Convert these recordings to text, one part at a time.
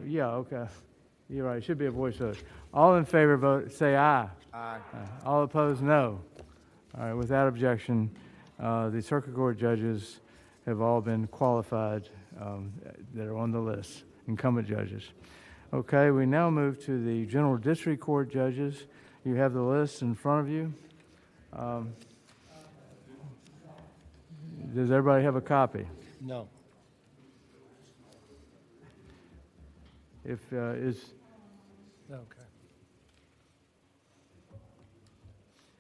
Yeah, okay. You're right, it should be a voice vote. All in favor, vote, say aye. Aye. All opposed, no. All right, without objection, the circuit court judges have all been qualified that are on the list, incumbent judges. Okay, we now move to the General District Court judges. You have the list in front of you. Does everybody have a copy? No. If Okay.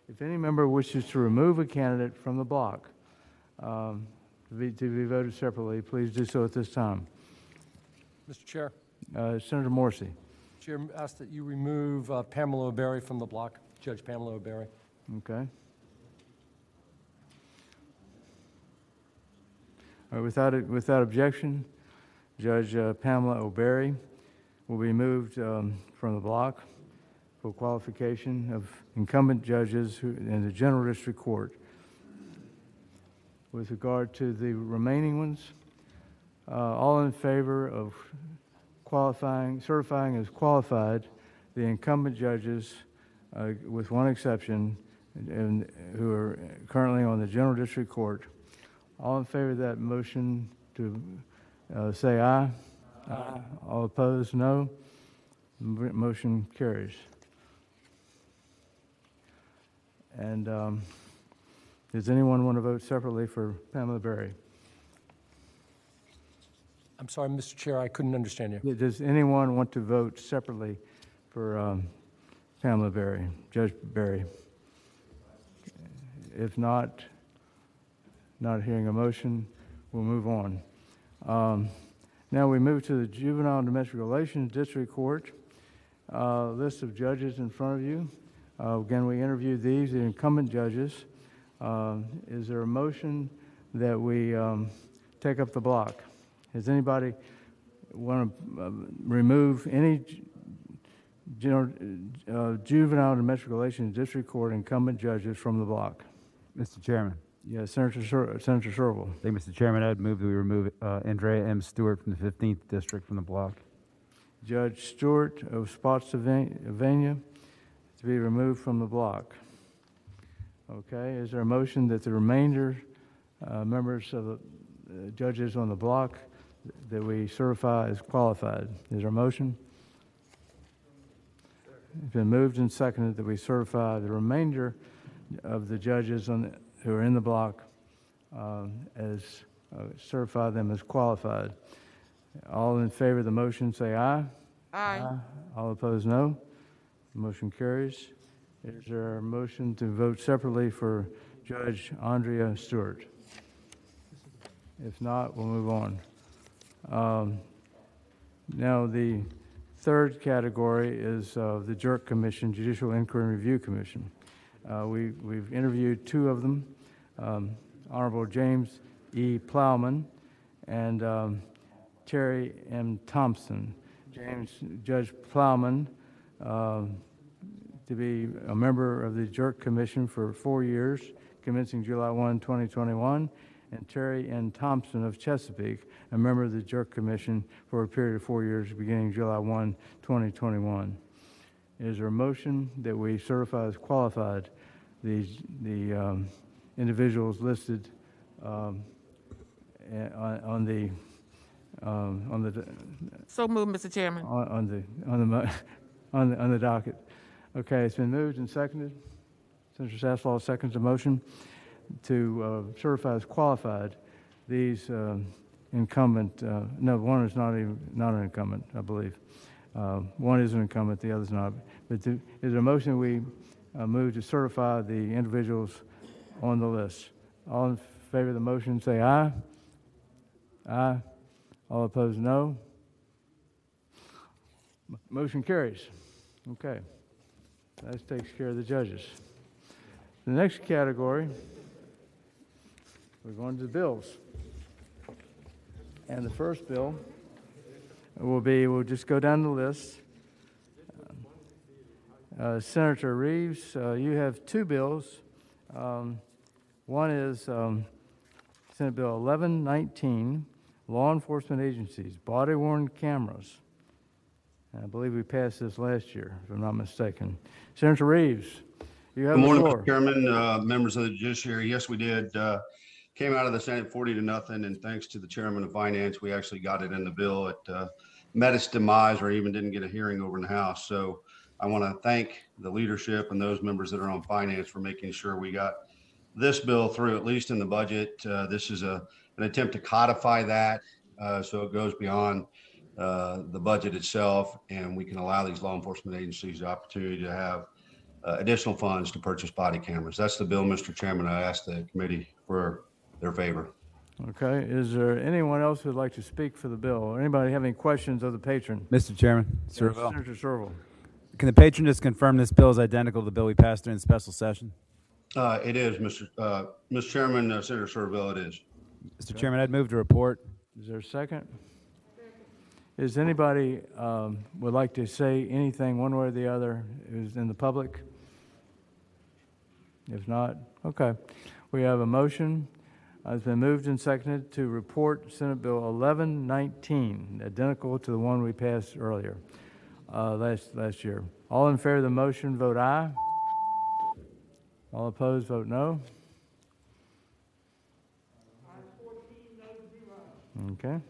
If any member wishes to remove a candidate from the block to be voted separately, please do so at this time. Mr. Chair, Senator Morrissey. Chair asked that you remove Pamela O'Berry from the block, Judge Pamela O'Berry. Okay. All right, without objection, Judge Pamela O'Berry will be moved from the block for qualification of incumbent judges in the General District Court. With regard to the remaining ones, all in favor of certifying as qualified the incumbent judges, with one exception, and who are currently on the General District Court. All in favor of that motion to say aye. Aye. All opposed, no. Motion carries. And does anyone want to vote separately for Pamela Berry? I'm sorry, Mr. Chair, I couldn't understand you. Does anyone want to vote separately for Pamela Berry, Judge Berry? If not hearing a motion, we'll move on. Now we move to the Juvenile and Domestic Relations District Court. List of judges in front of you. Again, we interviewed these, the incumbent judges. Is there a motion that we take up the block? Does anybody want to remove any Juvenile and Domestic Relations District Court incumbent judges from the block? Mr. Chairman. Yes, Senator Shervill. Thank you, Mr. Chairman. I'd move that we remove Andrea M. Stewart from the 15th District from the block. Judge Stewart of Spotsylvania to be removed from the block. Okay, is there a motion that the remainder members of the judges on the block that we certify as qualified? Is there a motion? It's been moved and seconded that we certify the remainder of the judges who are in the block as certify them as qualified. All in favor of the motion say aye. Aye. All opposed, no. Motion carries. Is there a motion to vote separately for Judge Andrea Stewart? If not, we'll move on. Now, the third category is the JIRC Commission, Judicial Inquiry and Review Commission. We've interviewed two of them, Honorable James E. Plowman and Terry M. Thompson. Judge Plowman to be a member of the JIRC Commission for 4 years, commencing July 1, 2021, and Terry N. Thompson of Chesapeake, a member of the JIRC Commission for a period of 4 years, beginning July 1, 2021. Is there a motion that we certify as qualified the individuals listed on the So moved, Mr. Chairman. on the docket? Okay, it's been moved and seconded. Senator Sasslaw seconds the motion to certify as qualified these incumbent. No, one is not an incumbent, I believe. One is an incumbent, the other's not. But is there a motion we move to certify the individuals on the list? All in favor of the motion say aye. Aye. All opposed, no. Motion carries. Okay. That takes care of the judges. The next category, we're going to the bills. And the first bill we'll just go down the list. Senator Reeves, you have two bills. One is Senate Bill 1119, law enforcement agencies, body-worn cameras. And I believe we passed this last year, if I'm not mistaken. Senator Reeves, you have Good the morning, floor. Mr. Chairman, members of the Judiciary. Yes, we did. Came out of the Senate 40-0, and thanks to the Chairman of Finance, we actually got it in the bill. It met its demise, or even didn't get a hearing over in the House. So I want to thank the leadership and those members that are on Finance for making sure we got this bill through, at least in the budget. This is an attempt to codify that so it goes beyond the budget itself, and we can allow these law enforcement agencies the opportunity to have additional funds to purchase body cameras. That's the bill, Mr. Chairman. I ask the committee for their favor. Okay, is there anyone else who'd like to speak for the bill? Or anybody have any questions of the patron? Mr. Chairman, Yes, Serville. Senator Serval. Can the patron just confirm this bill is identical to the bill we passed during the special session? It is, Mr. Chairman, Senator Serville, it is. Mr. Chairman, I'd move to report. Is there a second? Is anybody would like to say anything one way or the other who's in the public? If not, okay. We have a motion. It's been moved and seconded to report Senate Bill 1119, identical to the one we passed earlier, last year. All in favor of the motion, vote aye. All opposed, vote no. Okay.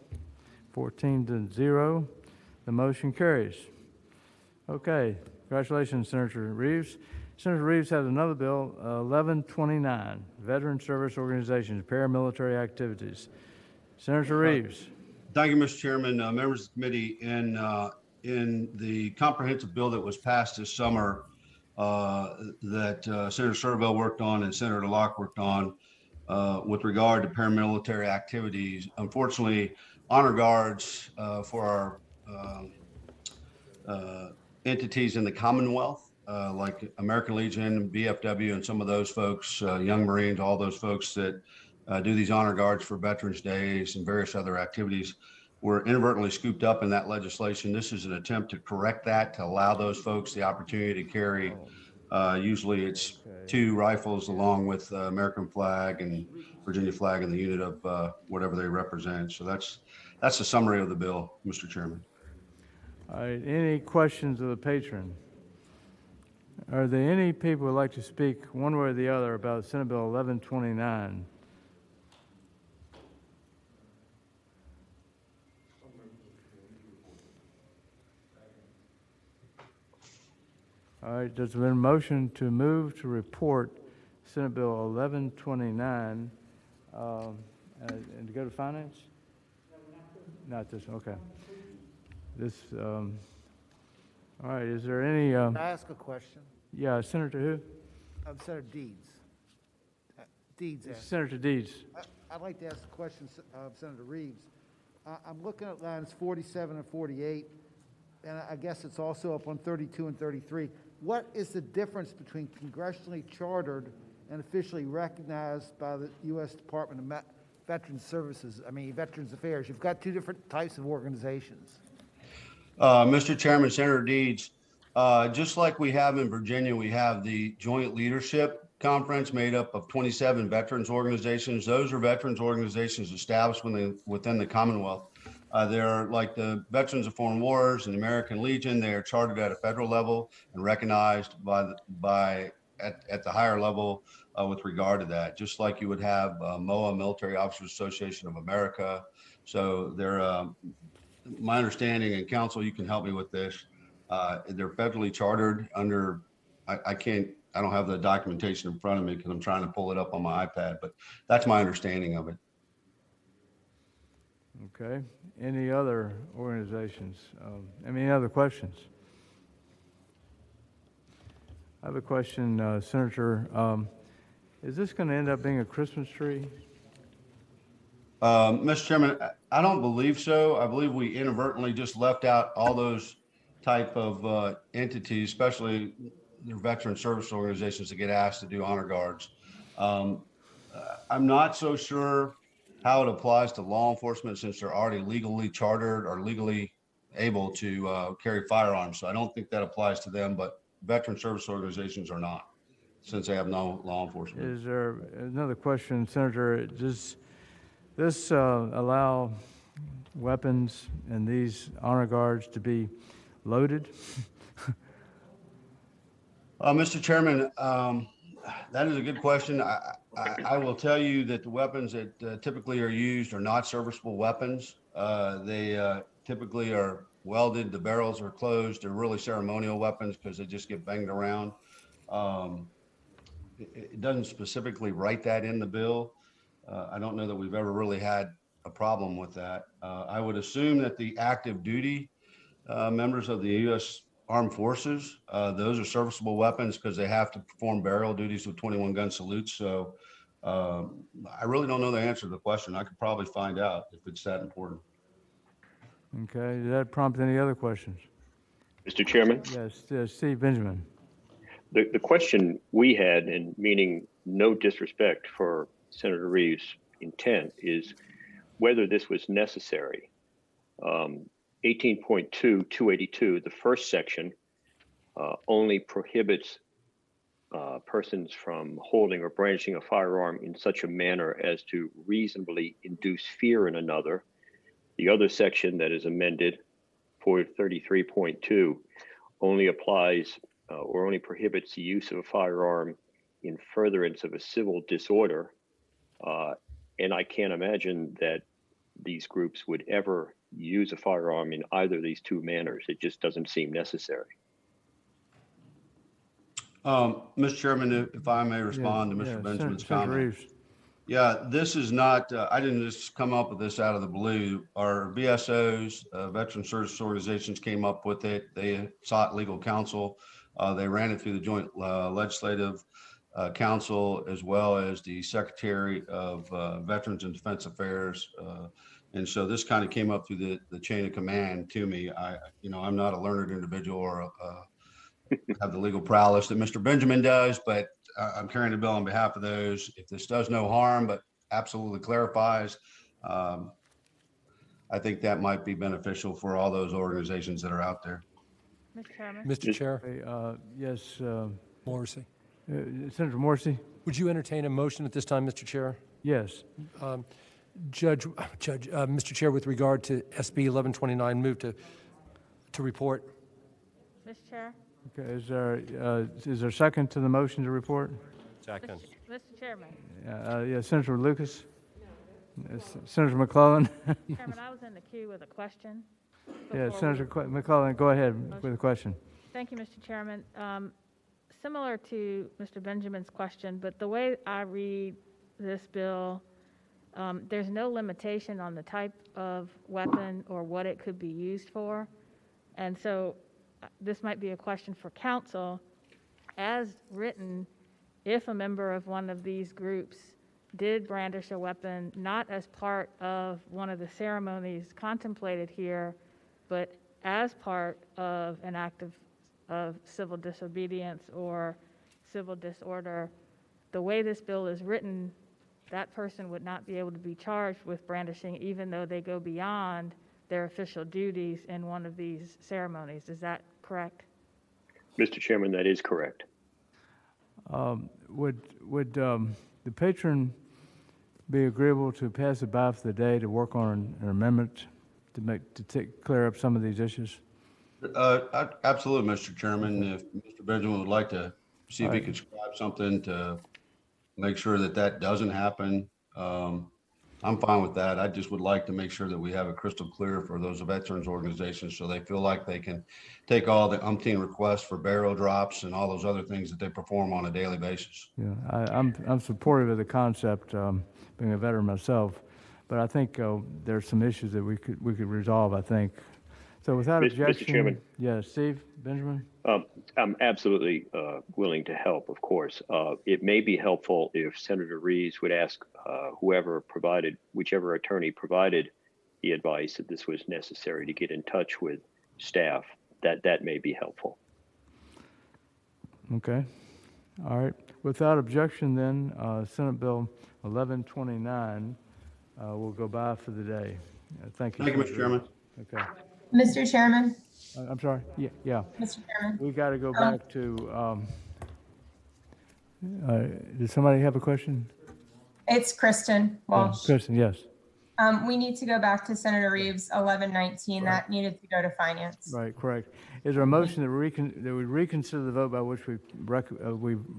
14-0. The motion carries. Okay. Congratulations, Senator Reeves. Senator Reeves has another bill, 1129, Veteran Service Organizations, Paramilitary Activities. Senator Reeves. Thank you, Mr. Chairman. Members of the committee, in the comprehensive bill that was passed this summer that Senator Serville worked on and Senator Locke worked on with regard to paramilitary activities, unfortunately, honor guards for our entities in the Commonwealth, like American Legion, BFW, and some of those folks, Young Marines, all those folks that do these honor guards for Veterans Days and various other activities, were inadvertently scooped up in that legislation. This is an attempt to correct that, to allow those folks the opportunity to carry, usually it's 2 rifles along with American flag and Virginia flag and the unit of whatever they represent. So that's the summary of the bill, Mr. Chairman. All right, any questions of the patron? Are there any people who would like to speak one way or the other about Senate Bill 1129? All right, there's been a motion to move to report Senate Bill 1129 and to go to finance? Not this, okay. This, all right, is there any, Can I ask a question? yeah, Senator who? Senator Deeds. Deeds asked. Senator Deeds. I'd like to ask a question of Senator Reeves. I'm looking at lines 47 and 48, and I guess it's also up on 32 and 33. What is the difference between congressionally chartered and officially recognized by the U.S. Department of Veterans Services, Veterans Affairs? You've got 2 different types of organizations. Mr. Chairman, Senator Deeds, just like we have in Virginia, we have the Joint Leadership Conference made up of 27 veterans organizations. Those are veterans organizations established within the Commonwealth. They're like the Veterans of Foreign Wars and the American Legion. They are chartered at a federal level and recognized at the higher level with regard to that, just like you would have MOA, Military Officers Association of America. So they're, my understanding, and counsel, you can help me with this, they're federally chartered under, I don't have the documentation in front of me because I'm trying to pull it up on my iPad, but that's my understanding of it. Okay. Any other organizations? Any other questions? I have a question, Senator. Is this going to end up being a Christmas tree? Mr. Chairman, I don't believe so. I believe we inadvertently just left out all those type of entities, especially the veteran service organizations that get asked to do honor guards. I'm not so sure how it applies to law enforcement since they're already legally chartered or legally able to carry firearms. So I don't think that applies to them, but veteran service organizations are not, since they have no law enforcement. Is there another question, Senator? Does this allow weapons and these honor guards to be loaded? Mr. Chairman, that is a good question. I will tell you that the weapons that typically are used are not serviceable weapons. They typically are welded, the barrels are closed. They're really ceremonial weapons because they just get banged around. It doesn't specifically write that in the bill. I don't know that we've ever really had a problem with that. I would assume that the active duty members of the U.S. Armed Forces, those are serviceable weapons because they have to perform burial duties with 21 gun salutes. So I really don't know the answer to the question. I could probably find out if it's that important. Okay, did that prompt any other questions? Mr. Chairman, Yes, Steve Benjamin. the question we had, and meaning no disrespect for Senator Reeves' intent, is whether this was necessary. 18.282, the first section, only prohibits persons from holding or brandishing a firearm in such a manner as to reasonably induce fear in another. The other section that is amended, 433.2, only applies or only prohibits the use of a firearm in furtherance of a civil disorder. And I can't imagine that these groups would ever use a firearm in either of these two manners. It just doesn't seem necessary. Mr. Chairman, if I may respond to Mr. Benjamin's comment. Yeah, this is not, I didn't just come up with this out of the blue. Our VSOs, Veteran Service Organizations, came up with it. They sought legal counsel. They ran it through the Joint Legislative Council, as well as the Secretary of Veterans and Defense Affairs. And so this kind of came up through the chain of command to me. I'm not a learned individual or have the legal prowess that Mr. Benjamin does, but I'm carrying the bill on behalf of those. If this does no harm, but absolutely clarifies, I think that might be beneficial for all those organizations that are out there. Mr. Chairman? Mr. Chair, Yes, Morrissey, Senator Morrissey? would you entertain a motion at this time, Mr. Chair? Yes. Mr. Chair, with regard to SB 1129, move to report. Mr. Chair? Okay, is there a second to the motion to report? Second. Mr. Chairman? Yeah, Senator Lucas? Senator McClellan? Chairman, I was in the queue with a question. Yeah, before Senator we- McClellan, go ahead with a question. Thank you, Mr. Chairman. Similar to Mr. Benjamin's question, but the way I read this bill, there's no limitation on the type of weapon or what it could be used for. And so this might be a question for council. As written, if a member of one of these groups did brandish a weapon, not as part of one of the ceremonies contemplated here, but as part of an act of civil disobedience or civil disorder, the way this bill is written, that person would not be able to be charged with brandishing even though they go beyond their official duties in one of these ceremonies. Is that correct? Mr. Chairman, that is correct. Would the patron be agreeable to pass it by for the day to work on an amendment to clear up some of these issues? Absolutely, Mr. Chairman. If Mr. Benjamin would like to see if he could scribe something to make sure that doesn't happen, I'm fine with that. I just would like to make sure that we have it crystal clear for those veterans organizations so they feel like they can take all the umpteen requests for burial drops and all those other things that they perform on a daily basis. Yeah, I'm supportive of the concept, being a veteran myself, but I think there's some issues that we could resolve, I think. So without objection. Mr. Chairman. Yeah, Steve Benjamin? I'm absolutely willing to help, of course. It may be helpful if Senator Reeves would ask whichever attorney provided the advice that this was necessary to get in touch with staff. That may be helpful. Okay. All right. Without objection, then, Senate Bill 1129 will go by for the day. Thank you. Thank you, Mr. Chairman. Okay. Mr. Chairman, I'm sorry. Yeah. Mr. Chairman, We got to go back to, did somebody have a question? it's Kristen Walsh. Kristen, yes. We need to go back to Senator Reeves, 1119. That needed to go to finance. Right, correct. Is there a motion that we reconsider the vote by which we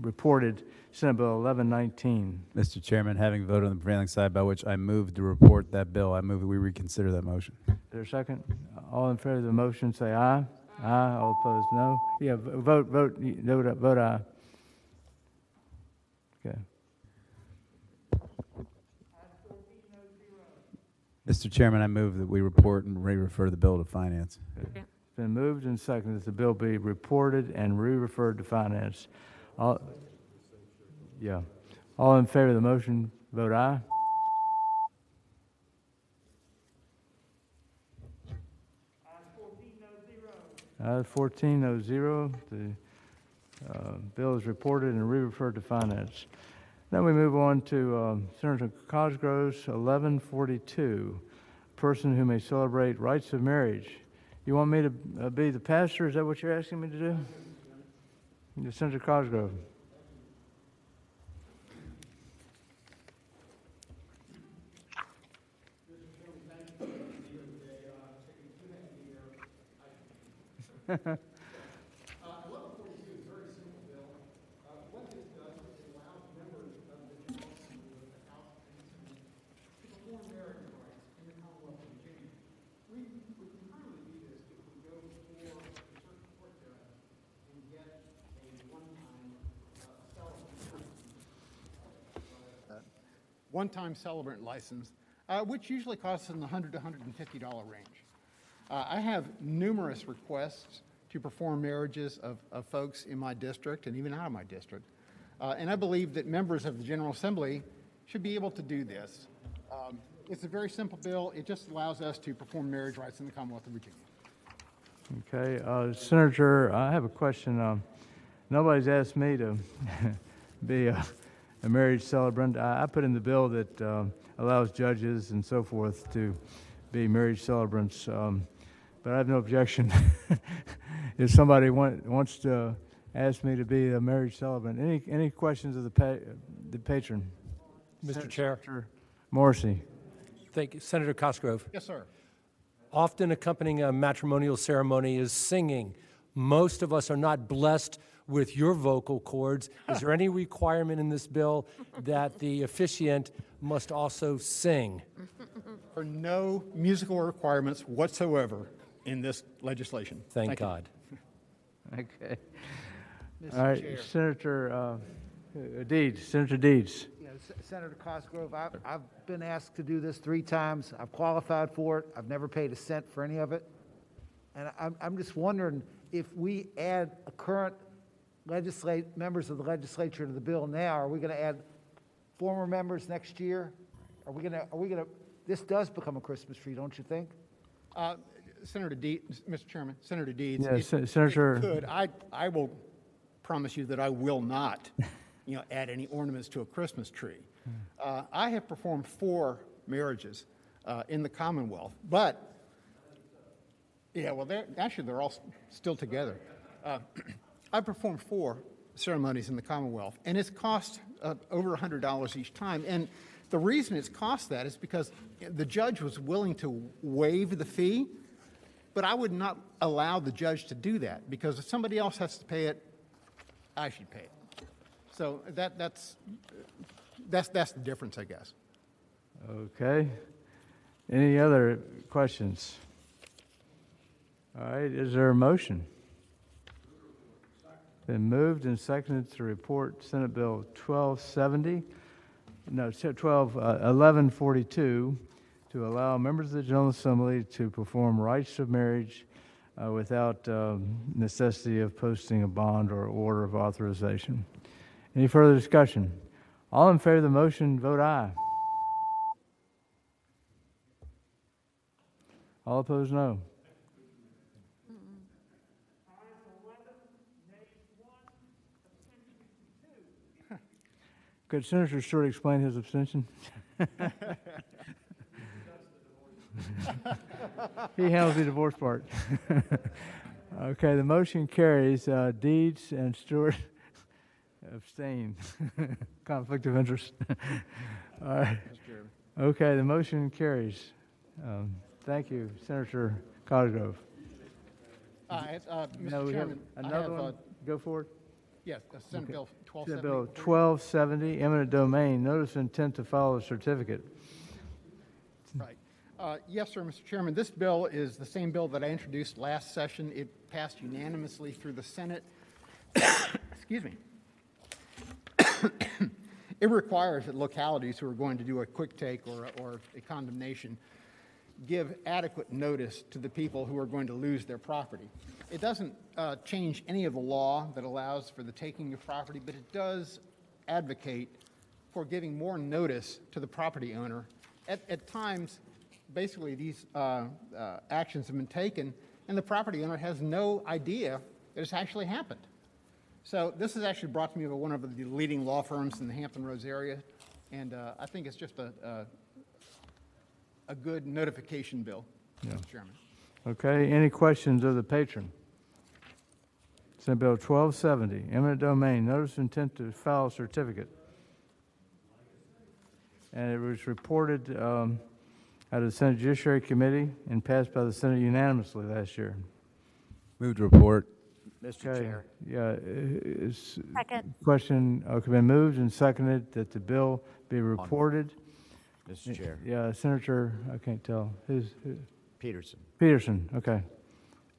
reported Senate Bill 1119? Mr. Chairman, having voted on the prevailing side by which I move to report that bill, I move that we reconsider that motion. Is there a second? All in favor of the motion, say aye. Aye. All opposed, no. Yeah, vote aye. Okay. Mr. Chairman, I move that we report and re-refer the bill to finance. It's been moved and seconded that the bill be reported and re-referred to finance. All in favor of the motion, vote aye. Ayes 14, no zero. The bill is reported and re-referred to finance. Then we move on to Senator Cosgrove's 1142, person who may celebrate rights of marriage. You want me to be the pastor? Is that what you're asking me to do? Senator Cosgrove. One-time celebrant license, which usually costs in the $100 to $150 range. I have numerous requests to perform marriages of folks in my district and even out of my district. And I believe that members of the General Assembly should be able to do this. It's a very simple bill. It just allows us to perform marriage rights in the Commonwealth of Virginia. Okay, Senator, I have a question. Nobody's asked me to be a marriage celebrant. I put in the bill that allows judges and so forth to be marriage celebrants, but I have no objection if somebody wants to ask me to be a marriage celebrant. Any questions of the patron? Mr. Chair. Senator Morrissey. Thank you. Senator Cosgrove. Yes, sir. Often accompanying a matrimonial ceremony is singing. Most of us are not blessed with your vocal cords. Is there any requirement in this bill that the officiant must also sing? There are no musical requirements whatsoever in this legislation. Thank you. God. Okay. Mr. All right, Chair. Senator Deeds. Senator Deeds. Senator Cosgrove, I've been asked to do this 3 times. I've qualified for it. I've never paid a cent for any of it. And I'm just wondering if we add a current members of the legislature to the bill now, are we going to add former members next year? Are we going to, this does become a Christmas tree, don't you think? Senator Deeds, Mr. Chairman, Senator Deeds. Yes, Senator. If it could, I will promise you that I will not, add any ornaments to a Christmas tree. I have performed 4 marriages in the Commonwealth, but yeah, well, they're all still together. I performed 4 ceremonies in the Commonwealth, and it's cost over $100 each time. And the reason it's cost that is because the judge was willing to waive the fee, but I would not allow the judge to do that because if somebody else has to pay it, I should pay it. So that's the difference, I guess. Okay. Any other questions? All right, is there a motion? Been moved and seconded to report Senate Bill 1142 to allow members of the General Assembly to perform rites of marriage without necessity of posting a bond or order of authorization. Any further discussion? All in favor of the motion, vote aye. All opposed, no. Could Senator Stewart explain his abstention? He handles the divorce part. Okay, the motion carries. Deeds and Stewart abstain. Conflict of interest. All right. Okay, the motion carries. Thank you, Senator Cosgrove. Now Mr. we have Chairman, I another have, one. Go for it. yes, Senate Bill Senate 1270. Bill 1270, eminent domain, notice of intent to file a certificate. Right. Yes, sir, Mr. Chairman. This bill is the same bill that I introduced last session. It passed unanimously through the Senate. Excuse me. It requires that localities who are going to do a quick take or a condemnation give adequate notice to the people who are going to lose their property. It doesn't change any of the law that allows for the taking of property, but it does advocate for giving more notice to the property owner. At times, basically, these actions have been taken, and the property owner has no idea that it's actually happened. So this is actually brought to me by one of the leading law firms in the Hampton Roads area, and I think it's just a good notification bill, Mr. Chairman. Okay, any questions of the patron? Senate Bill 1270, eminent domain, notice of intent to file a certificate. And it was reported at the Senate Judiciary Committee and passed by the Senate unanimously last year. Move to report. Mr. Okay, Chair. yeah, is Second. question, been moved and seconded that the bill be reported. Mr. Chair. Yeah, Senator, I can't tell, who? Peterson. Peterson, okay.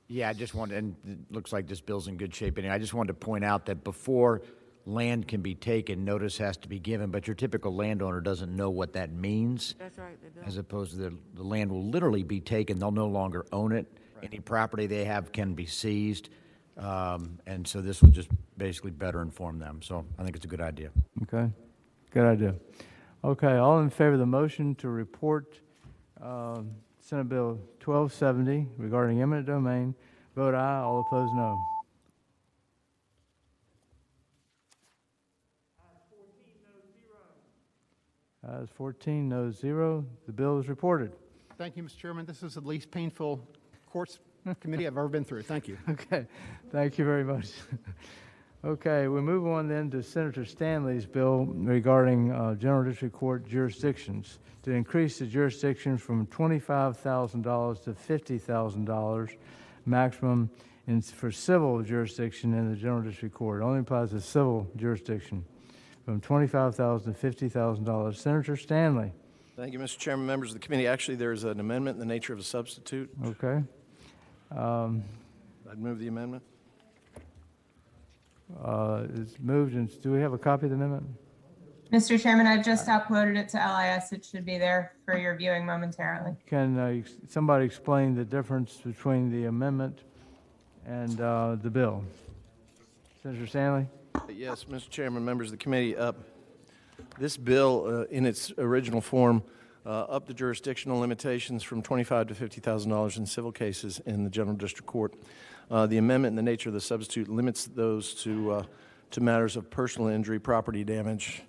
Yeah, I just wanted, and it looks like this bill's in good shape. And I just wanted to point out that before land can be taken, notice has to be given, but your typical landowner doesn't know what that means. That's right, they don't. As opposed to the land will literally be taken, they'll no longer own it. Right. Any property they have can be seized. And so this will just basically better inform them. So I think it's a good idea. Okay, good idea. Okay, all in favor of the motion to report Senate Bill 1270 regarding eminent domain, vote aye. All opposed, no. Ayes 14, no 0. The bill is reported. Thank you, Mr. Chairman. This is the least painful courts committee I've ever been through. Thank you. Okay, thank you very much. Okay, we move on then to Senator Stanley's bill regarding General District Court jurisdictions to increase the jurisdictions from $25,000 to $50,000 maximum for civil jurisdiction in the General District Court. It only applies to civil jurisdiction from $25,000 to $50,000. Senator Stanley. Thank you, Mr. Chairman, members of the committee. Actually, there's an amendment in the nature of a substitute. Okay. I'd move the amendment. It's moved, and do we have a copy of the amendment? Mr. Chairman, I've just uploaded it to LIS. It should be there for your viewing momentarily. Can somebody explain the difference between the amendment and the bill? Senator Stanley? Yes, Mr. Chairman, members of the committee. This bill, in its original form, upped the jurisdictional limitations from $25,000 to $50,000 in civil cases in the General District Court. The amendment in the nature of the substitute limits those to matters of personal injury, property damage,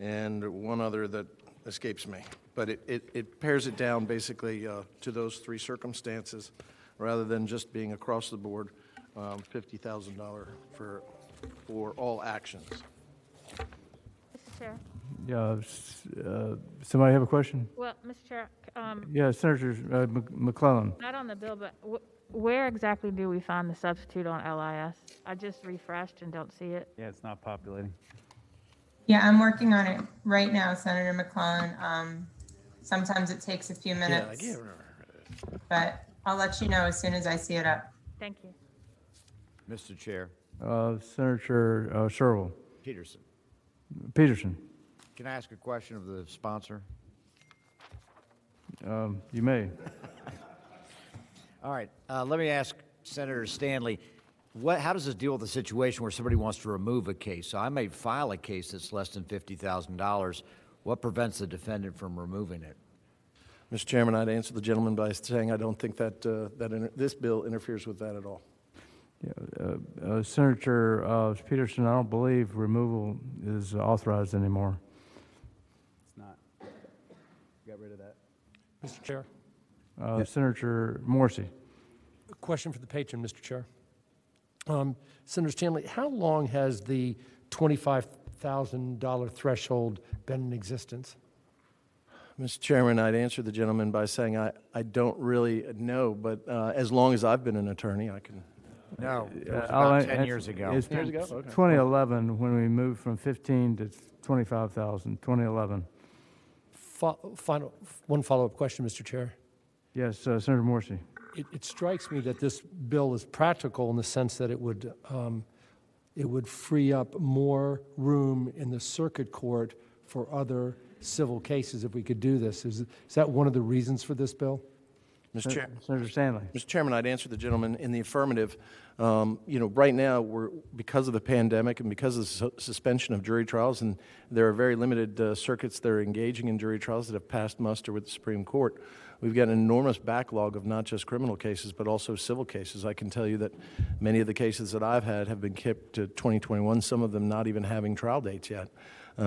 and one other that escapes me. But it pares it down basically to those three circumstances rather than just being across the board $50,000 for all actions. Mr. Chair. Yeah, somebody have a question? Well, Mr. Chair, Yeah, Senator McClellan. not on the bill, but where exactly do we find the substitute on LIS? I just refreshed and don't see it. Yeah, it's not populating. Yeah, I'm working on it right now, Senator McClellan. Sometimes it takes a few minutes, but I'll let you know as soon as I see it up. Thank you. Mr. Chair. Senator Sherrill. Peterson. Peterson. Can I ask a question of the sponsor? You may. All right. Let me ask Senator Stanley, how does this deal with a situation where somebody wants to remove a case? So I may file a case that's less than $50,000. What prevents the defendant from removing it? Mr. Chairman, I'd answer the gentleman by saying I don't think that this bill interferes with that at all. Yeah, Senator Peterson, I don't believe removal is authorized anymore. It's not. Got rid of that. Mr. Chair, Senator Morrissey. a question for the patron, Mr. Chair. Senator Stanley, how long has the $25,000 threshold been in existence? Mr. Chairman, I'd answer the gentleman by saying I don't really know, but as long as I've been an attorney, I can. No, it was I'll about an- 10 years ago. It's Years ago? Okay. 2011 when we moved from 15 to 25,000, 2011. One follow-up question, Mr. Chair. Yes, Senator Morsi. It strikes me that this bill is practical in the sense that it would free up more room in the circuit court for other civil cases if we could do this. Is that one of the reasons for this bill? Mr. Chair. Senator Stanley. Mr. Chairman, I'd answer the gentleman in the affirmative. Right now, because of the pandemic and because of the suspension of jury trials, and there are very limited circuits that are engaging in jury trials that have passed muster with the Supreme Court, we've got an enormous backlog of not just criminal cases, but also civil cases. I can tell you that many of the cases that I've had have been kept to 2021, some of them not even having trial dates yet,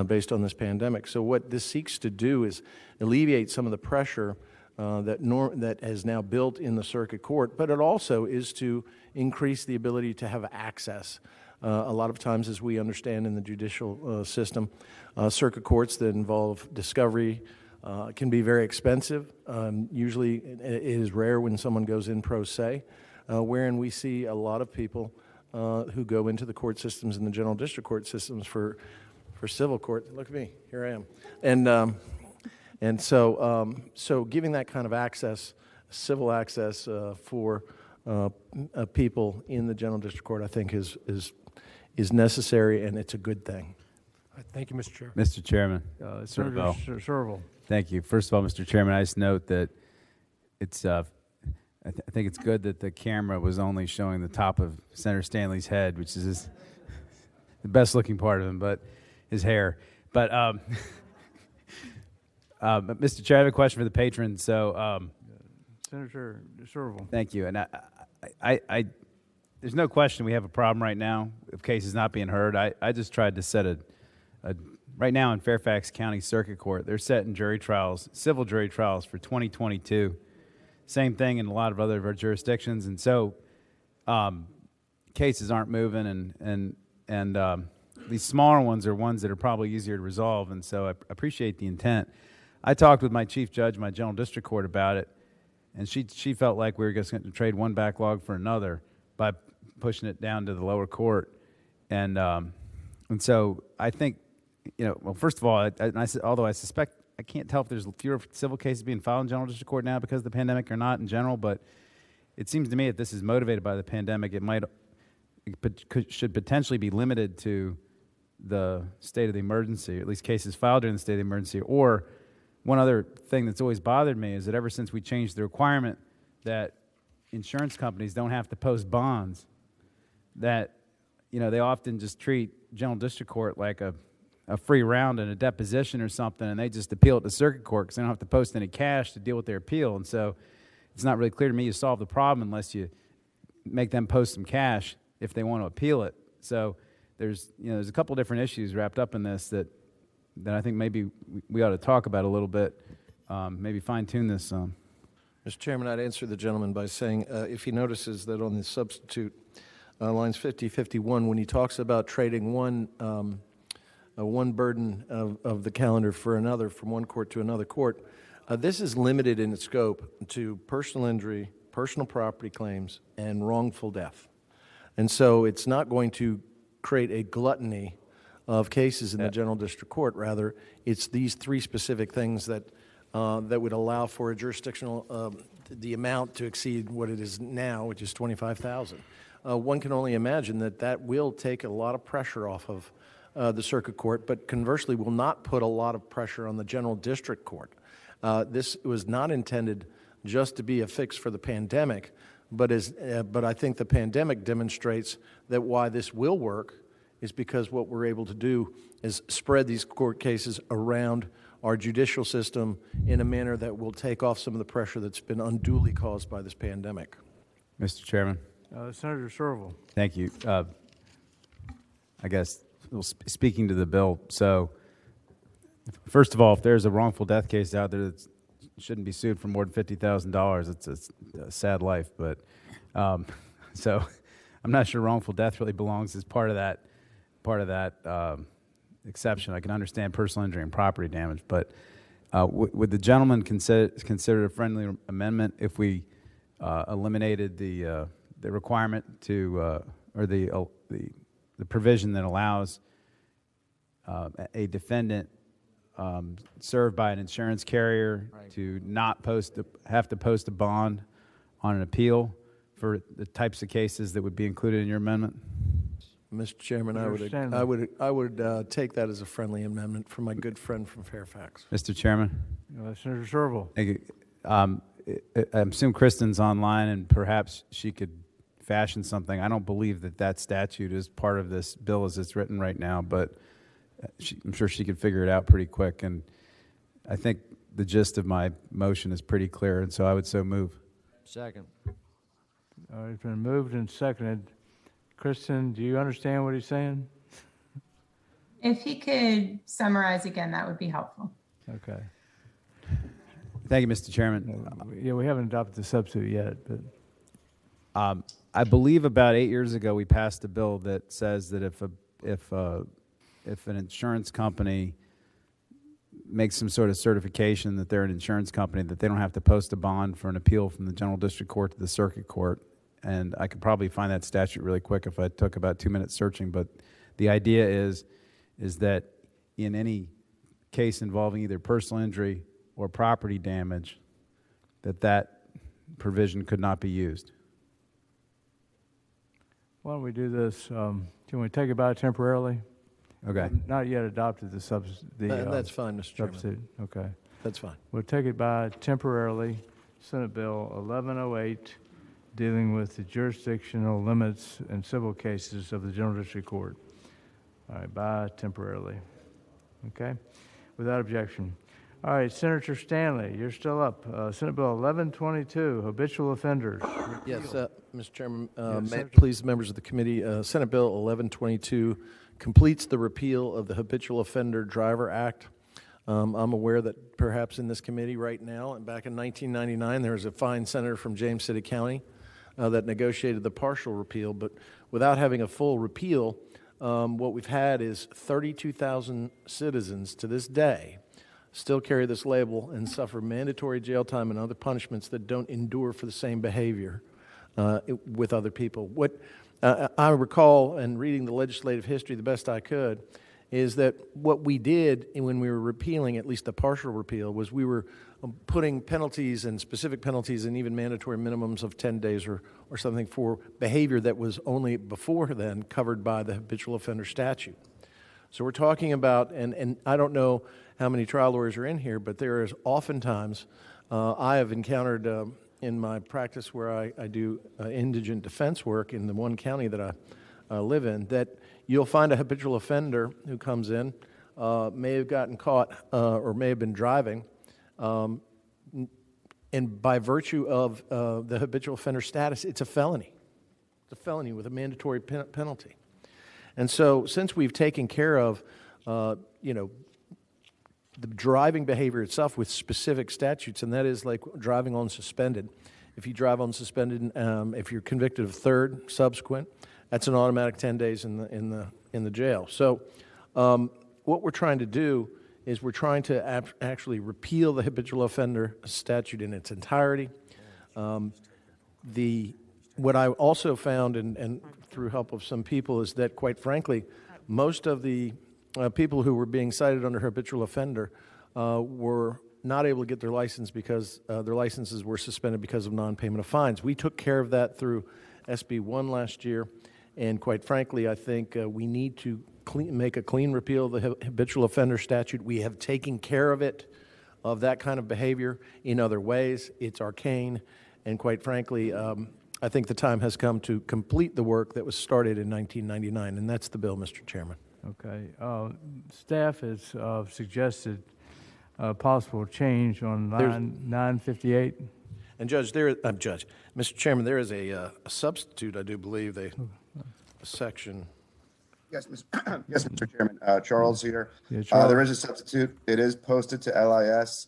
based on this pandemic. So what this seeks to do is alleviate some of the pressure that has now built in the circuit court, but it also is to increase the ability to have access. A lot of times, as we understand in the judicial system, circuit courts that involve discovery can be very expensive. Usually, it is rare when someone goes in pro se, wherein we see a lot of people who go into the court systems and the general district court systems for civil court. Look at me, here I am, and so giving that kind of access, civil access for people in the general district court, I think is necessary, and it's a good thing. Thank you, Mr. Chair. Mr. Chairman. Senator Shervill. Thank you. First of all, Mr. Chairman, I just note that it's I think it's good that the camera was only showing the top of Senator Stanley's head, which is the best looking part of him, but his hair. But Mr. Chair, I have a question for the patron. So, Senator Shervill. thank you. And I there's no question we have a problem right now of cases not being heard. I just tried to set right now in Fairfax County Circuit Court, they're setting jury trials, civil jury trials for 2022. Same thing in a lot of other of our jurisdictions, and so cases aren't moving, and these smaller ones are ones that are probably easier to resolve, and so I appreciate the intent. I talked with my chief judge, my general district court, about it, and she felt like we were just going to trade one backlog for another by pushing it down to the lower court, and so I think, well, first of all, although I suspect, I can't tell if there's fewer civil cases being filed in general district court now because of the pandemic or not in general, but it seems to me that this is motivated by the pandemic. Should potentially be limited to the state of the emergency, or at least cases filed during the state of the emergency. Or one other thing that's always bothered me is that ever since we changed the requirement that insurance companies don't have to post bonds, that they often just treat general district court like a free round in a deposition or something, and they just appeal it to circuit court because they don't have to post any cash to deal with their appeal. And so it's not really clear to me you solve the problem unless you make them post some cash if they want to appeal it. So there's a couple different issues wrapped up in this that I think maybe we ought to talk about a little bit, maybe fine-tune this some. Mr. Chairman, I'd answer the gentleman by saying if he notices that on the substitute, lines 50, 51, when he talks about trading one burden of the calendar for another, from one court to another court, this is limited in its scope to personal injury, personal property claims, and wrongful death. And so it's not going to create a gluttony of cases in the general district court. Rather, it's these three specific things that would allow for a jurisdictional, the amount to exceed what it is now, which is $25,000. One can only imagine that will take a lot of pressure off of the circuit court, but conversely will not put a lot of pressure on the general district court. This was not intended just to be a fix for the pandemic, but I think the pandemic demonstrates that why this will work is because what we're able to do is spread these court cases around our judicial system in a manner that will take off some of the pressure that's been unduly caused by this pandemic. Mr. Chairman. Senator Shervill. Thank you. I guess speaking to the bill, so first of all, if there's a wrongful death case out there that shouldn't be sued for more than $50,000, it's a sad life. But so I'm not sure wrongful death really belongs as part of that exception. I can understand personal injury and property damage, but Would the gentleman consider a friendly amendment if we eliminated the requirement to, or the provision that allows a defendant served by an insurance carrier to not have to post a bond on an appeal for the types of cases that would be included in your amendment? Mr. Chairman, I would take that as a friendly amendment from my good friend from Fairfax. Mr. Chairman? Senator Serval. Thank you. I assume Kristen's online, and perhaps she could fashion something. I don't believe that statute is part of this bill as it's written right now, but I'm sure she could figure it out pretty quick. And I think the gist of my motion is pretty clear, and so I would so move. Second. It's been moved and seconded. Kristen, do you understand what he's saying? If he could summarize again, that would be helpful. Okay. Thank you, Mr. Chairman. Yeah, we haven't adopted the substitute yet, but I believe about 8 years ago we passed a bill that says that if an insurance company makes some sort of certification that they're an insurance company, that they don't have to post a bond for an appeal from the General District Court to the Circuit Court. And I could probably find that statute really quick if I took about 2 minutes searching. But the idea is that in any case involving either personal injury or property damage, that provision could not be used. why don't we do this? Can we take it by temporarily? Okay. Not yet adopted the substitute. That's fine, Mr. Chairman. Substitute. Okay. That's fine. We'll take it by temporarily. Senate Bill 1108, dealing with the jurisdictional limits in civil cases of the General District Court. All right, by temporarily. Okay, without objection. All right, Senator Stanley, you're still up. Senate Bill 1122, habitual offenders. Yes, Mr. Chairman, may Senator. it please the members of the committee, Senate Bill 1122 completes the repeal of the Habitual Offender Driver Act. I'm aware that perhaps in this committee right now, and back in 1999, there was a fine senator from James City County that negotiated the partial repeal, but without having a full repeal, what we've had is 32,000 citizens to this day still carry this label and suffer mandatory jail time and other punishments that don't endure for the same behavior with other people. What I recall, and reading the legislative history the best I could, is that what we did when we were repealing, at least the partial repeal, was we were putting penalties and specific penalties and even mandatory minimums of 10 days or something for behavior that was only before then covered by the habitual offender statute. So we're talking about, and I don't know how many trial lawyers are in here, but there is oftentimes, I have encountered in my practice where I do indigent defense work in the one county that I live in, that you'll find a habitual offender who comes in, may have gotten caught or may have been driving, and by virtue of the habitual offender status, it's a felony. It's a felony with a mandatory penalty. And so since we've taken care of, the driving behavior itself with specific statutes, and that is like driving on suspended. If you drive on suspended, if you're convicted of third, subsequent, that's an automatic 10 days in the jail. So what we're trying to do is we're trying to actually repeal the habitual offender statute in its entirety. What I also found, and through help of some people, is that, quite frankly, most of the people who were being cited under habitual offender were not able to get their license because their licenses were suspended because of non-payment of fines. We took care of that through SB 1 last year, and quite frankly, I think we need to make a clean repeal of the habitual offender statute. We have taken care of it, of that kind of behavior, in other ways. It's arcane, and quite frankly, I think the time has come to complete the work that was started in 1999, and that's the bill, Mr. Chairman. Okay. Staff has suggested a possible change on 958. And Mr. Chairman, there is a substitute, I do believe, a section. Yes, yes, Mr. Chairman. Charles here. Yeah, Charles. There is a substitute. It is posted to LIS.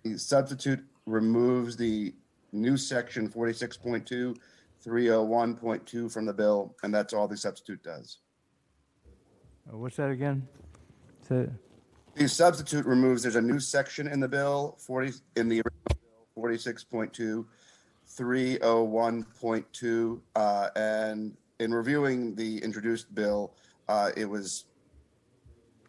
The substitute removes the new section 46.2, 301.2 from the bill, and that's all the substitute does. What's that again? The substitute removes, there's a new section in the bill, in the original bill, 46.2, 301.2, and in reviewing the introduced bill, it was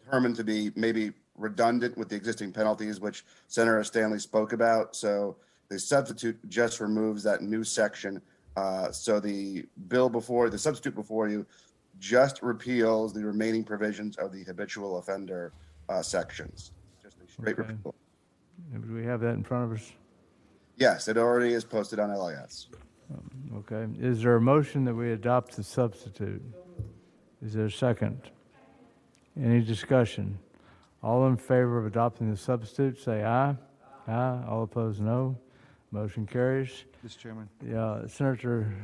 determined to be maybe redundant with the existing penalties, which Senator Stanley spoke about. So the substitute just removes that new section. So the substitute before you just repeals the remaining provisions of the habitual offender sections. Just a straight Okay. repeal. Do we have that in front of us? Yes, it already is posted on LIS. Okay. Is there a motion that we adopt the substitute? Is there a second? Any discussion? All in favor of adopting the substitute, say aye. Aye. All opposed, no. Motion carries. Mr. Chairman. Yeah, Senator,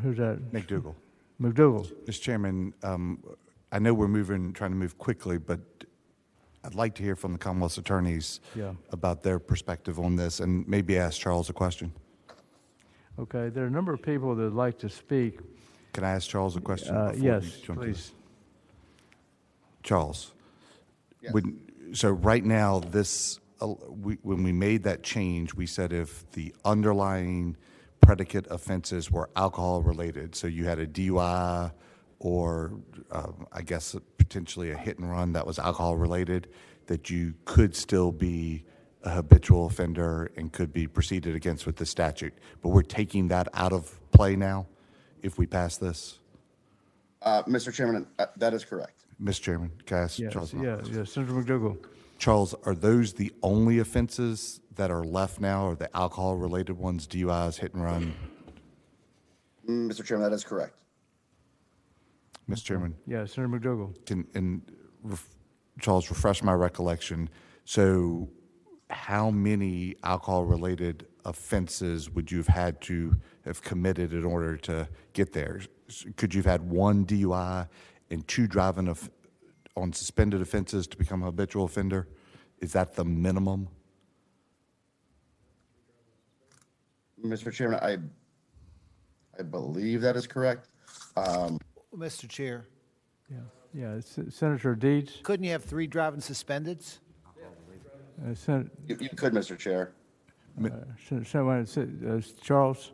who's that? McDougal. McDougal. Mr. Chairman, I know we're trying to move quickly, but I'd like to hear from the Commonwealth's attorneys about their perspective on this, and maybe ask Charles a question. Okay, there are a number of people that would like to speak. Can I ask Charles a question? Yes, please. Charles, Yes. so right now, when we made that change, we said if the underlying predicate offenses were alcohol related, so you had a DUI or I guess potentially a hit and run that was alcohol related, that you could still be a habitual offender and could be proceeded against with the statute. But we're taking that out of play now if we pass this? Mr. Chairman, that is correct. Mr. Chairman, can I ask Yes, Charles? Senator McDougal. Charles, are those the only offenses that are left now, or the alcohol-related ones, DUIs, hit and run? Mr. Chairman, that is correct. Mr. Chairman? Yeah, Senator McDougal. Charles, refresh my recollection. So how many alcohol-related offenses would you have had to have committed in order to get there? Could you have had one DUI and two driving on suspended offenses to become a habitual offender? Is that the minimum? Mr. Chairman, I believe that is correct. Mr. Chair, Senator Deeds. couldn't you have 3 driving suspendeds? You could, Mr. Chair. Charles.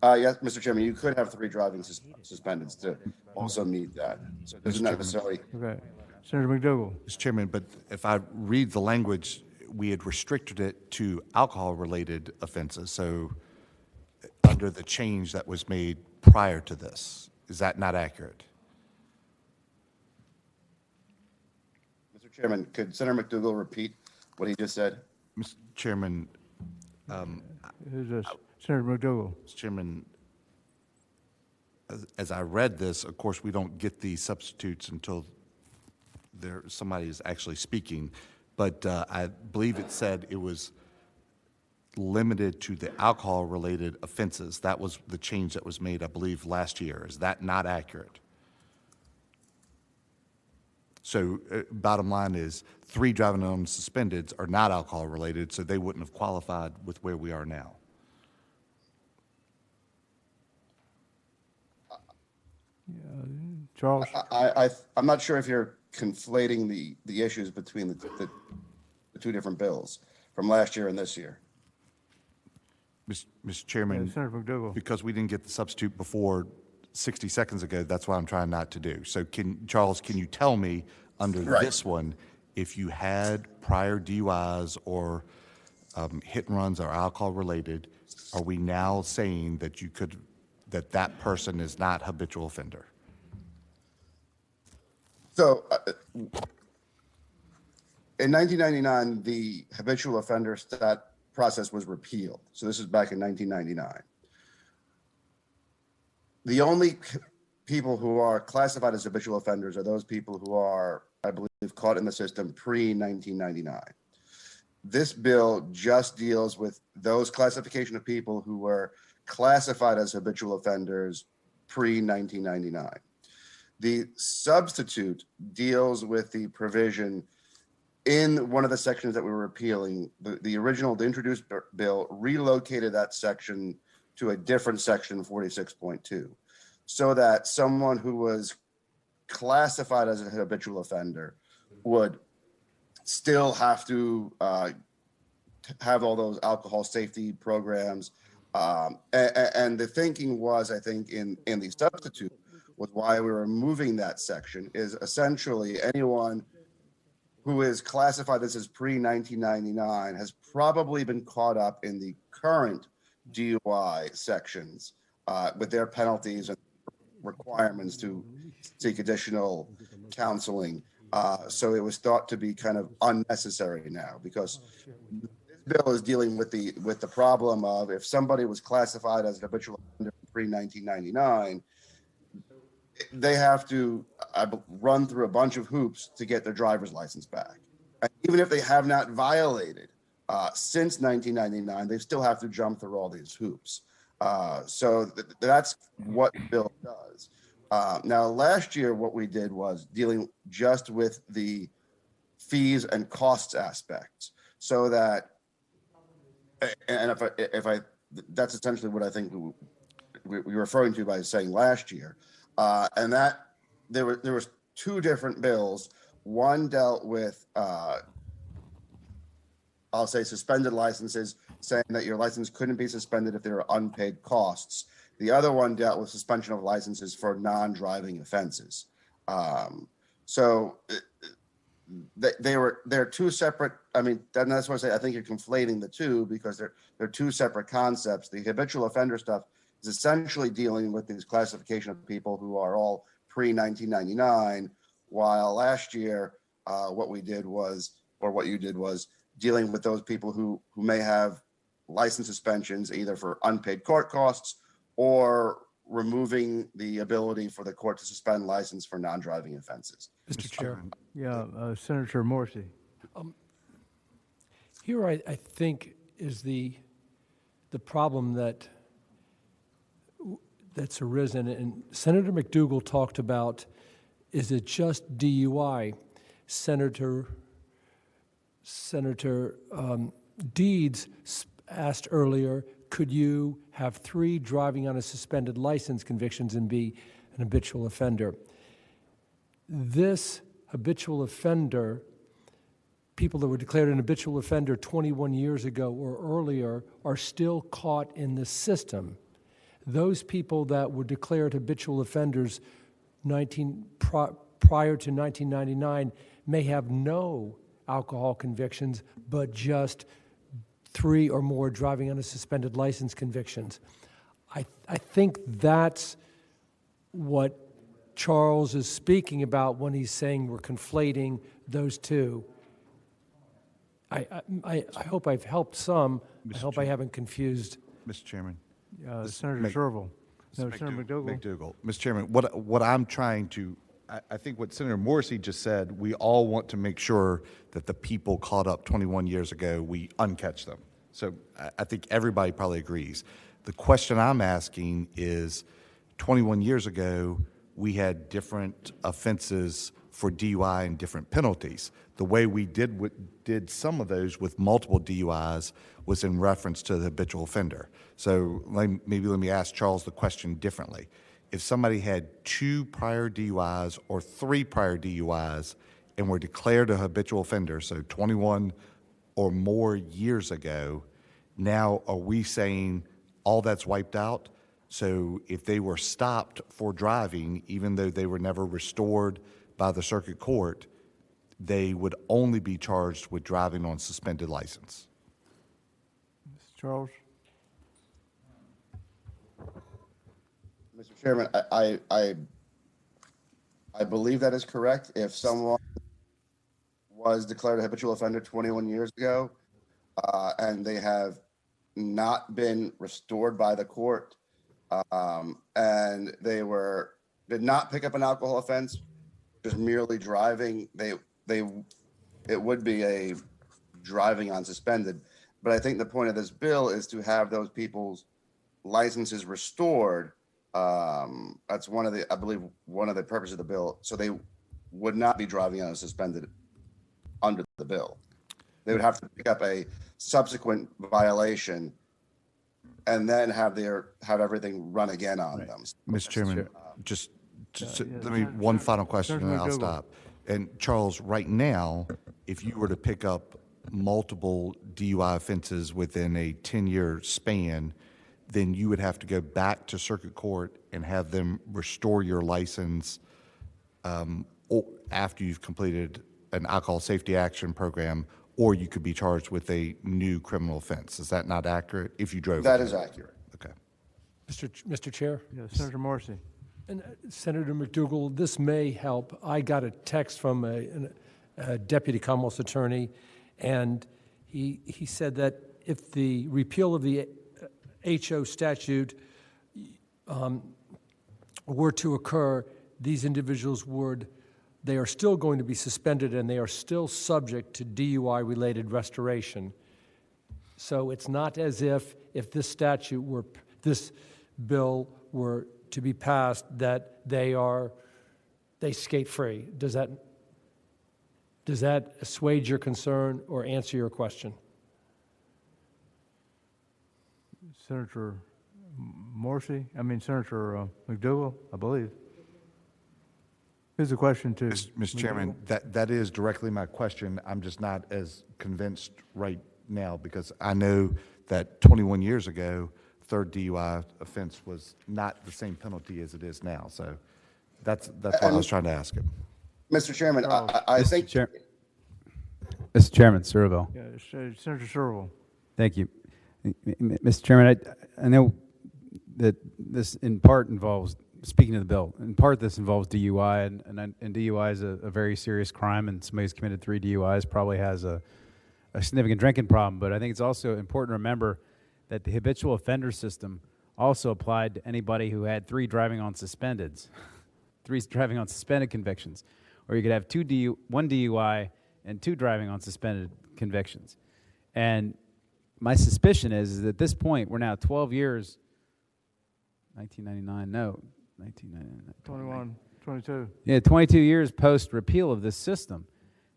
Yes, Mr. Chairman, you could have 3 driving suspendeds to also meet that. So it doesn't necessarily. Okay. Senator McDougal. Mr. Chairman, but if I read the language, we had restricted it to alcohol-related offenses. So under the change that was made prior to this, is that not accurate? Mr. Chairman, could Senator McDougal repeat what he just said? Mr. Chairman. Who's this? Senator McDougal. Mr. Chairman, as I read this, of course, we don't get these substitutes until somebody is actually speaking, but I believe it said it was limited to the alcohol-related offenses. That was the change that was made, I believe, last year. Is that not accurate? So bottom line is 3 driving on suspendeds are not alcohol-related, so they wouldn't have qualified with where we are now. Charles. I'm not sure if you're conflating the issues between the 2 different bills from last year and this year. Mr. Chairman, Senator McDougal. because we didn't get the substitute before 60 seconds ago, that's what I'm trying not to do. So Charles, can you tell me under this one, if you had prior DUIs or hit and runs or alcohol related, are we now saying that that person is not habitual offender? So in 1999, the habitual offender stat process was repealed. So this is back in 1999. The only people who are classified as habitual offenders are those people who are, I believe, caught in the system pre-1999. This bill just deals with those classification of people who were classified as habitual offenders pre-1999. The substitute deals with the provision in one of the sections that we were repealing. The introduced bill relocated that section to a different section, 46.2, so that someone who was classified as a habitual offender would still have to have all those alcohol safety programs. And the thinking was, I think, in the substitute, was why we were removing that section, is essentially anyone who is classified this as pre-1999 has probably been caught up in the current DUI sections with their penalties and requirements to seek additional counseling. So it was thought to be kind of unnecessary now, because this bill is dealing with the problem of, if somebody was classified as an habitual offender pre-1999, they have to run through a bunch of hoops to get their driver's license back. And even if they have not violated since 1999, they still have to jump through all these hoops. So that's what the bill does. Now, last year, what we did was dealing just with the fees and costs aspects, so that, and if I that's essentially what I think we were referring to by saying last year. And that there was two different bills. One dealt with, I'll say, suspended licenses, saying that your license couldn't be suspended if there were unpaid costs. The other one dealt with suspension of licenses for non-driving offenses. So they're two separate. I mean, that's why I say I think you're conflating the two, because they're two separate concepts. The habitual offender stuff is essentially dealing with this classification of people who are all pre-1999, while last year what we did was, or what you did was, dealing with those people who may have license suspensions either for unpaid court costs or removing the ability for the court to suspend license for non-driving offenses. Mr. Chair. Yeah, Senator Morrissey. Here I think is the problem that's arisen, and Senator McDougal talked about, is it just DUI? Senator Deeds asked earlier, could you have 3 driving on a suspended license convictions and be an habitual offender? This habitual offender, people that were declared an habitual offender 21 years ago or earlier, are still caught in the system. Those people that were declared habitual offenders prior to 1999 may have no alcohol convictions, but just 3 or more driving on a suspended license convictions. I think that's what Charles is speaking about when he's saying we're conflating those two. I hope I've helped some. I hope I haven't confused. Mr. Chairman. Senator Shervill. No, Senator McDougal. Mr. Chairman, what I'm trying to, I think what Senator Morrissey just said, we all want to make sure that the people caught up 21 years ago, we uncatch them. So I think everybody probably agrees. The question I'm asking is, 21 years ago, we had different offenses for DUI and different penalties. The way we did some of those with multiple DUIs was in reference to the habitual offender. So maybe let me ask Charles the question differently. If somebody had 2 prior DUIs or 3 prior DUIs and were declared a habitual offender, so 21 or more years ago, now are we saying all that's wiped out? So if they were stopped for driving, even though they were never restored by the circuit court, they would only be charged with driving on suspended license. Charles? Mr. Chairman, I believe that is correct. If someone was declared a habitual offender 21 years ago and they have not been restored by the court, and they did not pick up an alcohol offense, just merely driving, it would be a driving on suspended. But I think the point of this bill is to have those people's licenses restored. That's I believe one of the purposes of the bill. So they would not be driving on a suspended under the bill. They would have to pick up a subsequent violation and then have everything run again on them. Mr. Chairman, let me one final question and then I'll stop. And Charles, right now, if you were to pick up multiple DUI offenses within a 10-year span, then you would have to go back to circuit court and have them restore your license after you've completed an alcohol safety action program, or you could be charged with a new criminal offense. Is that not accurate if you drove? That is accurate. Okay. Mr. Chair? Yeah, Senator Morrissey. And Senator McDougal, this may help. I got a text from a deputy Commonwealth's attorney, and he said that if the repeal of the HO statute were to occur, these individuals they are still going to be suspended and they are still subject to DUI-related restoration. So it's not as if this bill were to be passed that they skate free. Does that assuage your concern or answer your question? Senator Morrissey, Senator McDougal, I believe. Here's a question to Mr. Chairman, that is directly my question. I'm just not as convinced right now because I know that 21 years ago, third DUI offense was not the same penalty as it is now. So that's why I was trying to ask it. Mr. Chairman, I think... Mr. Chairman, Surville. Yeah, Senator Surville. Thank you. Mr. Chairman, I know that this in part involves, speaking of the bill, in part this involves DUI, and DUI is a very serious crime, and somebody who's committed 3 DUIs probably has a significant drinking problem. But I think it's also important to remember that the habitual offender system also applied to anybody who had 3 driving on suspended convictions, or you could have 1 DUI and 2 driving on suspended convictions. And my suspicion is at this point, we're now 12 years, 21, 22. Yeah, 22 years post repeal of this system.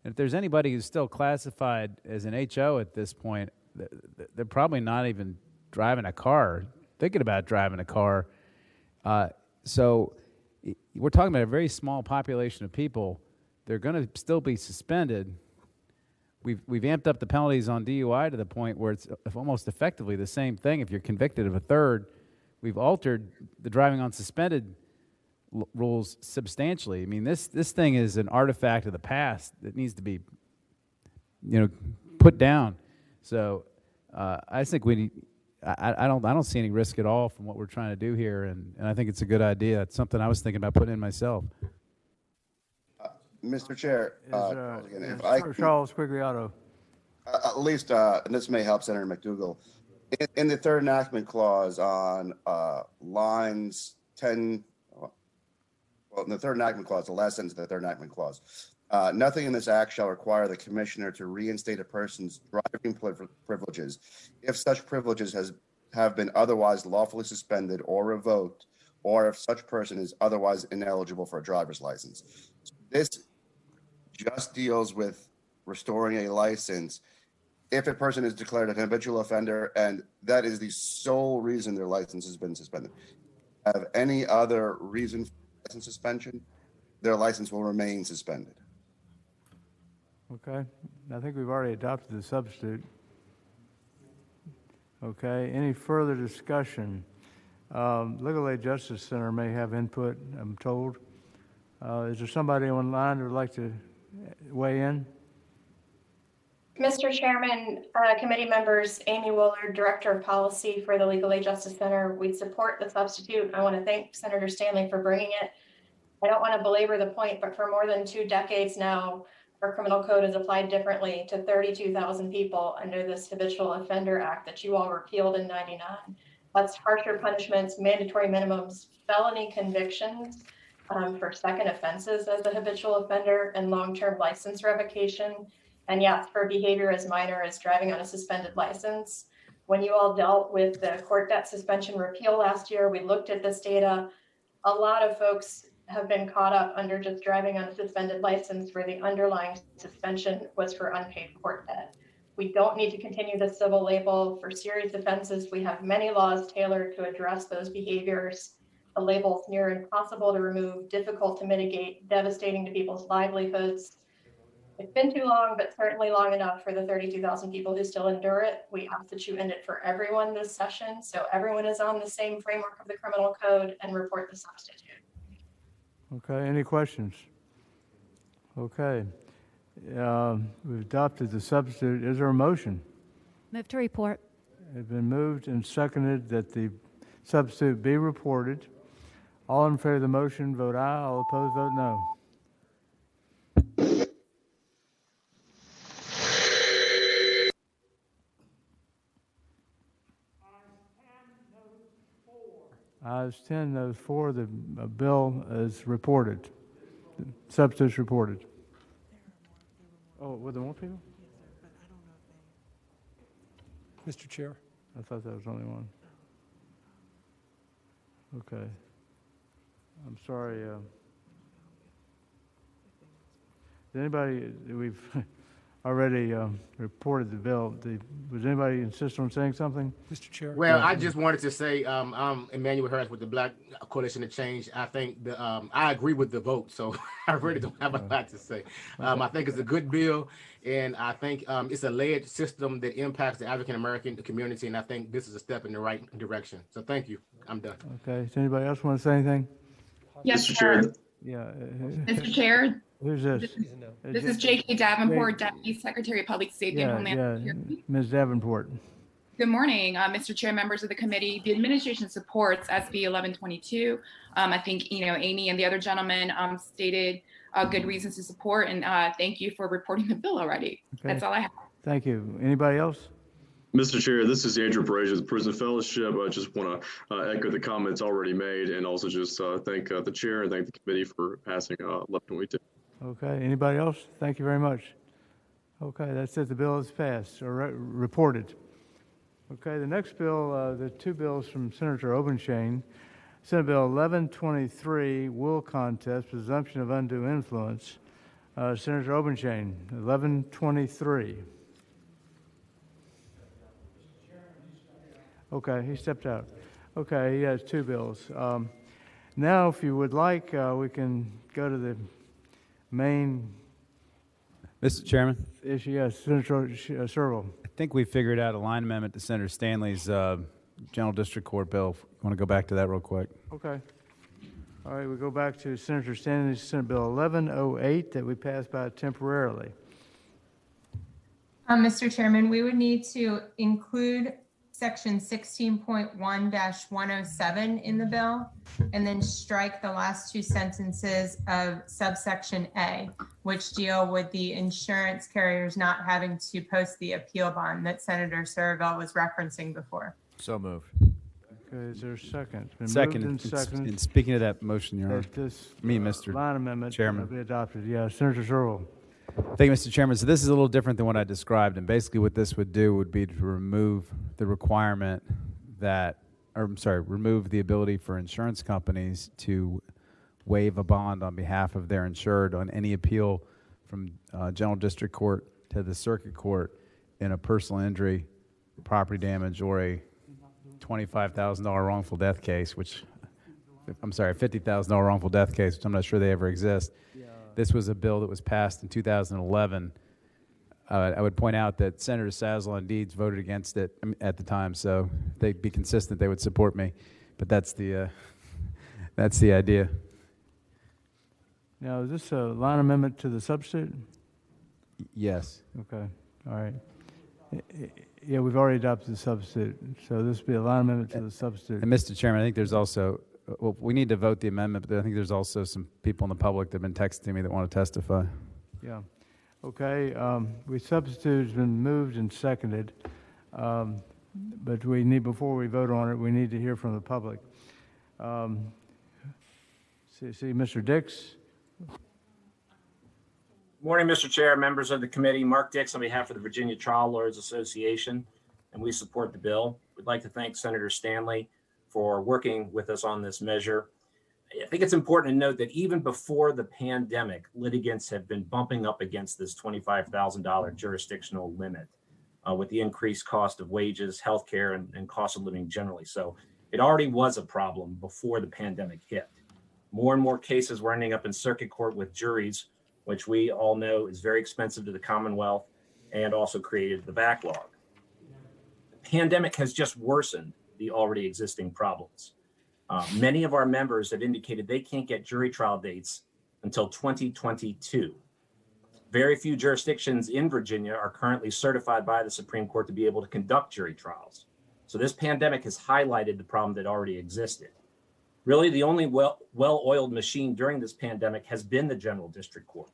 And if there's anybody who's still classified as an HO at this point, they're probably not even driving a car, thinking about driving a car. So we're talking about a very small population of people. They're going to still be suspended. We've amped up the penalties on DUI to the point where it's almost effectively the same thing. If you're convicted of a third, we've altered the driving on suspended rules substantially. I mean, this thing is an artifact of the past that needs to be, put down. So I think I don't see any risk at all from what we're trying to do here, and I think it's a good idea. It's something I was thinking about putting in myself. Mr. Chair, if I can, Charles Quigliotto. At least, and this may help Senator McDougal, in the third enactment clause on lines 10, in the third enactment clause, the last sentence of the third enactment clause, nothing in this act shall require the commissioner to reinstate a person's driving privileges if such privileges have been otherwise lawfully suspended or revoked, or if such person is otherwise ineligible for a driver's license. This just deals with restoring a license if a person is declared an habitual offender and that is the sole reason their license has been suspended. Have any other reason for license suspension, their license will remain suspended. Okay, I think we've already adopted the substitute. Okay, any further discussion? Legal Aid Justice Center may have input, I'm told. Is there somebody online who would like to weigh in? Mr. Chairman, committee members, Amy Woolard, Director of Policy for the Legal Aid Justice Center. We support the substitute. I want to thank Senator Stanley for bringing it. I don't want to belabor the point, but for more than 2 decades now, our criminal code is applied differently to 32,000 people under this Habitual Offender Act that you all repealed in '99. That's harsher punishments, mandatory minimums, felony convictions for second offenses as a habitual offender, and long-term license revocation. And yes, for behavior as minor as driving on a suspended license. When you all dealt with the court debt suspension repeal last year, we looked at this data. A lot of folks have been caught up under just driving on a suspended license where the underlying suspension was for unpaid court debt. We don't need to continue the civil label for serious offenses. We have many laws tailored to address those behaviors. The label's near impossible to remove, difficult to mitigate, devastating to people's livelihoods. It's been too long, but certainly long enough for the 32,000 people who still endure it. We ask that you end it for everyone this session, so everyone is on the same framework of the criminal code, and report the substitute. Okay, any questions? Okay. We've adopted the substitute. Is there a motion? Move to report. It's been moved and seconded that the substitute be reported. All in favor of the motion, vote aye. All opposed, vote no. Ayes 10, noes 4. The bill is reported. The substitute's reported. Oh, were there more people? Mr. Chair. I thought that was only one. Okay. I'm sorry. Did anybody, we've already reported the bill. Was anybody insist on saying something? Mr. Chair. Well, I just wanted to say, I'm Emmanuel Harris with the Black Coalition of Change. I think I agree with the vote, so I really don't have a lot to say. I think it's a good bill, and I think it's a layered system that impacts the African American community, and I think this is a step in the right direction. So thank you. I'm done. Okay. Does anybody else want to say anything? Yes, sir. Yeah. Mr. Chair. Who's this? This is J.K. Davenport, Deputy Secretary of Public Safety and Homeland Security. Ms. Davenport. Good morning, Mr. Chair, members of the committee. The administration supports SB 1122. I think, Amy and the other gentlemen stated good reasons to support, and thank you for reporting the bill already. Okay. That's all I have. Thank you. Anybody else? Mr. Chair, this is Andrew Perez with the Prison Fellowship. I just want to echo the comments already made, and also just thank the chair and thank the committee for passing 1122. Okay. Anybody else? Thank you very much. Okay, that's it. The bill is passed or reported. Okay, the next bill, the two bills from Senator Obenshain. Senate Bill 1123, Wool Contest, Presumption of Undue Influence. Senator Obenshain, 1123. Okay, he stepped out. Okay, he has two bills. Now, if you would like, we can go to the main Mr. Chairman? issue. Yes, Senator Serval. I think we figured out a line amendment to Senator Stanley's General District Court bill. Want to go back to that real quick? Okay. All right, we go back to Senator Stanley's Senate Bill 1108 that we passed by temporarily. Mr. Chairman, we would need to include section 16.1-107 in the bill, and then strike the last two sentences of subsection A, which deal with the insurance carriers not having to post the appeal bond that Senator Serval was referencing before. So moved. Okay, is there a second? Been Second. moved and seconded. And speaking of that motion, Your Honor, That this Mr. line amendment Chairman. be adopted. Yeah, Senator Serval. Thank you, Mr. Chairman. So this is a little different than what I described, and basically what this would do would be to remove the requirement remove the ability for insurance companies to waive a bond on behalf of their insured on any appeal from General District Court to the Circuit Court in a personal injury, property damage, or a $25,000 wrongful death case, $50,000 wrongful death case, which I'm not sure they ever exist. This was a bill that was passed in 2011. I would point out that Senator Sazla and Deeds voted against it at the time, so if they'd be consistent, they would support me. But that's the idea. Now, is this a line amendment to the substitute? Yes. Okay. All right. Yeah, we've already adopted the substitute, so this would be a line amendment to the substitute. And Mr. Chairman, I think there's also, we need to vote the amendment, but I think there's also some people in the public that have been texting me that want to testify. Yeah. Okay. Substitute has been moved and seconded, but before we vote on it, we need to hear from the public. See, Mr. Dix. Morning, Mr. Chair, members of the committee. Mark Dix on behalf of the Virginia Trial Lawyers Association, and we support the bill. We'd like to thank Senator Stanley for working with us on this measure. I think it's important to note that even before the pandemic, litigants have been bumping up against this $25,000 jurisdictional limit with the increased cost of wages, healthcare, and cost of living generally. So it already was a problem before the pandemic hit. More and more cases were ending up in circuit court with juries which we all know is very expensive to the Commonwealth and also created the backlog. The pandemic has just worsened the already existing problems. Many of our members have indicated they can't get jury trial dates until 2022. Very few jurisdictions in Virginia are currently certified by the Supreme Court to be able to conduct jury trials. So this pandemic has highlighted the problem that already existed. Really, the only well-oiled machine during this pandemic has been the General District Court.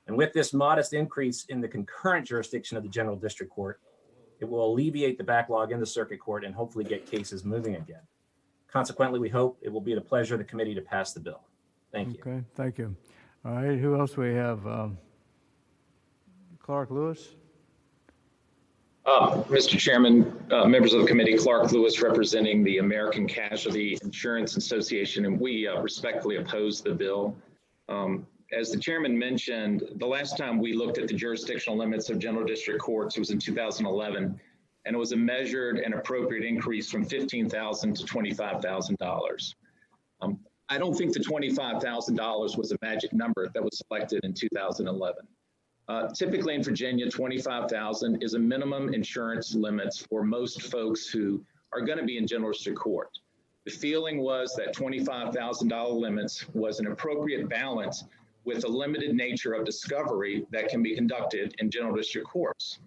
And with this modest increase in the concurrent jurisdiction of the General District Court, it will alleviate the backlog in the Circuit Court and hopefully get cases moving again. Consequently, we hope it will be the pleasure of the committee to pass the bill. Thank you. Okay, thank you. All right, who else we have? Clark Lewis? Mr. Chairman, members of the committee, Clark Lewis representing the American Casualty Insurance Association, and we respectfully oppose the bill. As the chairman mentioned, the last time we looked at the jurisdictional limits of general district courts was in 2011, and it was a measured and appropriate increase from $15,000 to $25,000. I don't think the $25,000 was a magic number that was selected in 2011. Typically in Virginia, $25,000 is a minimum insurance limits for most folks who are going to be in general district court. The feeling was that $25,000 limits was an appropriate balance with the limited nature of discovery that can be conducted in general district courts.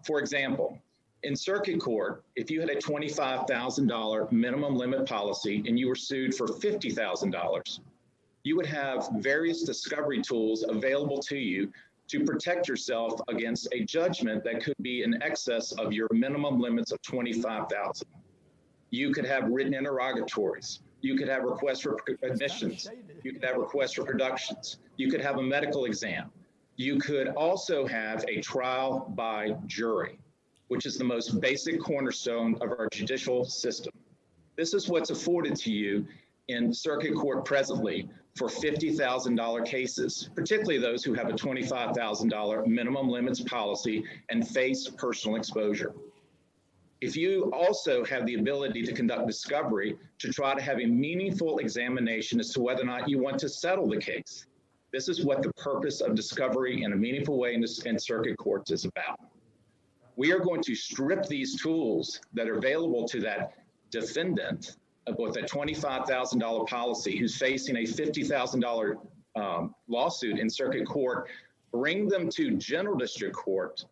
For example, in circuit court, if you had a $25,000 minimum limit policy and you were sued for $50,000, you would have various discovery tools available to you to protect yourself against a judgment that could be in excess of your minimum limits of $25,000. You could have written interrogatories. You could have requests for admissions. You could have requests for productions. You could have a medical exam. You could also have a trial by jury, which is the most basic cornerstone of our judicial system. This is what's afforded to you in circuit court presently for $50,000 cases, particularly those who have a $25,000 minimum limits policy and face personal exposure. If you also have the ability to conduct discovery to try to have a meaningful examination as to whether or not you want to settle the case, this is what the purpose of discovery in a meaningful way in circuit courts is about. We are going to strip these tools that are available to that defendant with a $25,000 policy who's facing a $50,000 lawsuit in circuit court, bring them to general district court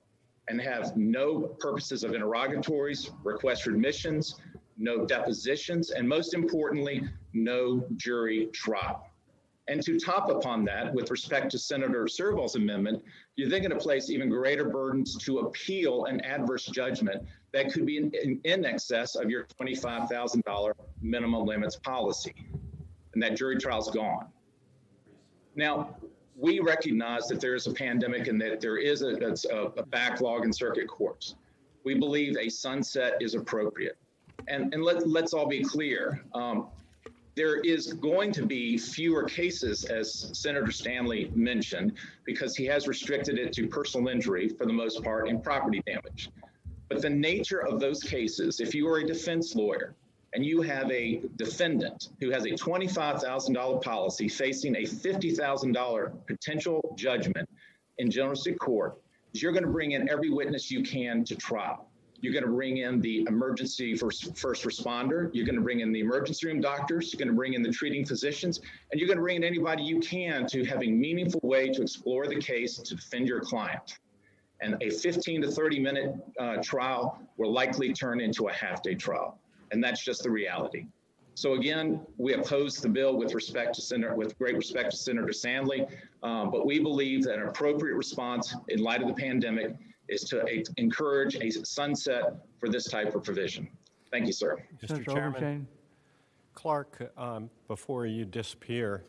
and have no purposes of interrogatories, requests for admissions, no depositions, and most importantly, no jury trial. And to top upon that, with respect to Senator Serval's amendment, you're then going to place even greater burdens to appeal an adverse judgment that could be in excess of your $25,000 minimum limits policy. And that jury trial's gone. Now, we recognize that there is a pandemic and that there is a backlog in circuit courts. We believe a sunset is appropriate. And let's all be clear. There is going to be fewer cases, as Senator Stanley mentioned, because he has restricted it to personal injury for the most part and property damage. But the nature of those cases, if you are a defense lawyer and you have a defendant who has a $25,000 policy facing a $50,000 potential judgment in general district court, you're going to bring in every witness you can to trial. You're going to bring in the emergency first responder. You're going to bring in the emergency room doctors. You're going to bring in the treating physicians, and you're going to bring in anybody you can to have a meaningful way to explore the case to defend your client. And a 15 to 30-minute trial will likely turn into a half-day trial, and that's just the reality. So again, we oppose the bill with great respect to Senator Stanley, but we believe that an appropriate response in light of the pandemic is to encourage a sunset for this type of provision. Thank you, sir. Mr. Chairman, Clark, before you disappear,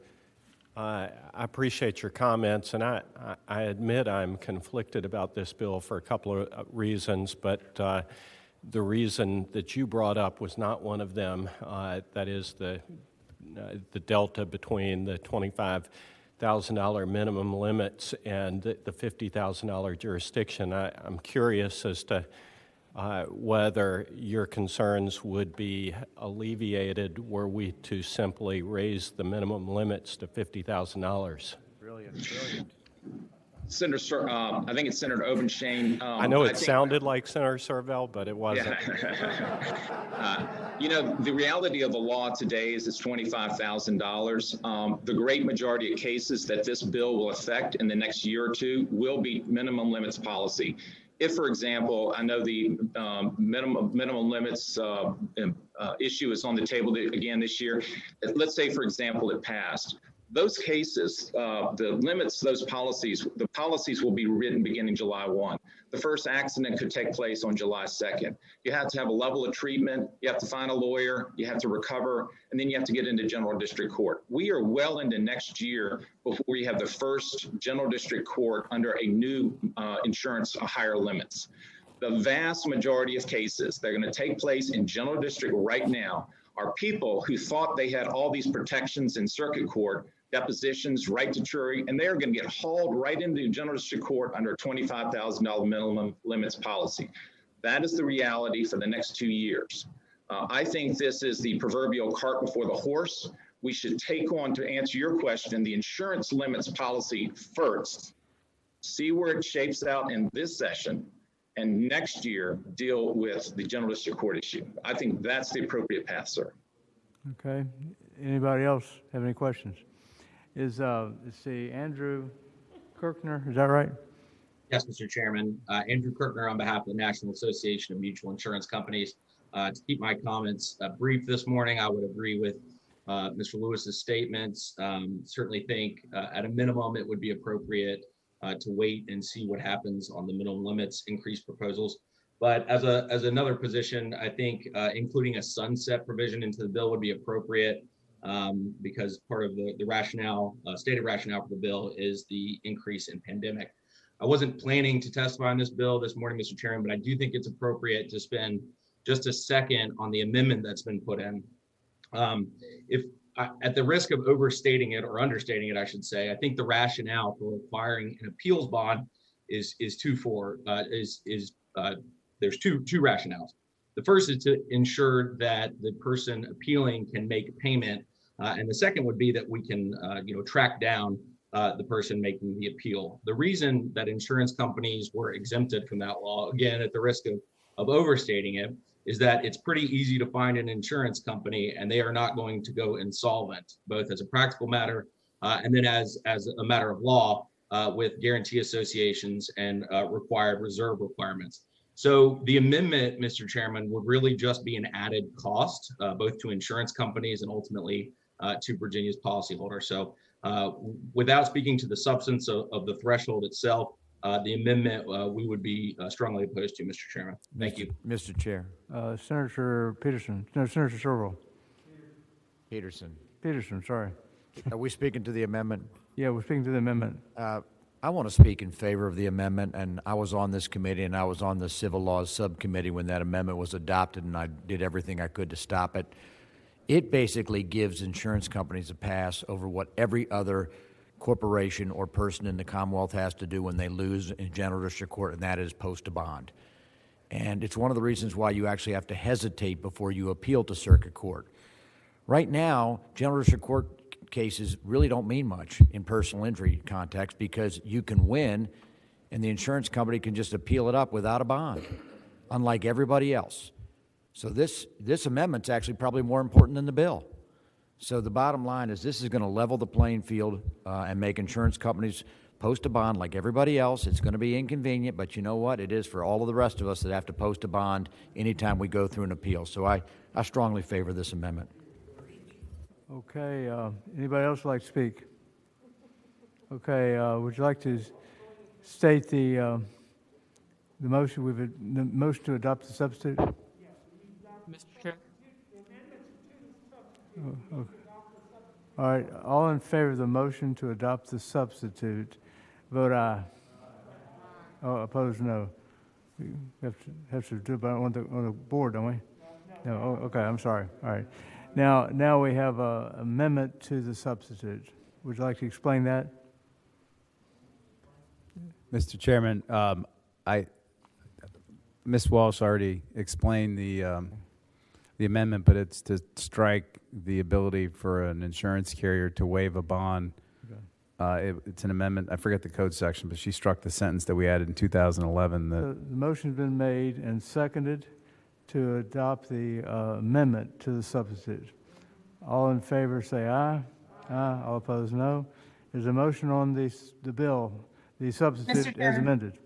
I appreciate your comments, and I admit I'm conflicted about this bill for a couple of reasons, but the reason that you brought up was not one of them. That is the delta between the $25,000 minimum limits and the $50,000 jurisdiction. I'm curious as to whether your concerns would be alleviated were we to simply raise the minimum limits to $50,000. Really Brilliant. Senator, I think it's Senator Obenshain. I know it think- sounded like Senator Servell, but it wasn't. You know, the reality of the law today is it's $25,000. The great majority of cases that this bill will affect in the next year or two will be minimum limits policy. If, for example, I know the minimum limits issue is on the table again this year. Let's say, for example, it passed. Those cases, the limits, the policies will be written beginning July 1. The first accident could take place on July 2nd. You have to have a level of treatment, you have to find a lawyer, you have to recover, and then you have to get into general district court. We are well into next year before we have the first general district court under a new insurance higher limits. The vast majority of cases that are going to take place in general district right now are people who thought they had all these protections in circuit court, depositions, right to jury, and they're going to get hauled right into general district court under a $25,000 minimum limits policy. That is the reality for the next 2 years. I think this is the proverbial cart before the horse. We should take on, to answer your question, the insurance limits policy first, see where it shapes out in this session, and next year deal with the general district court issue. I think that's the appropriate path, sir. Okay. Anybody else have any questions? Let's see, Andrew Kirkner, is that right? Yes, Mr. Chairman. Andrew Kirkner on behalf of the National Association of Mutual Insurance Companies. To keep my comments brief this morning, I would agree with Mr. Lewis's statements. Certainly think at a minimum it would be appropriate to wait and see what happens on the minimum limits increase proposals. But as another position, I think including a sunset provision into the bill would be appropriate because part of the rationale, stated rationale for the bill is the increase in pandemic. I wasn't planning to testify on this bill this morning, Mr. Chairman, but I do think it's appropriate to spend just a second on the amendment that's been put in. At the risk of overstating it or understating it, I should say, I think the rationale for requiring an appeals bond is twofold. There's two rationales. The first is to ensure that the person appealing can make a payment, and the second would be that we can, track down the person making the appeal. The reason that insurance companies were exempted from that law, again, at the risk of overstating it, is that it's pretty easy to find an insurance company and they are not going to go insolvent, both as a practical matter and then as a matter of law with guarantee associations and required reserve requirements. So the amendment, Mr. Chairman, would really just be an added cost, both to insurance companies and ultimately to Virginia's policyholders. So without speaking to the substance of the threshold itself, the amendment we would be strongly opposed to, Mr. Chairman. Thank you. Mr. Chair. Senator Peterson, no, Senator Serval. Peterson, sorry. Are we speaking to the amendment? Yeah, we're speaking to the amendment. I want to speak in favor of the amendment, and I was on this committee and I was on the Civil Laws Subcommittee when that amendment was adopted, and I did everything I could to stop it. It basically gives insurance companies a pass over what every other corporation or person in the Commonwealth has to do when they lose in general district court, and that is post a bond. And it's one of the reasons why you actually have to hesitate before you appeal to circuit court. Right now, general district court cases really don't mean much in personal injury context because you can win and the insurance company can just appeal it up without a bond, unlike everybody else. So this amendment's actually probably more important than the bill. So the bottom line is this is going to level the playing field and make insurance companies post a bond like everybody else. It's going to be inconvenient, but you know what? It is for all of the rest of us that have to post a bond anytime we go through an appeal. So I strongly favor this amendment. Okay, anybody else like to speak? Okay, would you like to state the motion? The motion to adopt the substitute? Mr. Chair. Oh, okay. All right, all in favor of the motion to adopt the substitute, vote aye. Oh, opposed, no. We have to do it on the board, don't we? No. Oh, okay, I'm sorry. All right. Now we have an amendment to the substitute. Would you like to explain that? Mr. Chairman, Ms. Walsh already explained the amendment, but it's to strike the ability for an insurance carrier to waive a bond It's an amendment. I forget the code section, but she struck the sentence that we added in 2011. The motion's been made and seconded to adopt the amendment to the substitute. All in favor say aye. Aye. All opposed, no. There's a motion on the bill, the substitute as amended.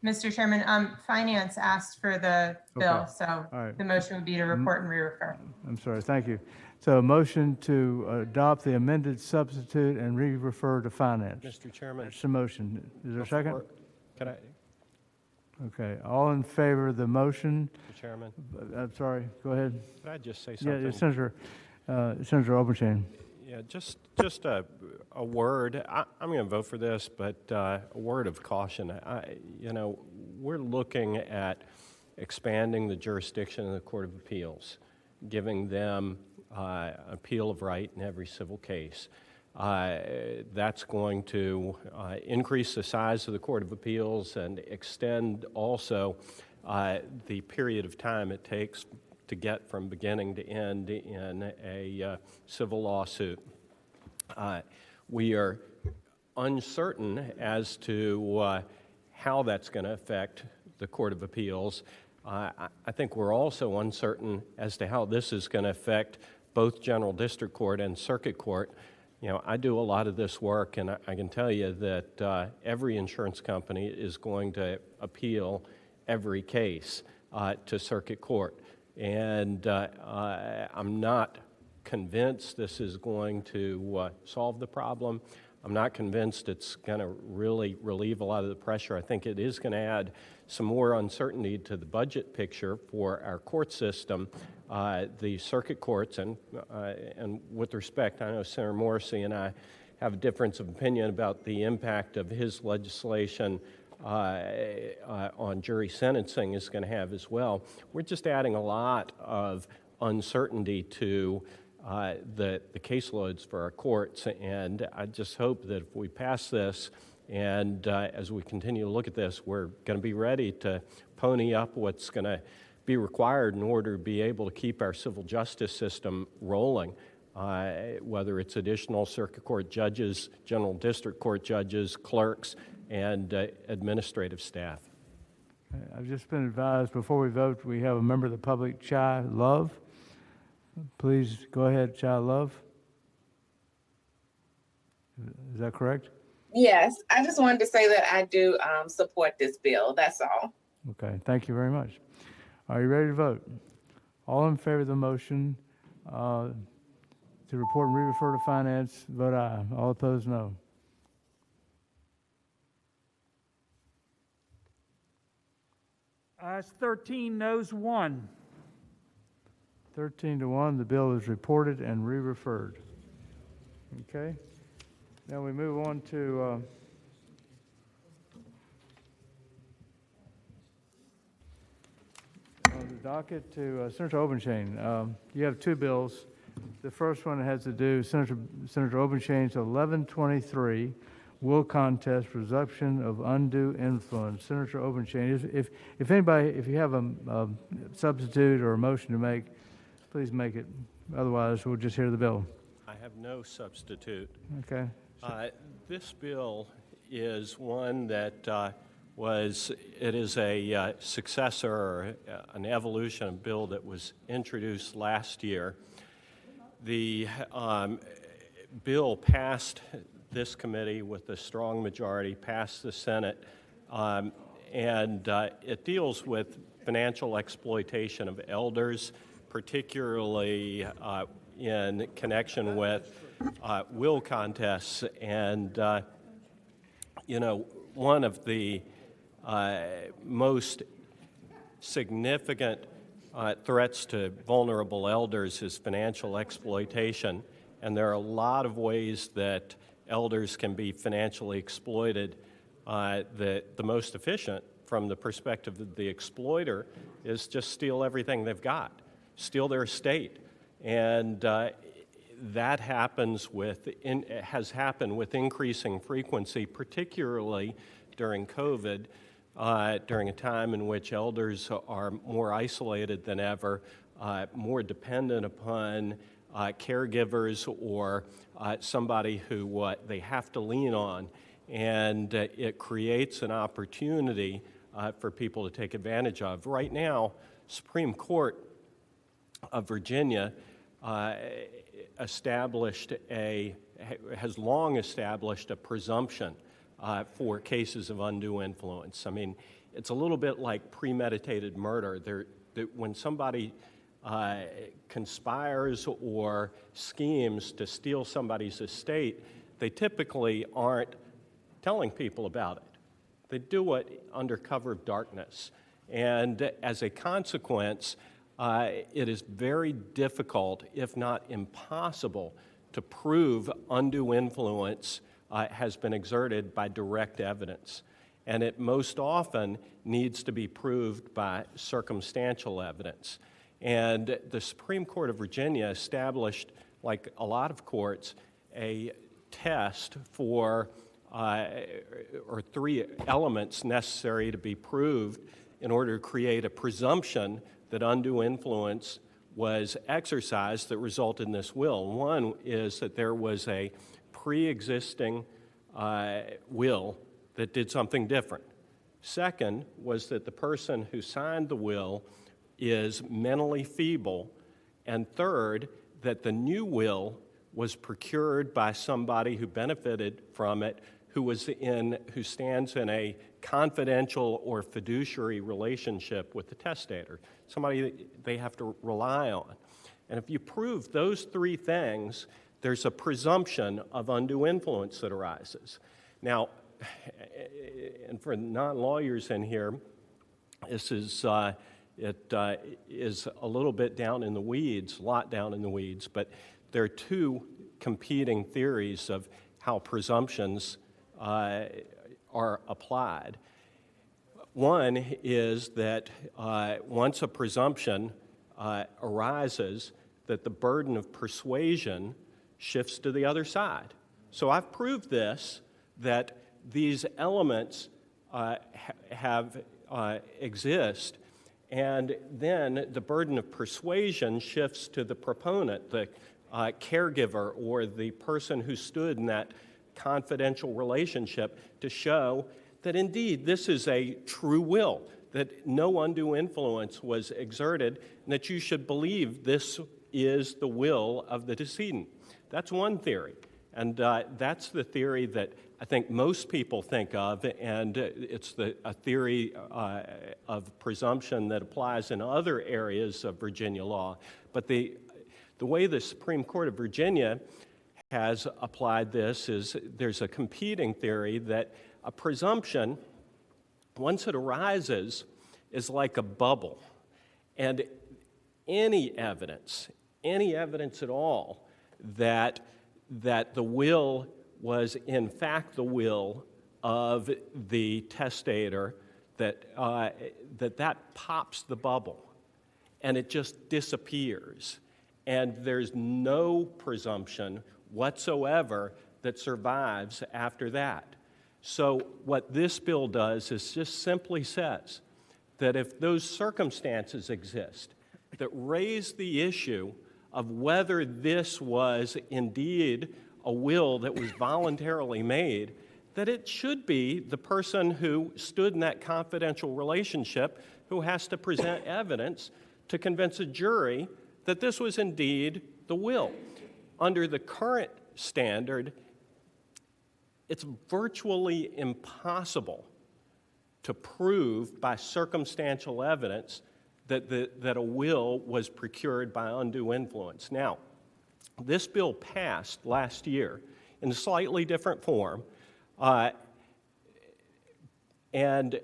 Mr. Chairman, Finance asked for the bill, so All right. the motion would be to report and re-refer. I'm sorry, thank you. So a motion to adopt the amended substitute and re-refer to finance. Mr. Chairman. That's the motion. Is there a second? Can I, Okay, all in favor of the motion? Mr. Chairman? I'm sorry, go ahead. Could I just say something? Yeah, Senator Obershine. Yeah, just a word. I'm going to vote for this, but a word of caution. We're looking at expanding the jurisdiction of the Court of Appeals, giving them appeal of right in every civil case. That's going to increase the size of the Court of Appeals and extend also the period of time it takes to get from beginning to end in a civil lawsuit. We are uncertain as to how that's going to affect the Court of Appeals. I think we're also uncertain as to how this is going to affect both General District Court and Circuit Court. I do a lot of this work, and I can tell you that every insurance company is going to appeal every case to Circuit Court. And I'm not convinced this is going to solve the problem. I'm not convinced it's going to really relieve a lot of the pressure. I think it is going to add some more uncertainty to the budget picture for our court system, the circuit courts, and with respect, I know Senator Morrissey and I have a difference of opinion about the impact of his legislation on jury sentencing is going to have as well. We're just adding a lot of uncertainty to the caseloads for our courts, and I just hope that if we pass this and as we continue to look at this, we're going to be ready to pony up what's going to be required in order to be able to keep our civil justice system rolling, whether it's additional circuit court judges, general district court judges, clerks, and administrative staff. I've just been advised before we vote, we have a member of the public, Chai Love. Please go ahead, Chai Love. Is that correct? Yes, I just wanted to say that I do support this bill. That's all. Okay, thank you very much. Are you ready to vote? All in favor of the motion to report and re-refer to finance, vote aye. All opposed, no. Ayes 13, noes 1. 13-1, the bill is reported and re-referred. Okay. Now we move on to on the docket to Senator Obenchain. You have two bills. The first one has to do Senator Obenchain's 1123 will contest presumption of undue influence. Senator Obenchain, if anybody, if you have a substitute or a motion to make, please make it. Otherwise, we'll just hear the bill. I have no substitute. Okay. This bill is one that it is a successor or an evolution of a bill that was introduced last year. The bill passed this committee with a strong majority, passed the Senate, and it deals with financial exploitation of elders, particularly in connection with will contests. And, one of the most significant threats to vulnerable elders is financial exploitation. And there are a lot of ways that elders can be financially exploited. The most efficient, from the perspective of the exploiter, is just steal everything they've got, steal their estate. And that has happened with increasing frequency, particularly during COVID, during a time in which elders are more isolated than ever, more dependent upon caregivers or somebody who they have to lean on, and it creates an opportunity for people to take advantage of. Right now, Supreme Court of Virginia has long established a presumption for cases of undue influence. I mean, it's a little bit like premeditated murder. When somebody conspires or schemes to steal somebody's estate, they typically aren't telling people about it. They do it under cover of darkness. And as a consequence, it is very difficult, if not impossible, to prove undue influence has been exerted by direct evidence. And it most often needs to be proved by circumstantial evidence. And the Supreme Court of Virginia established, like a lot of courts, a test for or three elements necessary to be proved in order to create a presumption that undue influence was exercised that resulted in this will. One is that there was a pre-existing will that did something different. Second was that the person who signed the will is mentally feeble. And third, that the new will was procured by somebody who benefited from it, who stands in a confidential or fiduciary relationship with the testator, somebody that they have to rely on. And if you prove those three things, there's a presumption of undue influence that arises. Now, and for non-lawyers in here, this is is a little bit down in the weeds, a lot down in the weeds, but there are two competing theories of how presumptions are applied. One is that once a presumption arises, that the burden of persuasion shifts to the other side. So I've proved this, that these elements exist, and then the burden of persuasion shifts to the proponent, the caregiver, or the person who stood in that confidential relationship to show that indeed this is a true will, that no undue influence was exerted, and that you should believe this is the will of the decedent. That's one theory, and that's the theory that I think most people think of, and it's a theory of presumption that applies in other areas of Virginia law. But the way the Supreme Court of Virginia has applied this is there's a competing theory that a presumption, once it arises, is like a bubble. And any evidence at all that the will was in fact the will of the testator, that pops the bubble and it just disappears. And there's no presumption whatsoever that survives after that. So what this bill does is just simply says that if those circumstances exist that raise the issue of whether this was indeed a will that was voluntarily made, that it should be the person who stood in that confidential relationship who has to present evidence to convince a jury that this was indeed the will. Under the current standard, it's virtually impossible to prove by circumstantial evidence that a will was procured by undue influence. Now, this bill passed last year in a slightly different form, and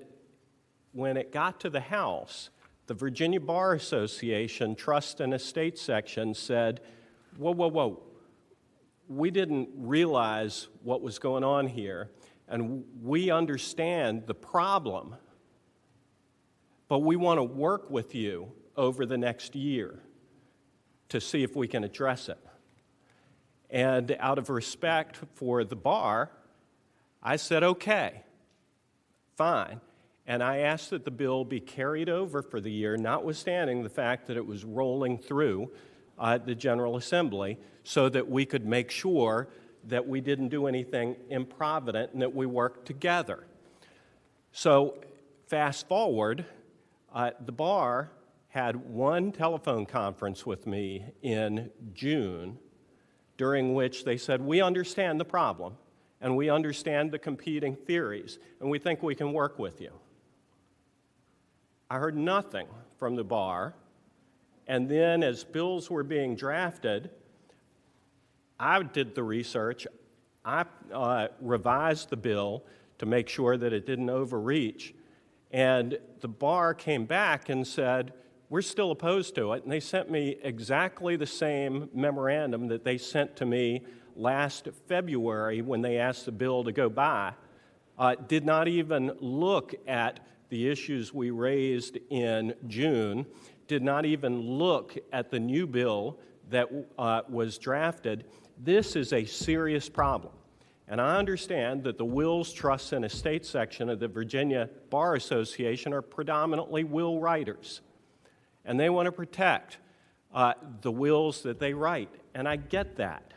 when it got to the House, the Virginia Bar Association Trust and Estate section said, whoa, we didn't realize what was going on here, and we understand the problem, but we want to work with you over the next year to see if we can address it. And out of respect for the bar, I said, okay, fine. And I asked that the bill be carried over for the year, notwithstanding the fact that it was rolling through the General Assembly so that we could make sure that we didn't do anything improvident and that we worked together. So fast forward, the bar had one telephone conference with me in June during which they said, we understand the problem and we understand the competing theories and we think we can work with you. I heard nothing from the bar, and then as bills were being drafted, I did the research. I revised the bill to make sure that it didn't overreach, and the bar came back and said, we're still opposed to it, and they sent me exactly the same memorandum that they sent to me last February when they asked the bill to go by. Did not even look at the issues we raised in June, did not even look at the new bill that was drafted. This is a serious problem. And I understand that the wills, trusts, and estates section of the Virginia Bar Association are predominantly will writers. And they want to protect the wills that they write. And I get that.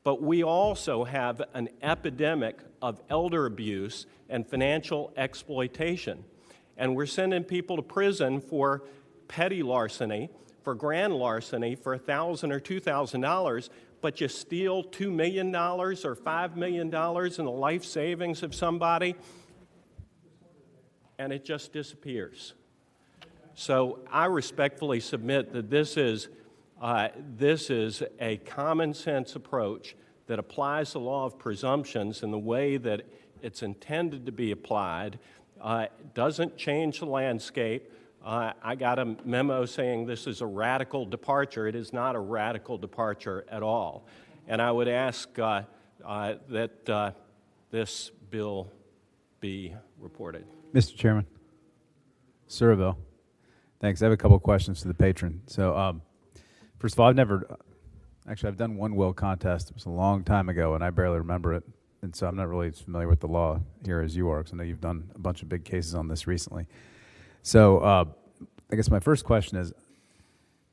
But we also have an epidemic of elder abuse and financial exploitation. And we're sending people to prison for petty larceny, for grand larceny, for $1,000 or $2,000, but you steal $2 million or $5 million in the life savings of somebody, and it just disappears. So I respectfully submit that this is a common sense approach that applies the law of presumptions in the way that it's intended to be applied, doesn't change the landscape. I got a memo saying this is a radical departure. It is not a radical departure at all. And I would ask that this bill be reported. Mr. Chairman. Surville. Thanks. I have a couple of questions to the patron. So, first of all, I've done one will contest. It was a long time ago, and I barely remember it. And so I'm not really as familiar with the law here as you are, because I know you've done a bunch of big cases on this recently. So I guess my first question is,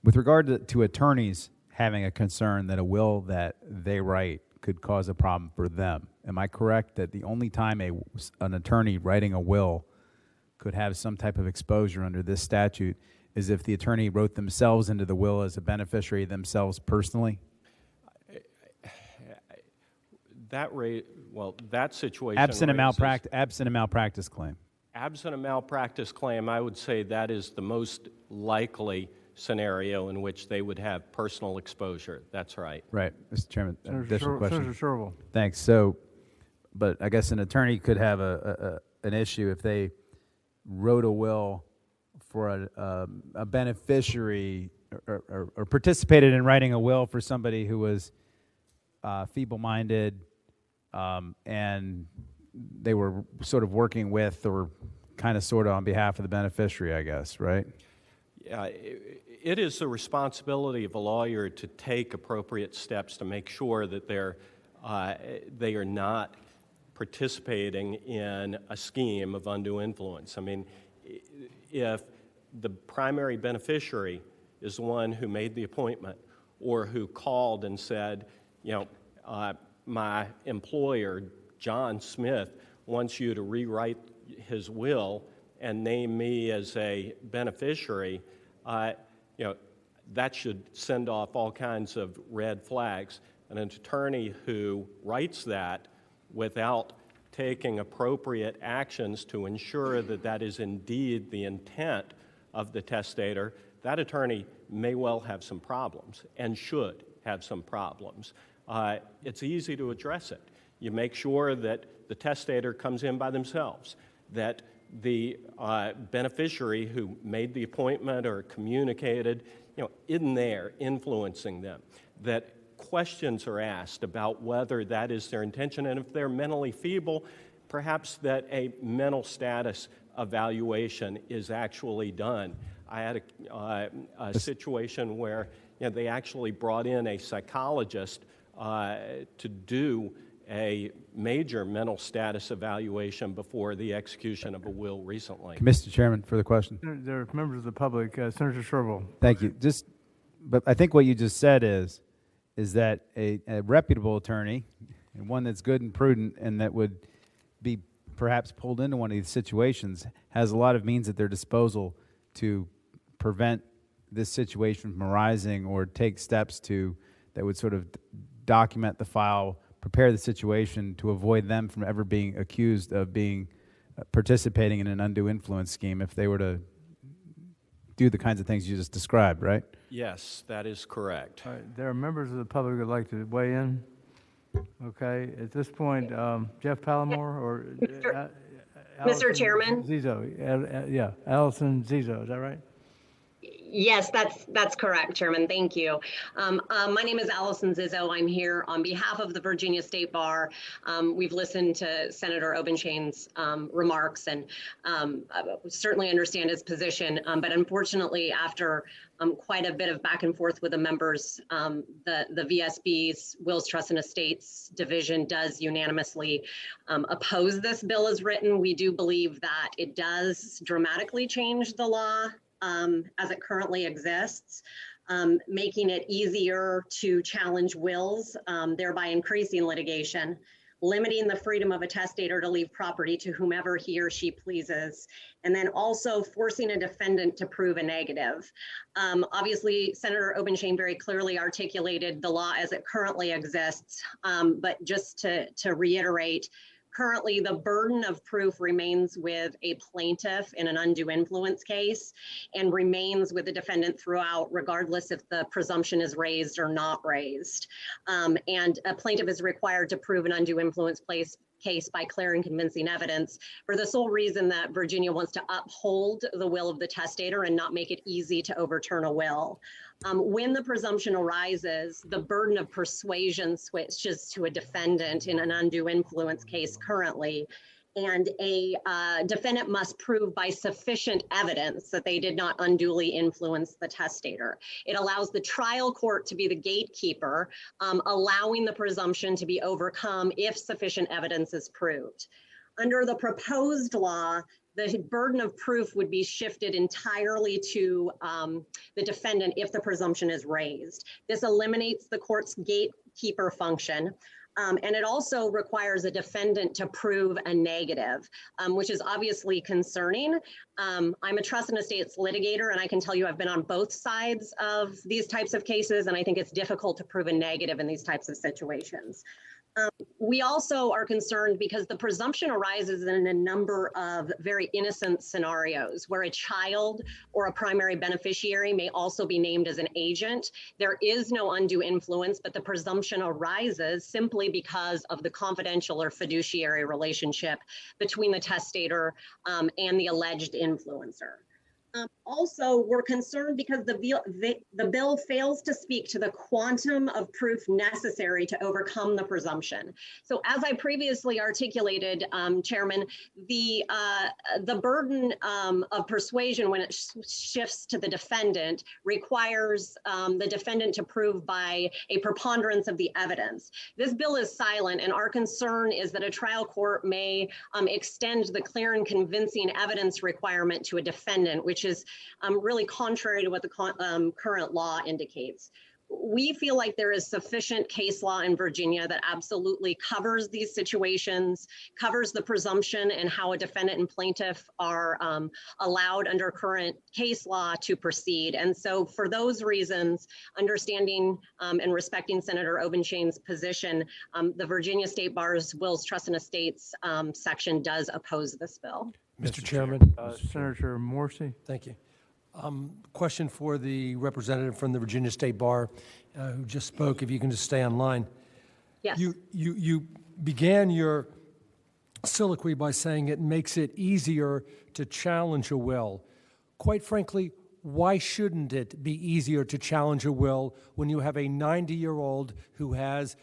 with regard to attorneys having a concern that a will that they write could cause a problem for them, am I correct that the only time an attorney writing a will could have some type of exposure under this statute is if the attorney wrote themselves into the will as a beneficiary themselves personally? That situation. Absent a malpractice claim. Absent a malpractice claim, I would say that is the most likely scenario in which they would have personal exposure. That's right. Right, Mr. Chairman. Additional question. Senator Sherwood. Thanks. So, but I guess an attorney could have an issue if they wrote a will for a beneficiary or participated in writing a will for somebody who was feeble-minded, and they were sort of working with or kind of sort of on behalf of the beneficiary, I guess, right? Yeah, it is the responsibility of a lawyer to take appropriate steps to make sure that they are not participating in a scheme of undue influence. I mean, if the primary beneficiary is the one who made the appointment or who called and said, my employer, John Smith, wants you to rewrite his will and name me as a beneficiary, that should send off all kinds of red flags. And an attorney who writes that without taking appropriate actions to ensure that that is indeed the intent of the testator, that attorney may well have some problems and should have some problems. It's easy to address it. You make sure that the testator comes in by themselves, that the beneficiary who made the appointment or communicated, isn't there influencing them, that questions are asked about whether that is their intention, and if they're mentally feeble, perhaps that a mental status evaluation is actually done. I had a situation where they actually brought in a psychologist to do a major mental status evaluation before the execution of a will recently. Mr. Chairman, for the question. There are members of the public. Senator Sherwood. Thank you. Just but I think what you just said is that a reputable attorney, and one that's good and prudent and that would be perhaps pulled into one of these situations, has a lot of means at their disposal to prevent this situation from arising or take steps that would sort of document the file, prepare the situation to avoid them from ever being accused of participating in an undue influence scheme if they were to do the kinds of things you just described, right? Yes, that is correct. All right, there are members of the public who would like to weigh in. Okay, at this point, Jeff Palomore or Mr. Chairman? Zizzo, yeah, Allison Zizzo, is that right? Yes, that's correct, Chairman. Thank you. My name is Allison Zizzo. I'm here on behalf of the Virginia State Bar. We've listened to Senator Obenshain's remarks and certainly understand his position. But unfortunately, after quite a bit of back and forth with the members, the VSB's Wills Trust and Estates Division does unanimously oppose this bill as written. We do believe that it does dramatically change the law as it currently exists, making it easier to challenge wills, thereby increasing litigation, limiting the freedom of a testator to leave property to whomever he or she pleases, and then also forcing a defendant to prove a negative. Obviously, Senator Obenshain very clearly articulated the law as it currently exists, but just to reiterate, currently, the burden of proof remains with a plaintiff in an undue influence case and remains with the defendant throughout, regardless if the presumption is raised or not raised. And a plaintiff is required to prove an undue influence case by clear and convincing evidence for the sole reason that Virginia wants to uphold the will of the testator and not make it easy to overturn a will. When the presumption arises, the burden of persuasion switches to a defendant in an undue influence case currently, and a defendant must prove by sufficient evidence that they did not unduly influence the testator. It allows the trial court to be the gatekeeper, allowing the presumption to be overcome if sufficient evidence is proved. Under the proposed law, the burden of proof would be shifted entirely to the defendant if the presumption is raised. This eliminates the court's gatekeeper function. And it also requires a defendant to prove a negative, which is obviously concerning. I'm a trust and estates litigator, and I can tell you I've been on both sides of these types of cases, and I think it's difficult to prove a negative in these types of situations. We also are concerned because the presumption arises in a number of very innocent scenarios where a child or a primary beneficiary may also be named as an agent. There is no undue influence, but the presumption arises simply because of the confidential or fiduciary relationship between the testator and the alleged influencer. Also, we're concerned because the bill fails to speak to the quantum of proof necessary to overcome the presumption. So as I previously articulated, Chairman, the burden of persuasion when it shifts to the defendant requires the defendant to prove by a preponderance of the evidence. This bill is silent, and our concern is that a trial court may extend the clear and convincing evidence requirement to a defendant, which is really contrary to what the current law indicates. We feel like there is sufficient case law in Virginia that absolutely covers these situations, covers the presumption and how a defendant and plaintiff are allowed under current case law to proceed. And so for those reasons, understanding and respecting Senator Obenshain's position, the Virginia State Bar's Wills, Trust and Estates section does oppose this bill. Mr. Chairman. Senator Morrissey. Thank you. Question for the representative from the Virginia State Bar who just spoke, if you can just stay online. Yes. You began your soliloquy by saying it makes it easier to challenge a will. Quite frankly, why shouldn't it be easier to challenge a will when you have a 90-year-old who has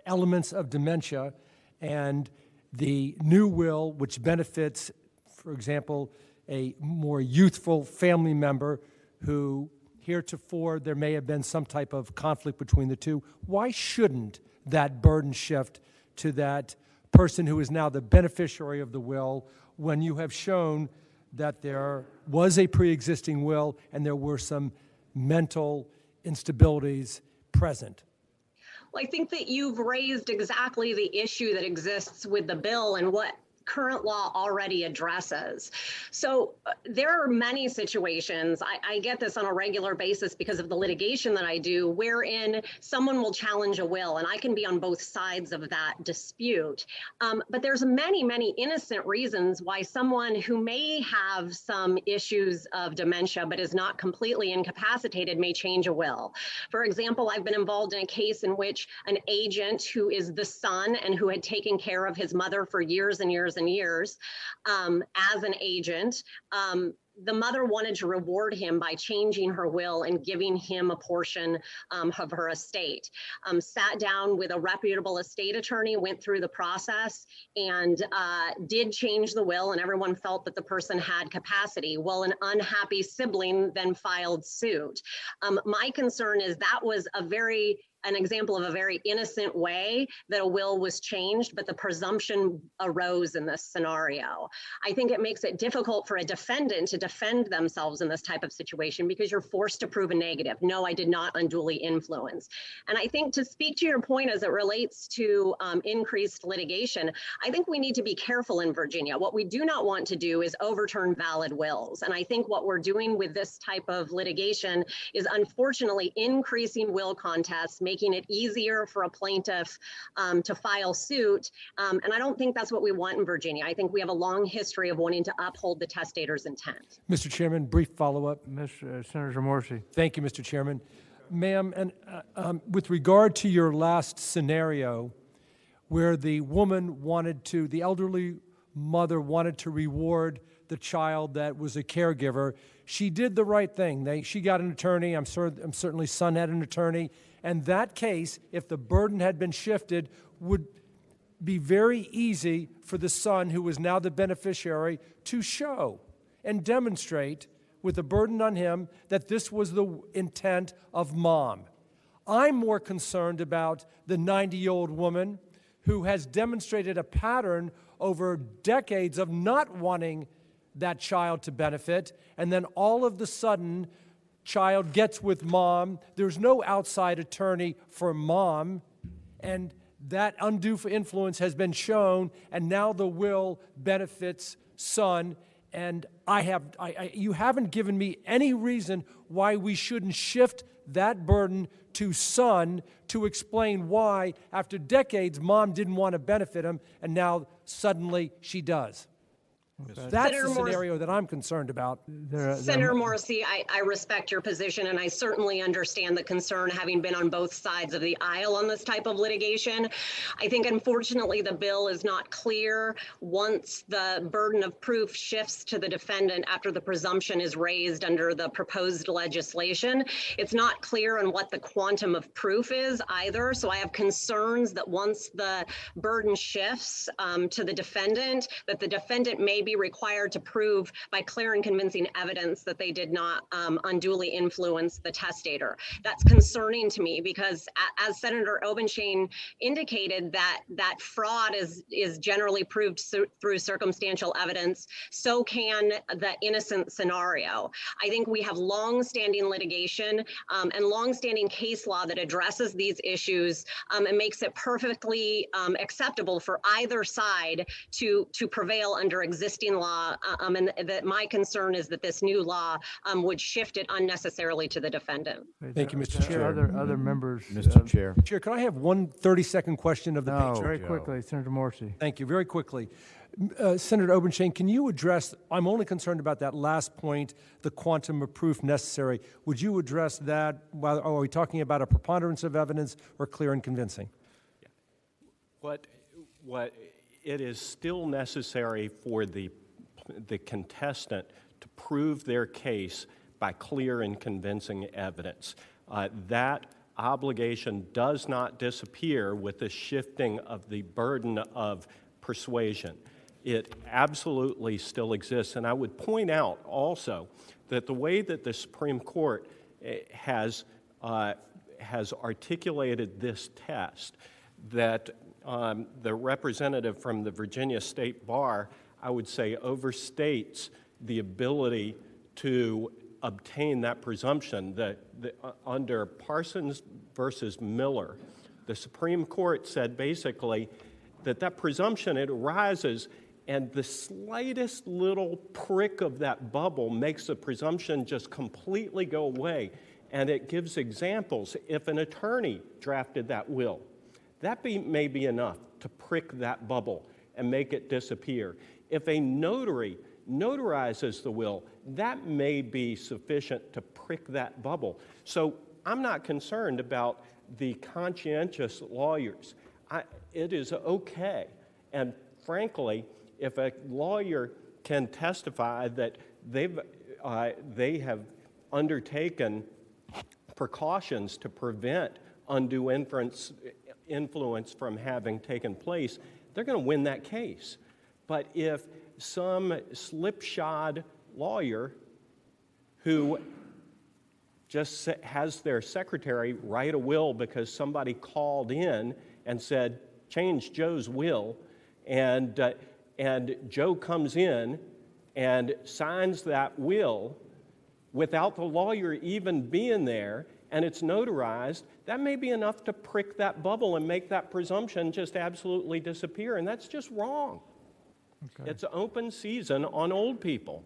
elements of dementia and the new will, which benefits, for example, a more youthful family member who heretofore there may have been some type of conflict between the two? Why shouldn't that burden shift to that person who is now the beneficiary of the will when you have shown that there was a pre-existing will and there were some mental instabilities present? Well, I think that you've raised exactly the issue that exists with the bill and what current law already addresses. So there are many situations, I get this on a regular basis because of the litigation that I do, wherein someone will challenge a will, and I can be on both sides of that dispute. But there's many, many innocent reasons why someone who may have some issues of dementia but is not completely incapacitated may change a will. For example, I've been involved in a case in which an agent who is the son and who had taken care of his mother for years and years and years as an agent, the mother wanted to reward him by changing her will and giving him a portion of her estate. Sat down with a reputable estate attorney, went through the process, and did change the will, and everyone felt that the person had capacity. Well, an unhappy sibling then filed suit. My concern is that was an example of a very innocent way that a will was changed, but the presumption arose in this scenario. I think it makes it difficult for a defendant to defend themselves in this type of situation because you're forced to prove a negative. No, I did not unduly influence. And I think to speak to your point as it relates to increased litigation, I think we need to be careful in Virginia. What we do not want to do is overturn valid wills. And I think what we're doing with this type of litigation is unfortunately increasing will contests, making it easier for a plaintiff to file suit. And I don't think that's what we want in Virginia. I think we have a long history of wanting to uphold the testator's intent. Mr. Chairman, brief follow-up. Senator Morrissey. Thank you, Mr. Chairman. Ma'am, and with regard to your last scenario where the elderly mother wanted to reward the child that was a caregiver, she did the right thing. She got an attorney. I'm certainly son had an attorney. And that case, if the burden had been shifted, would be very easy for the son, who was now the beneficiary, to show and demonstrate with the burden on him that this was the intent of mom. I'm more concerned about the 90-year-old woman who has demonstrated a pattern over decades of not wanting that child to benefit, and then all of the sudden, child gets with mom. There's no outside attorney for mom, and that undue influence has been shown, and now the will benefits son. And you haven't given me any reason why we shouldn't shift that burden to son to explain why, after decades, mom didn't want to benefit him, and now suddenly she does. That's the scenario that I'm concerned about. Senator Morrissey, I respect your position, and I certainly understand the concern, having been on both sides of the aisle on this type of litigation. I think, unfortunately, the bill is not clear once the burden of proof shifts to the defendant after the presumption is raised under the proposed legislation. It's not clear on what the quantum of proof is either, so I have concerns that once the burden shifts to the defendant, that the defendant may be required to prove by clear and convincing evidence that they did not unduly influence the testator. That's concerning to me because, as Senator Obenshain indicated, that fraud is generally proved through circumstantial evidence. So can the innocent scenario. I think we have long-standing litigation and long-standing case law that addresses these issues and makes it perfectly acceptable for either side to prevail under existing law, and that my concern is that this new law would shift it unnecessarily to the defendant. Thank you, Mr. Chair. Other members. Mr. Chair. Chair, can I have one 30-second question of the patron? Very quickly, Senator Morrissey. Thank you. Very quickly. Senator Obenshain, can you address, I'm only concerned about that last point, the quantum of proof necessary. Would you address that? Are we talking about a preponderance of evidence or clear and convincing? What it is still necessary for the contestant to prove their case by clear and convincing evidence. That obligation does not disappear with the shifting of the burden of persuasion. It absolutely still exists. And I would point out also that the way that the Supreme Court has articulated this test, that the representative from the Virginia State Bar, I would say, overstates the ability to obtain that presumption. Under Parsons versus Miller, the Supreme Court said basically that presumption, it arises, and the slightest little prick of that bubble makes the presumption just completely go away. And it gives examples. If an attorney drafted that will, that may be enough to prick that bubble and make it disappear. If a notary notarizes the will, that may be sufficient to prick that bubble. So I'm not concerned about the conscientious lawyers. It is okay. And frankly, if a lawyer can testify that they have undertaken precautions to prevent undue influence from having taken place, they're going to win that case. But if some slipshod lawyer who just has their secretary write a will because somebody called in and said, change Joe's will, and Joe comes in and signs that will without the lawyer even being there, and it's notarized, that may be enough to prick that bubble and make that presumption just absolutely disappear, and that's just wrong. Okay. It's open season on old people.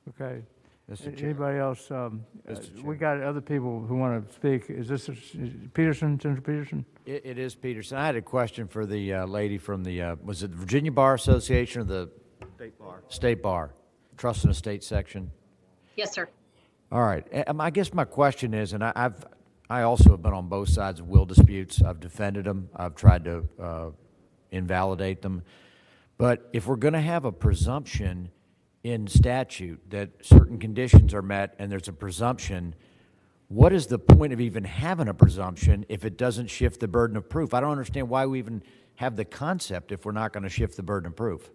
Okay. Anybody else? We got other people who want to speak. Is this Peterson, Senator Peterson? It is Peterson. I had a question for the lady from the, was it the Virginia Bar Association or the? State Bar. State Bar. Trust and Estate Section. Yes, sir. All right. I guess my question is, and I also have been on both sides of will disputes. I've defended them. I've tried to invalidate them. But if we're going to have a presumption in statute that certain conditions are met and there's a presumption, what is the point of even having a presumption if it doesn't shift the burden of proof? I don't understand why we even have the concept if we're not going to shift the burden of proof.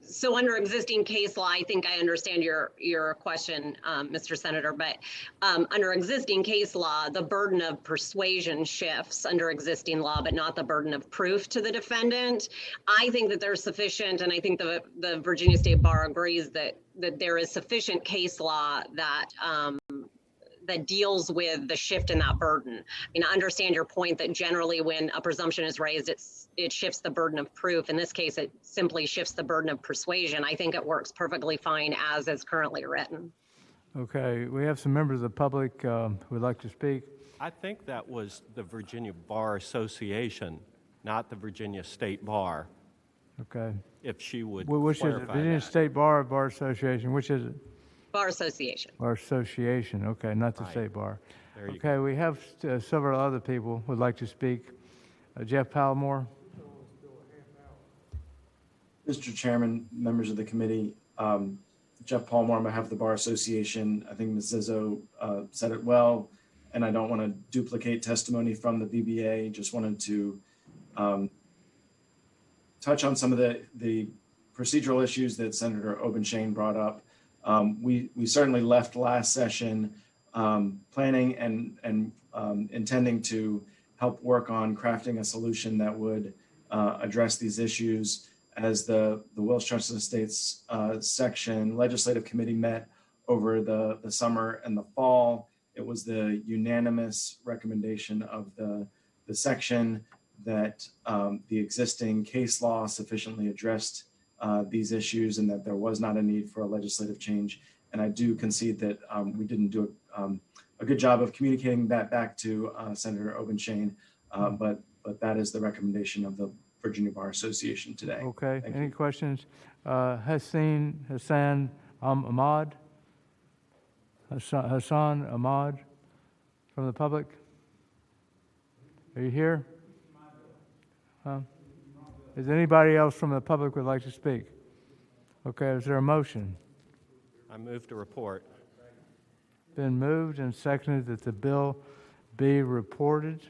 So under existing case law, I think I understand your question, Mr. Senator, but under existing case law, the burden of persuasion shifts under existing law, but not the burden of proof to the defendant. I think that there's sufficient, and I think the Virginia State Bar agrees that there is sufficient case law that that deals with the shift in that burden. I mean, I understand your point that generally when a presumption is raised, it shifts the burden of proof. In this case, it simply shifts the burden of persuasion. I think it works perfectly fine as is currently written. Okay, we have some members of the public who would like to speak. I think that was the Virginia Bar Association, not the Virginia State Bar. Okay. If she would which is it? Virginia State Bar or Bar Association? Which is it? Bar Association. Bar Association, okay, not the Right. State Bar. There you Okay, we have several other people who would like to speak. Jeff Palmore. Mr. Chairman, members of the committee, Jeff Palmore on behalf of the Bar Association. I think Ms. Zizzo said it well, and I don't want to duplicate testimony from the BBA. Just wanted to touch on some of the procedural issues that Senator Obenshain brought up. We certainly left last session planning and intending to help work on crafting a solution that would address these issues. As the Wills Trust and Estates section legislative committee met over the summer and the fall, it was the unanimous recommendation of the section that the existing case law sufficiently addressed these issues and that there was not a need for a legislative change. And I do concede that we didn't do a good job of communicating that back to Senator Obenshain, but that is the recommendation of the Virginia Bar Association today. Okay, Thank any you. questions? Hassan Ahmad? Hassan Ahmad from the public? Are you here? Is anybody else from the public would like to speak? Okay, is there a motion? I move to report. Been moved and seconded that the bill be reported.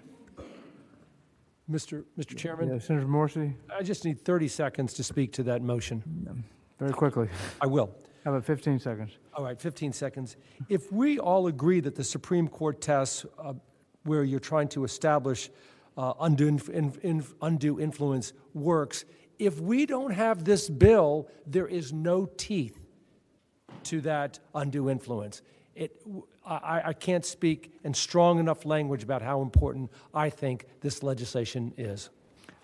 Mr. Chairman? Yeah, Senator Morrissey? I just need 30 seconds to speak to that motion. Very quickly. I will. How about 15 seconds? All right, 15 seconds. If we all agree that the Supreme Court test where you're trying to establish undue influence works, if we don't have this bill, there is no teeth to that undue influence. I can't speak in strong enough language about how important I think this legislation is.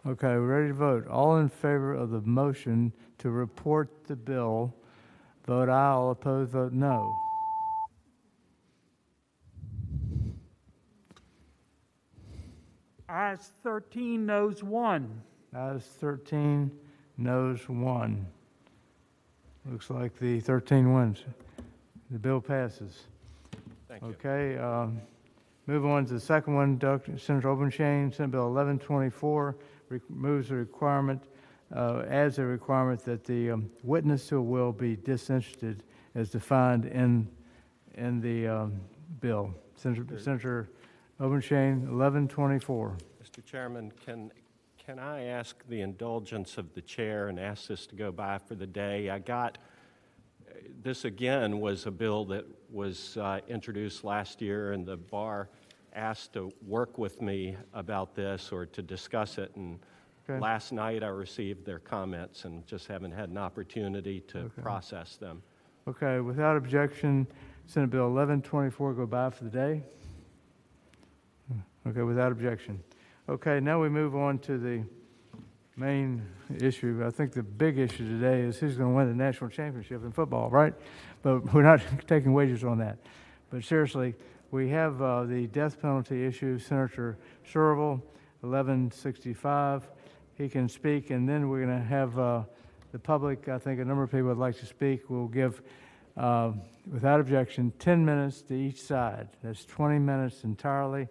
Okay, we're ready to vote. All in favor of the motion to report the bill, vote aye. All opposed, vote no. Ayes 13, noes 1. Ayes 13, noes 1. Looks like the 13 wins. The bill passes. Thank you. Okay, move on to the second one. Senator Obenshain, Senate Bill 1124 removes the requirement, adds a requirement that the witness to a will be disinterested as defined in the bill. Senator Obenshain, 1124. Mr. Chairman, can I ask the indulgence of the chair and ask this to go by for the day? This again was a bill that was introduced last year, and the bar asked to work with me about this or to discuss it. And last night I received their comments and just haven't had an opportunity to process them. Okay, without objection, Senate Bill 1124 go by for the day. Okay, without objection. Okay, now we move on to the main issue. I think the big issue today is who's going to win the national championship in football, right? But we're not taking wagers on that. But seriously, we have the death penalty issue. Senator Sherrill, 1165. He can speak, and then we're going to have the public. I think a number of people would like to speak. We'll give, without objection, 10 minutes to each side. That's 20 minutes entirely,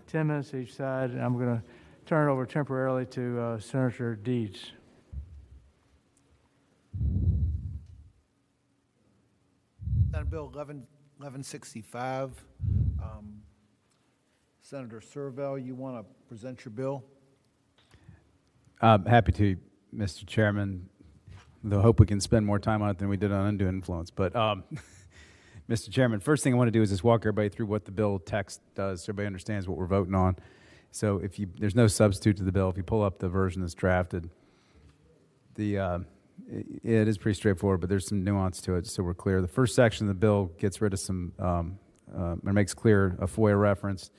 10 minutes each side. And I'm going to turn it over temporarily to Senator Deeds. Senate Bill 1165. Senator Servell, you want to present your bill? Happy to, Mr. Chairman. Though I hope we can spend more time on it than we did on undue influence. But, Mr. Chairman, first thing I want to do is just walk everybody through what the bill text does so everybody understands what we're voting on. So there's no substitute to the bill. If you pull up the version that's drafted, it is pretty straightforward, but there's some nuance to it, so we're clear. The first section of the bill gets rid of some, or makes clear a FOIA reference.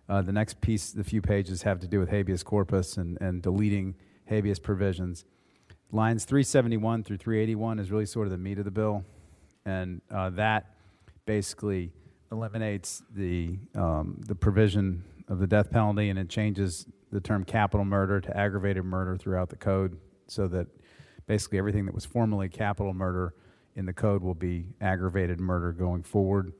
The next piece, the few pages, have to do with habeas corpus and deleting habeas provisions. Lines 371 through 381 is really sort of the meat of the bill, and that basically eliminates the provision of the death penalty, and it changes the term capital murder to aggravated murder throughout the code, so that basically everything that was formerly capital murder in the code will be aggravated murder going forward.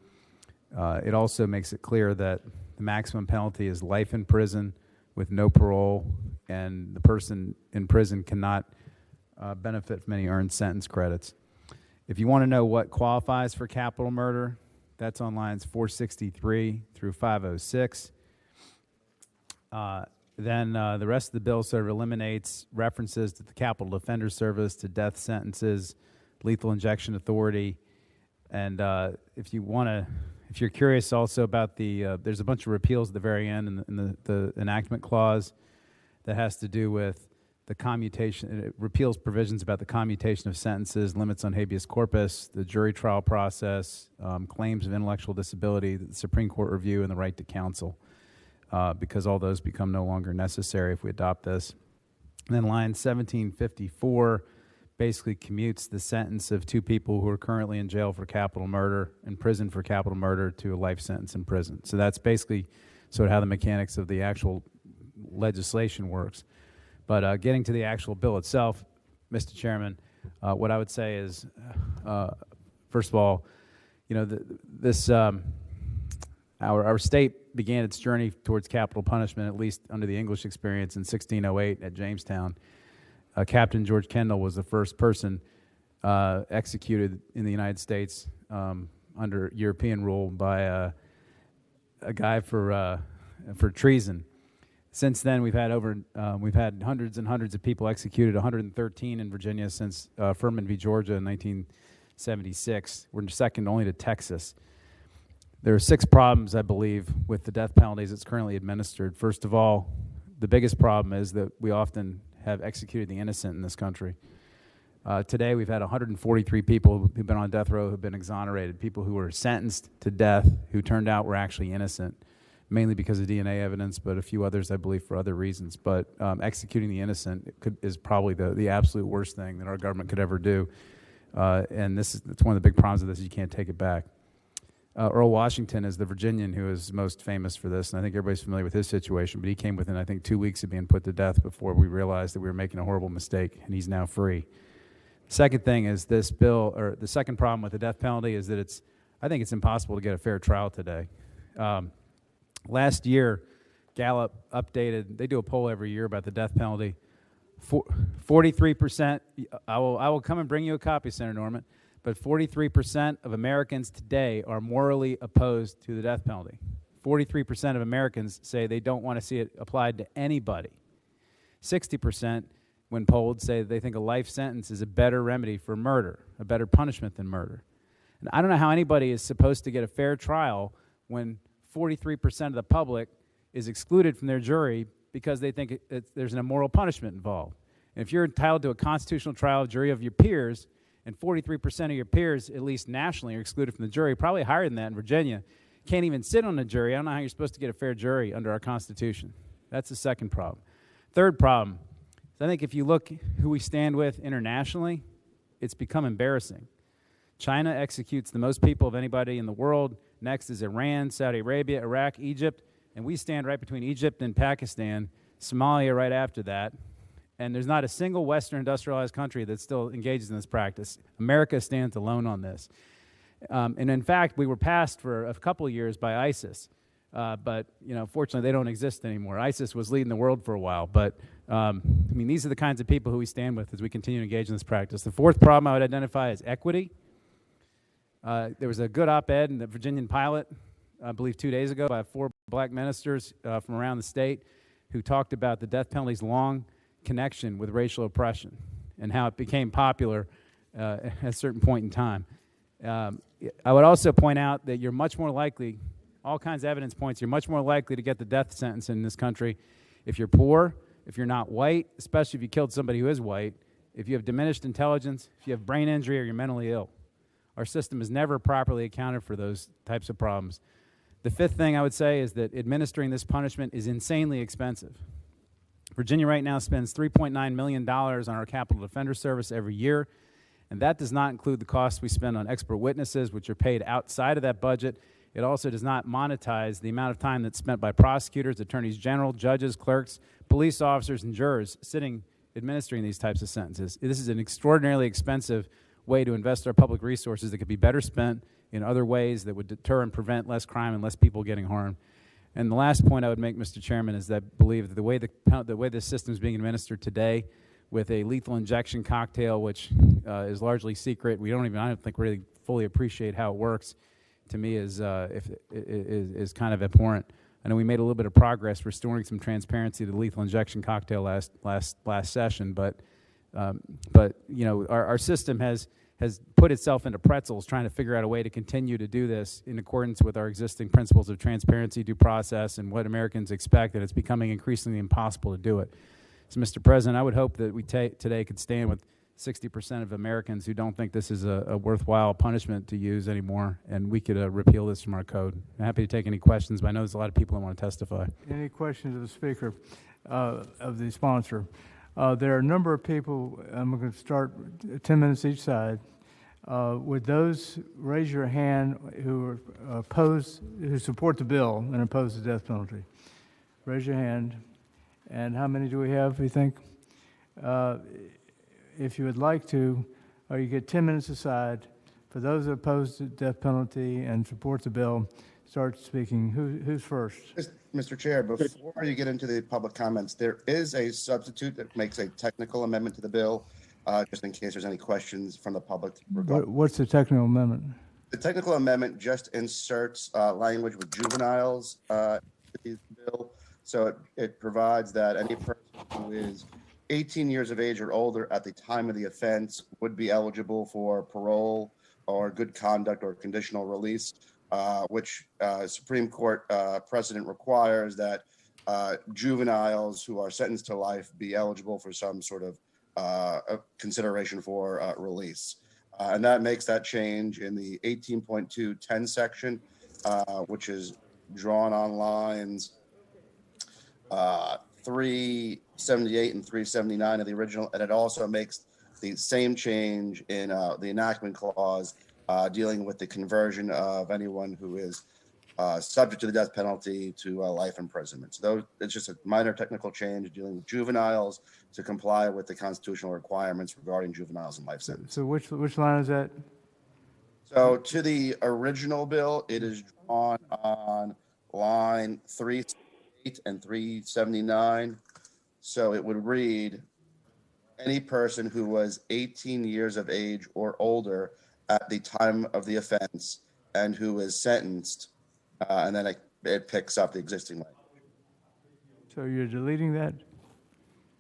It also makes it clear that the maximum penalty is life in prison with no parole, and the person in prison cannot benefit from any earned sentence credits. If you want to know what qualifies for capital murder, that's on lines 463 through 506. Then the rest of the bill sort of eliminates references to the Capital Defender Service, to death sentences, lethal injection authority, and if you're curious also about there's a bunch of repeals at the very end in the enactment clause that has to do with the commutation. It repeals provisions about the commutation of sentences, limits on habeas corpus, the jury trial process, claims of intellectual disability, the Supreme Court review, and the right to counsel. Because all those become no longer necessary if we adopt this. And then line 1754 basically commutes the sentence of two people who are currently in jail for capital murder, in prison for capital murder, to a life sentence in prison. So that's basically sort of how the mechanics of the actual legislation works. But getting to the actual bill itself, Mr. Chairman, what I would say is, first of all, our state began its journey towards capital punishment, at least under the English experience, in 1608 at Jamestown. Captain George Kendall was the first person executed in the United States under European rule by a guy for treason. Since then, we've had hundreds and hundreds of people executed, 113 in Virginia since Furman v. Georgia in 1976. We're second only to Texas. There are 6 problems, I believe, with the death penalties that's currently administered. First of all, the biggest problem is that we often have executed the innocent in this country. Today, we've had 143 people who've been on death row who've been exonerated, people who were sentenced to death who turned out were actually innocent, mainly because of DNA evidence, but a few others, I believe, for other reasons. But executing the innocent is probably the absolute worst thing that our government could ever do. And it's one of the big problems of this is you can't take it back. Earl Washington is the Virginian who is most famous for this, and I think everybody's familiar with his situation, but he came within, I think, 2 weeks of being put to death before we realized that we were making a horrible mistake, and he's now free. Second thing is this bill, or the second problem with the death penalty is that I think it's impossible to get a fair trial today. Last year, Gallup updated, they do a poll every year about the death penalty. 43%, I will come and bring you a copy, Senator Norman, but 43% of Americans today are morally opposed to the death penalty. 43% of Americans say they don't want to see it applied to anybody. 60%, when polled, say they think a life sentence is a better remedy for murder, a better punishment than murder. And I don't know how anybody is supposed to get a fair trial when 43% of the public is excluded from their jury because they think there's an immoral punishment involved. And if you're entitled to a constitutional trial jury of your peers, and 43% of your peers, at least nationally, are excluded from the jury, probably higher than that in Virginia, can't even sit on the jury. I don't know how you're supposed to get a fair jury under our Constitution. That's the second problem. Third problem, I think if you look who we stand with internationally, it's become embarrassing. China executes the most people of anybody in the world. Next is Iran, Saudi Arabia, Iraq, Egypt, and we stand right between Egypt and Pakistan, Somalia right after that. And there's not a single Western industrialized country that still engages in this practice. America stands alone on this. And in fact, we were passed for a couple of years by ISIS. But, fortunately, they don't exist anymore. ISIS was leading the world for a while. But, these are the kinds of people who we stand with as we continue to engage in this practice. The fourth problem I would identify is equity. There was a good op-ed in the Virginian Pilot, I believe 2 days ago, by 4 black ministers from around the state who talked about the death penalty's long connection with racial oppression and how it became popular at a certain point in time. I would also point out that you're much more likely, all kinds of evidence points, you're much more likely to get the death sentence in this country if you're poor, if you're not white, especially if you killed somebody who is white, if you have diminished intelligence, if you have brain injury, or you're mentally ill. Our system has never properly accounted for those types of problems. The fifth thing I would say is that administering this punishment is insanely expensive. Virginia right now spends $3.9 million on our Capital Defender Service every year, and that does not include the costs we spend on expert witnesses, which are paid outside of that budget. It also does not monetize the amount of time that's spent by prosecutors, attorneys general, judges, clerks, police officers, and jurors sitting administering these types of sentences. This is an extraordinarily expensive way to invest our public resources that could be better spent in other ways that would deter and prevent less crime and less people getting harmed. And the last point I would make, Mr. Chairman, is that I believe that the way this system is being administered today with a lethal injection cocktail, which is largely secret, I don't think really fully appreciate how it works, to me is kind of abhorrent. I know we made a little bit of progress restoring some transparency to the lethal injection cocktail last session, but our system has put itself into pretzels trying to figure out a way to continue to do this in accordance with our existing principles of transparency, due process, and what Americans expect, and it's becoming increasingly impossible to do it. So, Mr. President, I would hope that we today could stand with 60% of Americans who don't think this is a worthwhile punishment to use anymore, and we could repeal this from our code. I'm happy to take any questions, but I know there's a lot of people that want to testify. Any questions of the speaker, of the sponsor? There are a number of people, I'm going to start 10 minutes each side. Would those raise your hand who support the bill and oppose the death penalty? Raise your hand. And how many do we have, you think? If you would like to, you get 10 minutes aside. For those that oppose the death penalty and support the bill, start speaking. Who's first? Mr. Chair, before you get into the public comments, there is a substitute that makes a technical amendment to the bill, just in case there's any questions from the public. What's the technical amendment? The technical amendment just inserts language with juveniles into the bill. So it provides that any person who is 18 years of age or older at the time of the offense would be eligible for parole or good conduct or conditional release, which Supreme Court precedent requires that juveniles who are sentenced to life be eligible for some sort of a consideration for release. And that makes that change in the 18.210 section, which is drawn on lines 378 and 379 of the original. And it also makes the same change in the enactment clause dealing with the conversion of anyone who is subject to the death penalty to life imprisonment. So it's just a minor technical change dealing with juveniles to comply with the constitutional requirements regarding juveniles and life sentences. So which line is that? So to the original bill, it is drawn on line 378 and 379. So it would read, any person who was 18 years of age or older at the time of the offense and who is sentenced, and then it picks up the existing language. So you're deleting that?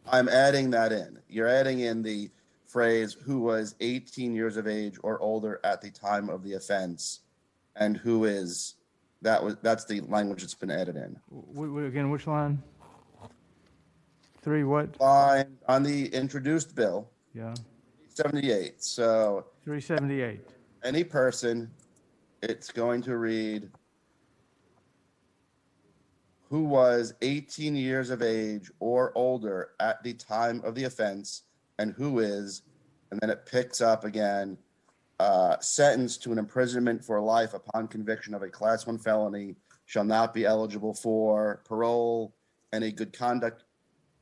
I'm adding that in. You're adding in the phrase who was 18 years of age or older at the time of the offense, and who is, that's the language that's been added in. Again, which line? 3 what? Line on the introduced bill. Yeah. 78. So 378. Any person, it's going to read who was 18 years of age or older at the time of the offense, and who is, and then it picks up again, sentenced to an imprisonment for life upon conviction of a class 1 felony shall not be eligible for parole, any good conduct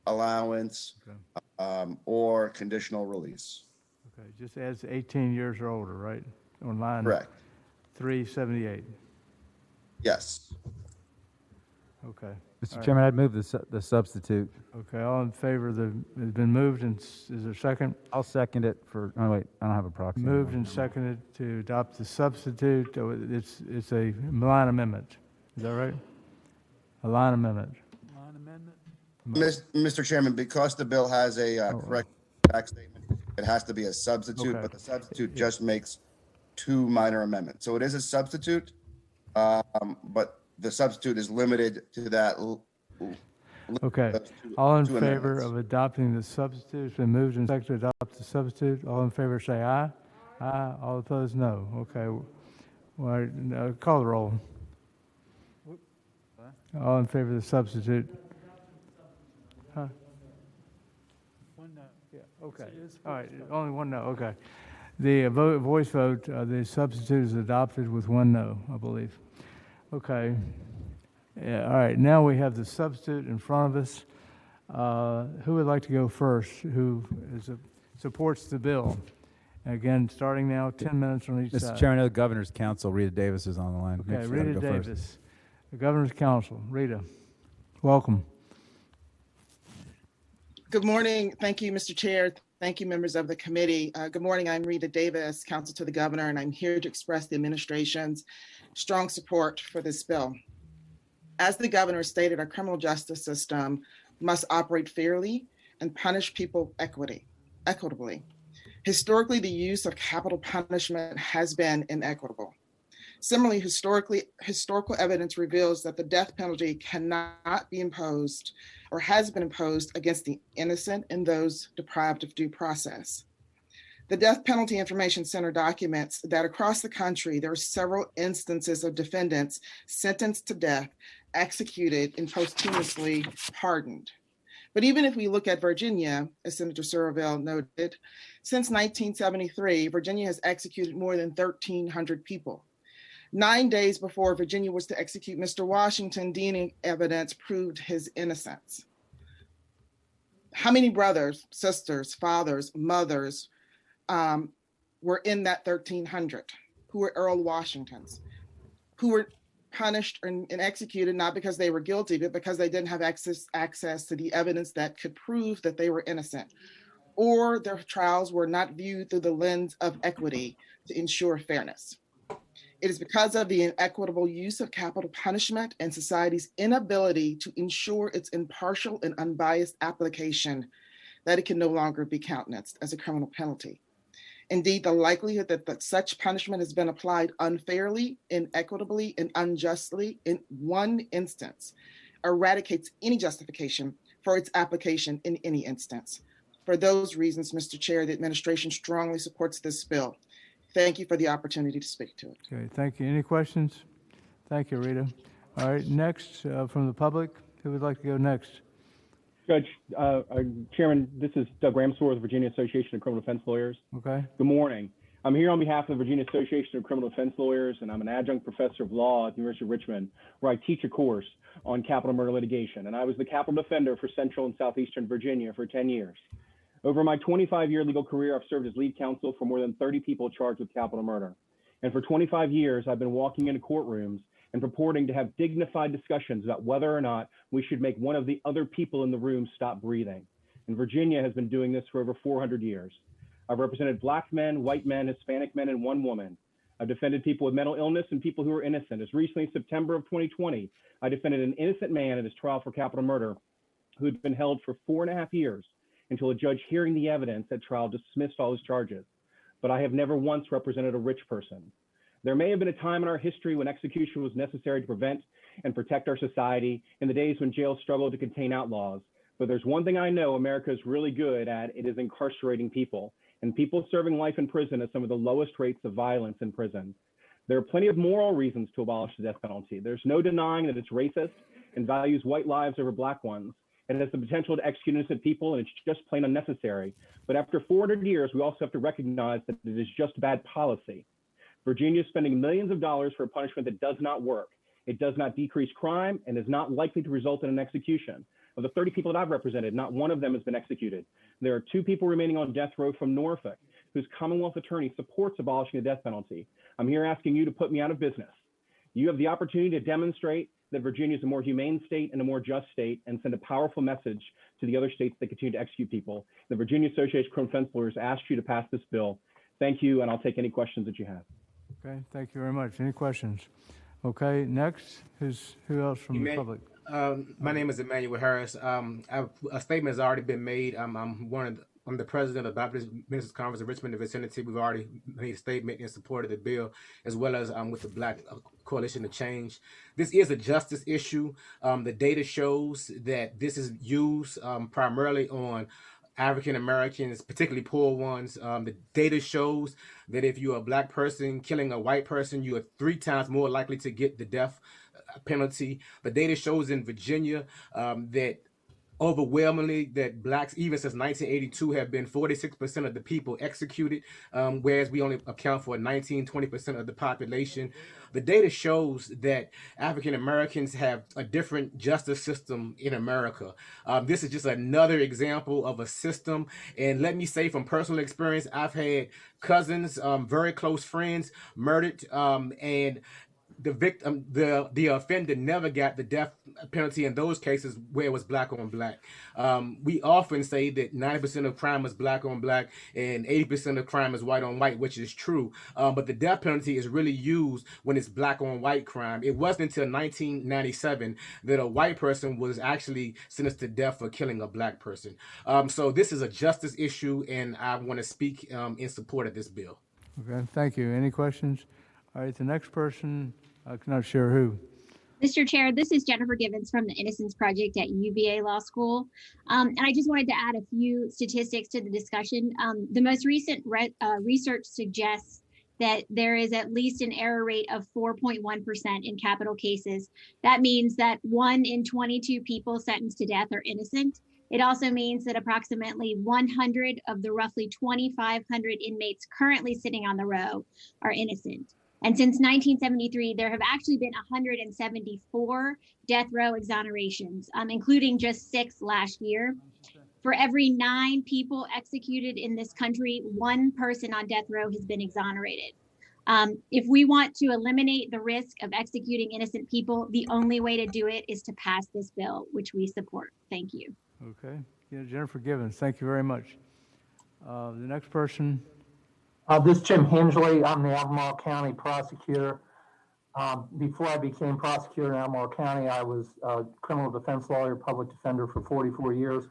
allowance, or conditional release. Okay, just adds 18 years or older, right? On line Correct. 378. Yes. Okay. Mr. Chairman, I'd move the substitute. Okay, all in favor, it's been moved, and is there a second? I'll second it for, oh wait, I don't have a proxy. Moved and seconded to adopt the substitute. It's a line amendment. Is that right? A line amendment. Line amendment? Mr. Chairman, because the bill has a correct tax statement, it has to be a substitute, Okay. but the substitute just makes 2 minor amendments. So it is a substitute, but the substitute is limited to that. Okay. All in favor of adopting the substitute? It's been moved and seconded to adopt the substitute. All in favor say aye. Aye. All opposed, no. Okay. Well, no, call the roll. All in favor of the substitute? Huh? One no. Yeah, okay. All right, only one no, okay. The voice vote, the substitute is adopted with 1 no, I believe. Okay. Yeah, all right, now we have the substitute in front of us. Who would like to go first? Who supports the bill? Again, starting now, 10 minutes on each side. Mr. Chairman, the Governor's Counsel, Rita Davis is on the line. Okay, Make sure Rita to go first. Davis, the Governor's Counsel. Rita, welcome. Good morning. Thank you, Mr. Chair. Thank you, members of the committee. Good morning. I'm Rita Davis, Counsel to the Governor, and I'm here to express the administration's strong support for this bill. As the Governor stated, our criminal justice system must operate fairly and punish people equitably. Historically, the use of capital punishment has been inequitable. Similarly, historical evidence reveals that the death penalty cannot be imposed or has been imposed against the innocent and those deprived of due process. The Death Penalty Information Center documents that across the country, there are several instances of defendants sentenced to death, executed, and posthumously pardoned. But even if we look at Virginia, as Senator Surville noted, since 1973, Virginia has executed more than 1,300 people. 9 days before Virginia was to execute Mr. Washington, DNA evidence proved his innocence. How many brothers, sisters, fathers, mothers were in that 1,300 who were Earl Washingtons, who were punished and executed not because they were guilty, but because they didn't have access to the evidence that could prove that they were innocent, or their trials were not viewed through the lens of equity to ensure fairness. It is because of the inequitable use of capital punishment and society's inability to ensure its impartial and unbiased application that it can no longer be countenanced as a criminal penalty. Indeed, the likelihood that such punishment has been applied unfairly, inequitably, and unjustly in one instance eradicates any justification for its application in any instance. For those reasons, Mr. Chair, the administration strongly supports this bill. Thank you for the opportunity to speak to it. Okay, thank you. Any questions? Thank you, Rita. All right, next from the public, who would like to go next? Judge, Chairman, this is Doug Ramsworth, with Virginia Association of Criminal Defense Lawyers. Okay. Good morning. I'm here on behalf of the Virginia Association of Criminal Defense Lawyers, and I'm an adjunct professor of law at the University of Richmond, where I teach a course on capital murder litigation. And I was the capital defender for Central and Southeastern Virginia for 10 years. Over my 25-year legal career, I've served as lead counsel for more than 30 people charged with capital murder. And for 25 years, I've been walking into courtrooms and purporting to have dignified discussions about whether or not we should make one of the other people in the room stop breathing. And Virginia has been doing this for over 400 years. I've represented Black men, white men, Hispanic men, and one woman. I've defended people with mental illness and people who are innocent. As recently as September of 2020, I defended an innocent man at his trial for capital murder who had been held for 4.5 years until a judge hearing the evidence at trial dismissed all his charges. But I have never once represented a rich person. There may have been a time in our history when execution was necessary to prevent and protect our society, in the days when jails struggled to contain outlaws. But there's one thing I know America is really good at, it is incarcerating people. And people serving life in prison have some of the lowest rates of violence in prison. There are plenty of moral reasons to abolish the death penalty. There's no denying that it's racist and values white lives over Black ones. It has the potential to execute innocent people, and it's just plain unnecessary. But after 400 years, we also have to recognize that it is just bad policy. Virginia is spending millions of dollars for a punishment that does not work. It does not decrease crime and is not likely to result in an execution. Of the 30 people that I've represented, not one of them has been executed. There are 2 people remaining on death row from Norfolk, whose Commonwealth attorney supports abolishing the death penalty. I'm here asking you to put me out of business. You have the opportunity to demonstrate that Virginia is a more humane state and a more just state, and send a powerful message to the other states that continue to execute people. The Virginia Association of Criminal Defense Lawyers asked you to pass this bill. Thank you, and I'll take any questions that you have. Okay, thank you very much. Any questions? Okay, next, who else from the public? My name is Emmanuel Harris. A statement has already been made. I'm the president of the Baptist Ministers Conference of Richmond and vicinity. We've already made a statement in support of the bill, as well as with the Black Coalition to Change. This is a justice issue. The data shows that this is used primarily on African Americans, particularly poor ones. The data shows that if you're a Black person killing a white person, you are 3 times more likely to get the death penalty. The data shows in Virginia that overwhelmingly that Blacks, even since 1982, have been 46% of the people executed, whereas we only account for 19-20% of the population. The data shows that African Americans have a different justice system in America. This is just another example of a system. And let me say from personal experience, I've had cousins, very close friends murdered, and the victim, the offender never got the death penalty in those cases where it was Black on Black. We often say that 90% of crime is Black on Black and 80% of crime is white on white, which is true. But the death penalty is really used when it's Black on white crime. It wasn't until 1997 that a white person was actually sentenced to death for killing a Black person. So this is a justice issue, and I want to speak in support of this bill. Okay, thank you. Any questions? All right, the next person, I'm not sure who. Mr. Chair, this is Jennifer Givens from the Innocence Project at UVA Law School. And I just wanted to add a few statistics to the discussion. The most recent research suggests that there is at least an error rate of 4.1% in capital cases. That means that 1 in 22 people sentenced to death are innocent. It also means that approximately 100 of the roughly 2,500 inmates currently sitting on the row are innocent. And since 1973, there have actually been 174 death row exonerations, including just 6 last year. For every 9 people executed in this country, 1 person on death row has been exonerated. If we want to eliminate the risk of executing innocent people, the only way to do it is to pass this bill, which we support. Thank you. Okay, yeah, Jennifer Givens, thank you very much. The next person. This is Jim Hingley. I'm the Albemarle County prosecutor. Before I became prosecutor in Albemarle County, I was a criminal defense lawyer, public defender for 44 years.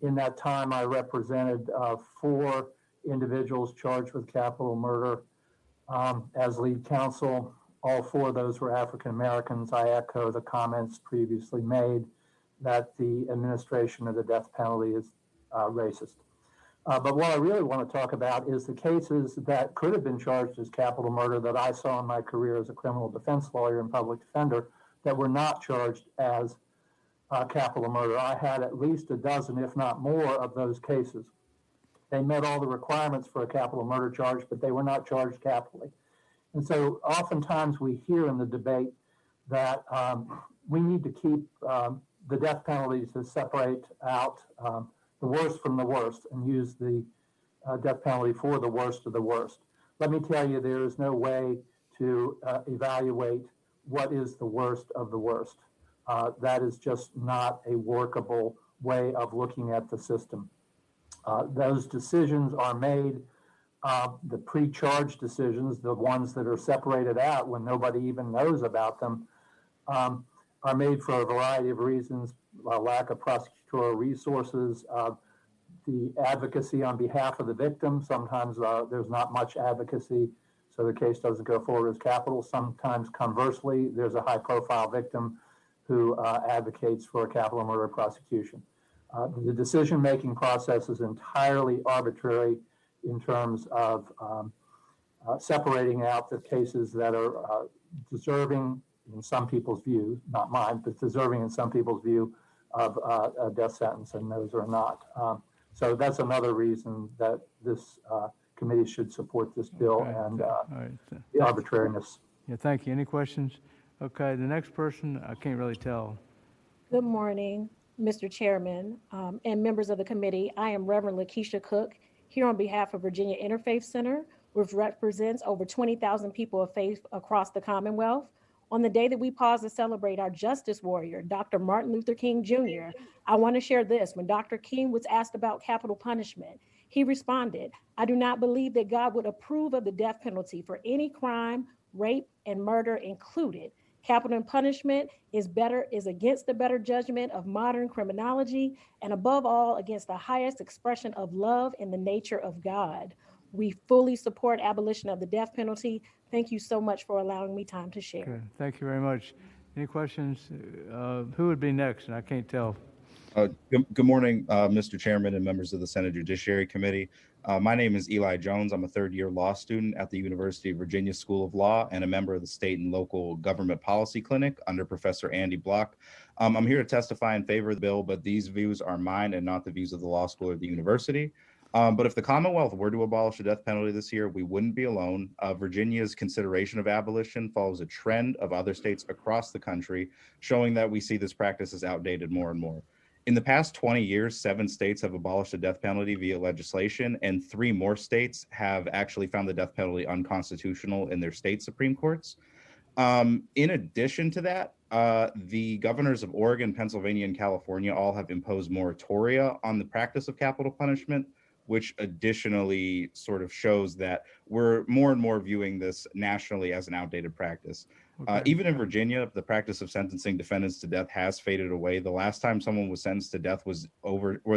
In that time, I represented 4 individuals charged with capital murder as lead counsel. All 4 of those were African Americans. I echo the comments previously made that the administration of the death penalty is racist. But what I really want to talk about is the cases that could have been charged as capital murder that I saw in my career as a criminal defense lawyer and public defender that were not charged as capital murder. I had at least a dozen, if not more, of those cases. They met all the requirements for a capital murder charge, but they were not charged capitally. And so oftentimes we hear in the debate that we need to keep the death penalties to separate out the worst from the worst and use the death penalty for the worst of the worst. Let me tell you, there is no way to evaluate what is the worst of the worst. That is just not a workable way of looking at the system. Those decisions are made, the pre-charge decisions, the ones that are separated out when nobody even knows about them, are made for a variety of reasons: lack of prosecutorial resources, the advocacy on behalf of the victim. Sometimes there's not much advocacy, so the case doesn't go forward as capital. Sometimes, conversely, there's a high-profile victim who advocates for a capital murder prosecution. The decision-making process is entirely arbitrary in terms of separating out the cases that are deserving, in some people's view, not mine, but deserving in some people's view of a death sentence, and those are not. So that's another reason that this committee should support this bill and the arbitrariness. Yeah, thank you. Any questions? Okay, the next person, I can't really tell. Good morning, Mr. Chairman, and members of the committee. I am Reverend Lakeisha Cook, here on behalf of Virginia Interfaith Center, which represents over 20,000 people of faith across the Commonwealth. On the day that we pause to celebrate our justice warrior, Dr. Martin Luther King Jr., I want to share this. When Dr. King was asked about capital punishment, he responded, "I do not believe that God would approve of the death penalty for any crime, rape, and murder included. Capital punishment is against the better judgment of modern criminology, and above all, against the highest expression of love in the nature of God. We fully support abolition of the death penalty." Thank you so much for allowing me time to share. Okay, thank you very much. Any questions? Who would be next? And I can't tell. Good morning, Mr. Chairman and members of the Senate Judiciary Committee. My name is Eli Jones. I'm a third-year law student at the University of Virginia School of Law and a member of the State and Local Government Policy Clinic under Professor Andy Block. I'm here to testify in favor of the bill, but these views are mine and not the views of the law school or the university. But if the Commonwealth were to abolish the death penalty this year, we wouldn't be alone. Virginia's consideration of abolition follows a trend of other states across the country, showing that we see this practice as outdated more and more. In the past 20 years, 7 states have abolished the death penalty via legislation, and 3 more states have actually found the death penalty unconstitutional in their state Supreme Courts. In addition to that, the governors of Oregon, Pennsylvania, and California all have imposed moratoria on the practice of capital punishment, which additionally sort of shows that we're more and more viewing this nationally as an outdated practice. Even in Virginia, the practice of sentencing defendants to death has faded away. The last time someone was sentenced to death was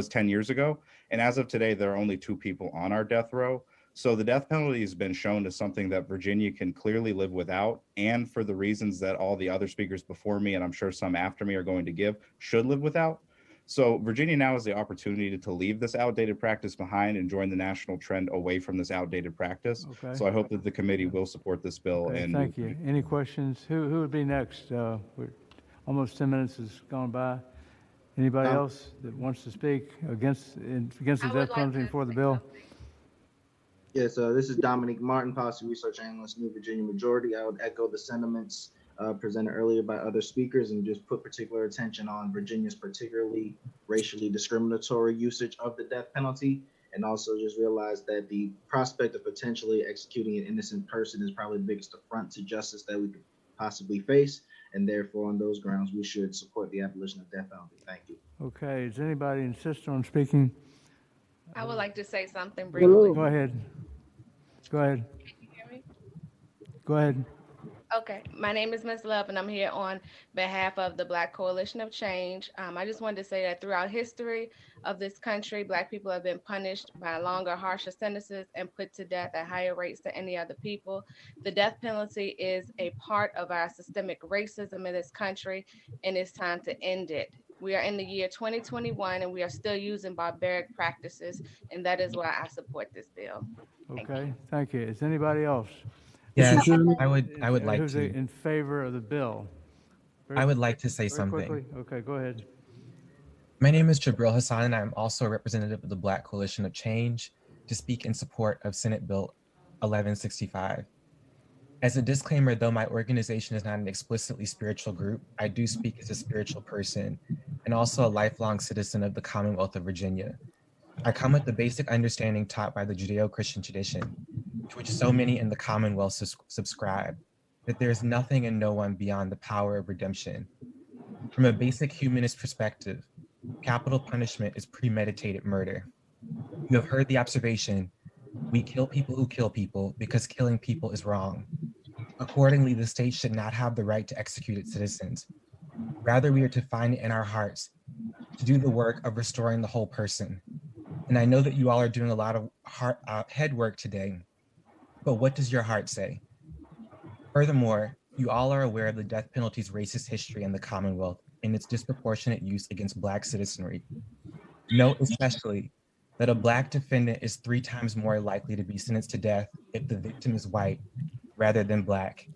10 years ago. And as of today, there are only 2 people on our death row. So the death penalty has been shown as something that Virginia can clearly live without, and for the reasons that all the other speakers before me, and I'm sure some after me are going to give, should live without. So Virginia now has the opportunity to leave this outdated practice behind and join the national trend away from this outdated practice. Okay. So I hope that the committee will support this bill. Okay, And thank you. Any questions? Who would be next? Almost 10 minutes has gone by. Anybody else that wants to speak against the death penalty for the bill? Yes, this is Dominique Martin, Policy Research Analyst, New Virginia Majority. I would echo the sentiments presented earlier by other speakers and just put particular attention on Virginia's particularly racially discriminatory usage of the death penalty, and also just realize that the prospect of potentially executing an innocent person is probably the biggest affront to justice that we could possibly face, and therefore on those grounds we should support the abolition of death penalty. Thank you. Okay, does anybody insist on speaking? I would like to say something briefly. Go ahead. Go ahead. Can you hear me? Go ahead. Okay, my name is Ms. Love, and I'm here on behalf of the Black Coalition of Change. I just wanted to say that throughout history of this country, Black people have been punished by longer, harsher sentences and put to death at higher rates than any other people. The death penalty is a part of our systemic racism in this country, and it's time to end it. We are in the year 2021 and we are still using barbaric practices, and that is why I support this bill. Okay, thank you. Is anybody else? Yes, I would like Who's to. in favor of the bill? I would like to say Very something. quickly. Okay, go ahead. My name is Jabril Hassan, and I'm also a representative of the Black Coalition of Change to speak in support of Senate Bill 1165. As a disclaimer, though my organization is not an explicitly spiritual group, I do speak as a spiritual person and also a lifelong citizen of the Commonwealth of Virginia. I come with the basic understanding taught by the Judeo-Christian tradition, to which so many in the Commonwealth subscribe, that there is nothing and no one beyond the power of redemption. From a basic humanist perspective, capital punishment is premeditated murder. You have heard the observation, we kill people who kill people because killing people is wrong. Accordingly, the state should not have the right to execute its citizens. Rather, we are to find it in our hearts to do the work of restoring the whole person. And I know that you all are doing a lot of head work today, but what does your heart say? Furthermore, you all are aware of the death penalty's racist history in the Commonwealth and its disproportionate use against Black citizenry. Note especially that a Black defendant is 3 times more likely to be sentenced to death if the victim is white rather than Black.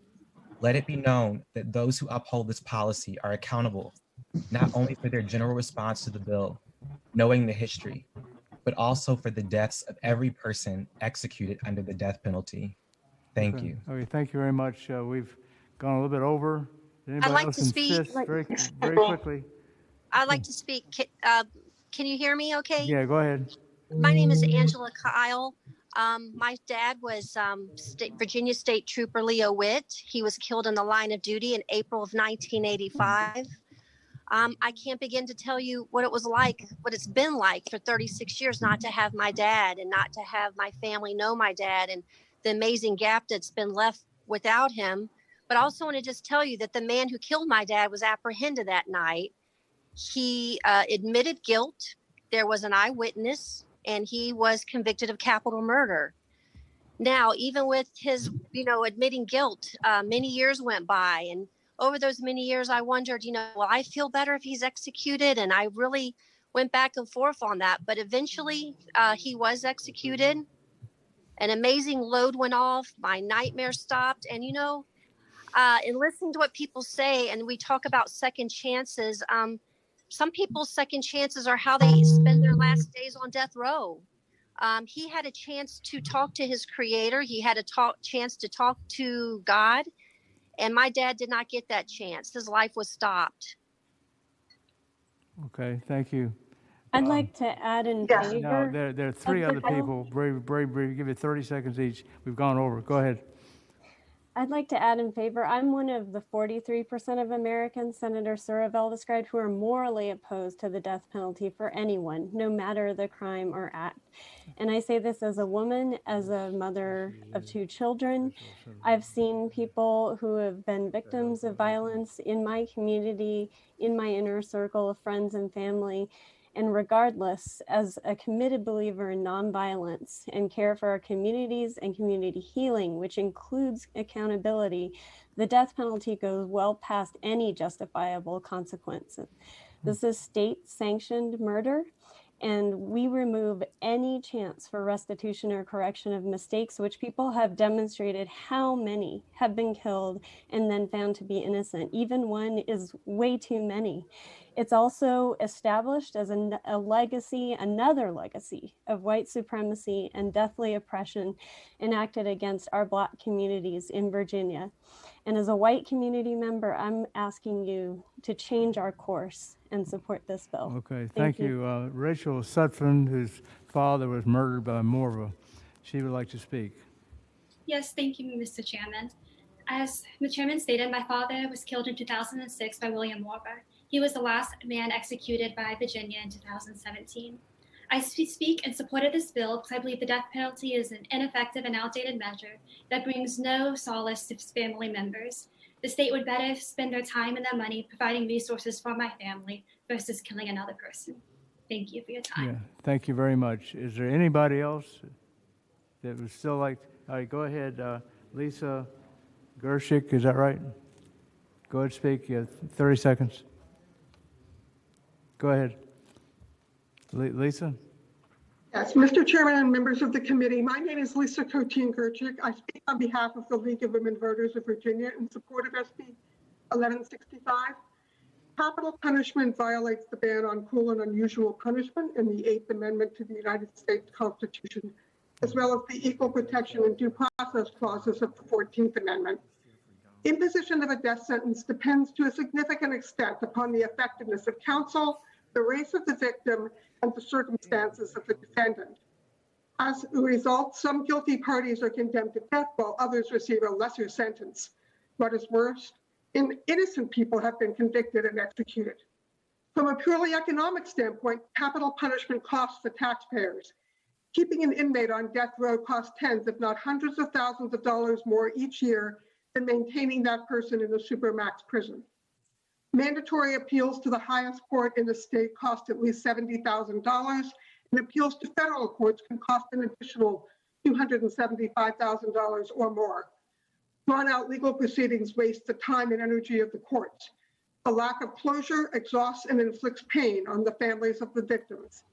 Let it be known that those who uphold this policy are accountable, not only for their general response to the bill, knowing the history, but also for the deaths of every person executed under the death penalty. Thank you. Okay, thank you very much. We've gone a little bit over. Anybody like else to speak. insist? Very quickly. I'd like to speak. Can you hear me okay? Yeah, go ahead. My name is Angela Kyle. My dad was Virginia State Trooper Leo Witt. He was killed in the line of duty in April of 1985. I can't begin to tell you what it was like, what it's been like for 36 years not to have my dad and not to have my family know my dad and the amazing gap that's been left without him. But I also want to just tell you that the man who killed my dad was apprehended that night. He admitted guilt. There was an eyewitness, and he was convicted of capital murder. Now, even with his, admitting guilt, many years went by, and over those many years, I wondered, will I feel better if he's executed? And I really went back and forth on that. But eventually, he was executed. An amazing load went off. My nightmare stopped. And, in listening to what people say, and we talk about second chances, some people's second chances are how they spend their last days on death row. He had a chance to talk to his creator. He had a chance to talk to God. And my dad did not get that chance. His life was stopped. Okay, thank you. I'd like to add in favor. Now, there are 3 other people. Very brief. Give it 30 seconds each. We've gone over. Go ahead. I'd like to add in favor. I'm one of the 43% of Americans Senator Suravel described who are morally opposed to the death penalty for anyone, no matter the crime or act. And I say this as a woman, as a mother of 2 children. I've seen people who have been victims of violence in my community, in my inner circle of friends and family. And regardless, as a committed believer in nonviolence and care for our communities and community healing, which includes accountability, the death penalty goes well past any justifiable consequences. This is state-sanctioned murder, and we remove any chance for restitution or correction of mistakes, which people have demonstrated how many have been killed and then found to be innocent. Even 1 is way too many. It's also established as a legacy, another legacy of white supremacy and deathly oppression enacted against our Black communities in Virginia. And as a white community member, I'm asking you to change our course and support this bill. Okay, thank you. Rachel Sutphen, whose father was murdered by Morva, she would like to speak. Yes, thank you, Mr. Chairman. As the chairman stated, my father was killed in 2006 by William Morva. He was the last man executed by Virginia in 2017. I speak in support of this bill because I believe the death penalty is an ineffective and outdated measure that brings no solace to family members. The state would better spend their time and their money providing resources for my family versus killing another person. Thank you for your time. Yeah, thank you very much. Is there anybody else that would still like? All right, go ahead, Lisa Gershik, is that right? Go ahead, speak. You have 30 seconds. Go ahead. Lisa? Yes, Mr. Chairman and members of the committee, my name is Lisa Kotine-Gerchik. I speak on behalf of the League of Women Voters of Virginia in support of SB 1165. Capital punishment violates the ban on cruel and unusual punishment in the 8th Amendment to the United States Constitution, as well as the equal protection and due process clauses of the 14th Amendment. Imposition of a death sentence depends to a significant extent upon the effectiveness of counsel, the race of the victim, and the circumstances of the defendant. As a result, some guilty parties are condemned to death while others receive a lesser sentence. What is worse, innocent people have been convicted and executed. From a purely economic standpoint, capital punishment costs the taxpayers. Keeping an inmate on death row costs tens, if not hundreds of thousands of dollars more each year than maintaining that person in a supermax prison. Mandatory appeals to the highest court in the state cost at least $70,000, and appeals to federal courts can cost an additional $275,000 or more. Drawn-out legal proceedings waste the time and energy of the courts. A lack of closure exhausts and inflicts pain on the families of the victims.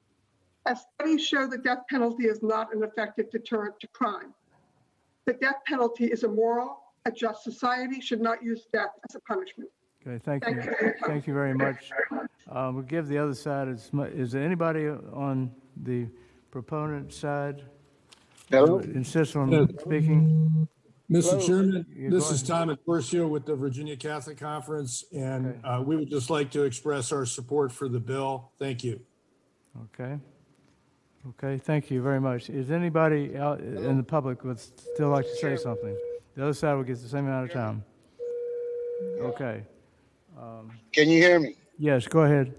As studies show, the death penalty is not an effective deterrent to crime. The death penalty is immoral. A just society should not use death as a punishment. Okay, thank you. Thank you very much. We'll give the other side. Is there anybody on the proponent side? Hello? Insist on speaking? Mr. Chairman, Yeah, this go is Tom Accorcio with the Virginia Catholic Conference, and we would just like to express our support for the bill. Thank you. Okay. Okay, thank you very much. Is anybody out in the public would still like to say something? The other side will get the same amount of time. Okay. Can you hear me? Yes, go ahead.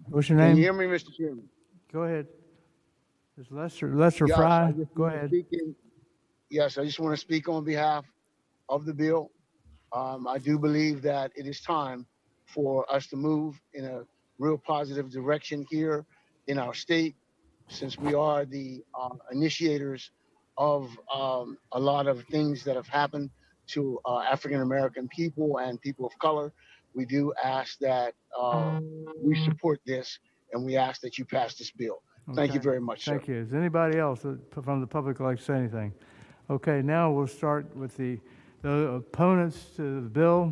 What's your Can name? you hear me, Mr. Chairman? Go ahead. It's Lester Yes, Fry. I just Go wanna ahead. Yes, I just want to speak on behalf of the bill. I do believe that it is time for us to move in a real positive direction here in our state, since we are the initiators of a lot of things that have happened to African American people and people of color. We do ask that we support this, and we ask that you pass this bill. Thank you Okay. very much, sir. Thank you. Is anybody else from the public like to say anything? Okay, now we'll start with the opponents to the bill,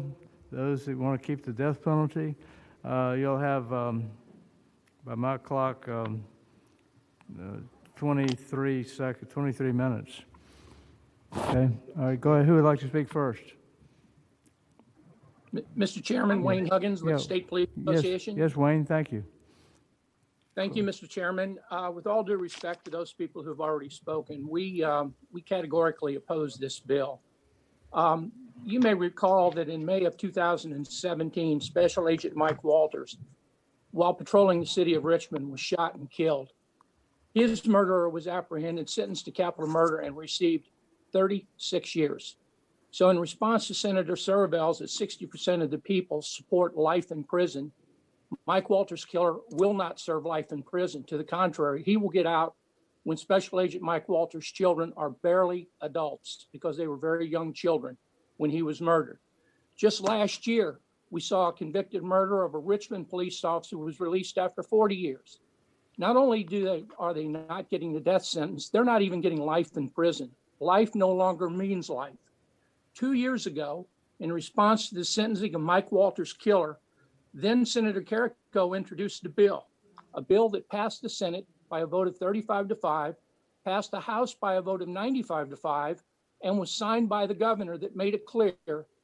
those that want to keep the death penalty. You'll have, by my clock, 23 minutes. Okay, all right, go ahead. Who would like to speak first? Mr. Chairman, Wayne Huggins with Yeah. the State Police Yes, Association. yes, Wayne, thank you. Thank you, Mr. Chairman. With all due respect to those people who've already spoken, we categorically oppose this bill. You may recall that in May of 2017, Special Agent Mike Walters, while patrolling the city of Richmond, was shot and killed. His murderer was apprehended, sentenced to capital murder, and received 36 years. So in response to Senator Survell's that 60% of the people support life in prison, Mike Walters' killer will not serve life in prison. To the contrary, he will get out when Special Agent Mike Walters' children are barely adults, because they were very young children when he was murdered. Just last year, we saw a convicted murder of a Richmond police officer who was released after 40 years. Not only are they not getting the death sentence, they're not even getting life in prison. Life no longer means life. 2 years ago, in response to the sentencing of Mike Walters' killer, then Senator Carrico introduced a bill that passed the Senate by a vote of 35-5, passed the House by a vote of 95-5, and was signed by the governor, that made it clear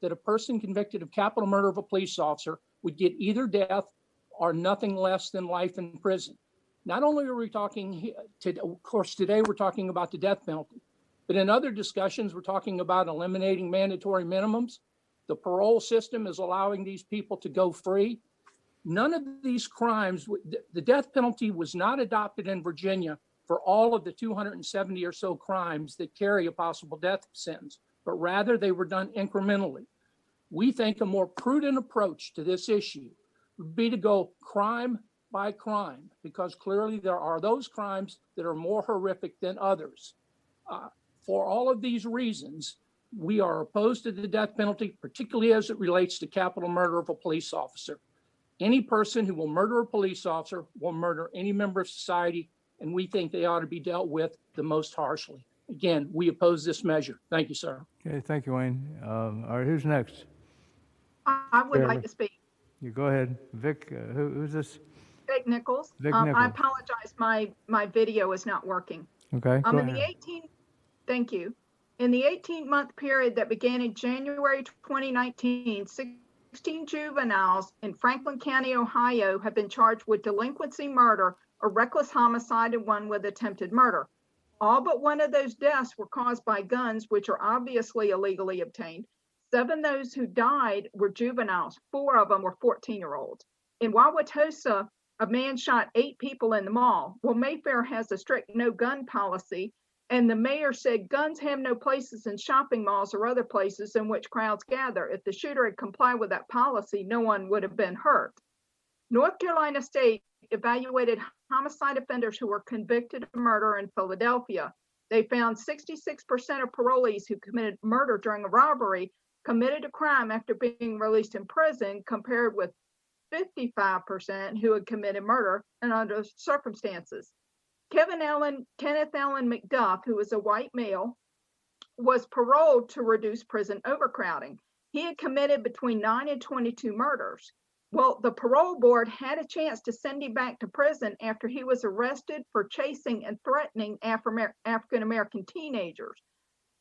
that a person convicted of capital murder of a police officer would get either death or nothing less than life in prison. Not only are we talking, of course, today we're talking about the death penalty, but in other discussions, we're talking about eliminating mandatory minimums. The parole system is allowing these people to go free. None of these crimes, the death penalty was not adopted in Virginia for all of the 270 or so crimes that carry a possible death sentence, but rather they were done incrementally. We think a more prudent approach to this issue would be to go crime by crime, because clearly there are those crimes that are more horrific than others. For all of these reasons, we are opposed to the death penalty, particularly as it relates to capital murder of a police officer. Any person who will murder a police officer will murder any member of society, and we think they ought to be dealt with the most harshly. Again, we oppose this measure. Thank you, sir. Okay, thank you, Wayne. All right, who's next? I would Chairman. like to speak. You go ahead. Vic, who's this? Vic Nichols. Vic I Nichols. apologize. My video is not working. Okay, go In ahead. the 18, thank you. In the 18-month period that began in January 2019, 16 juveniles in Franklin County, Ohio have been charged with delinquency murder or reckless homicide and one with attempted murder. All but one of those deaths were caused by guns, which are obviously illegally obtained. 7 of those who died were juveniles. 4 of them were 14-year-olds. In Wauwatosa, a man shot 8 people in the mall. Well, Mayfair has a strict no gun policy, and the mayor said guns have no places in shopping malls or other places in which crowds gather. If the shooter had complied with that policy, no one would have been hurt. North Carolina State evaluated homicide offenders who were convicted of murder in Philadelphia. They found 66% of parolees who committed murder during a robbery committed a crime after being released in prison, compared with 55% who had committed murder in other circumstances. Kenneth Allen McDuff, who was a white male, was paroled to reduce prison overcrowding. He had committed between 9 and 22 murders. Well, the parole board had a chance to send him back to prison after he was arrested for chasing and threatening African-American teenagers.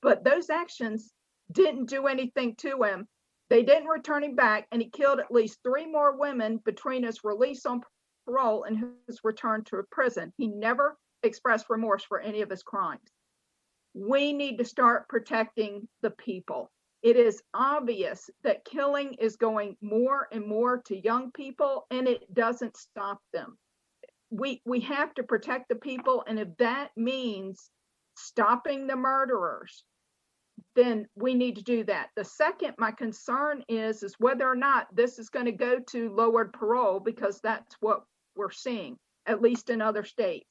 But those actions didn't do anything to him. They didn't return him back, and he killed at least 3 more women between his release on parole and his return to prison. He never expressed remorse for any of his crimes. We need to start protecting the people. It is obvious that killing is going more and more to young people, and it doesn't stop them. We have to protect the people, and if that means stopping the murderers, then we need to do that. The second, my concern is whether or not this is going to go to lowered parole, because that's what we're seeing, at least in other states.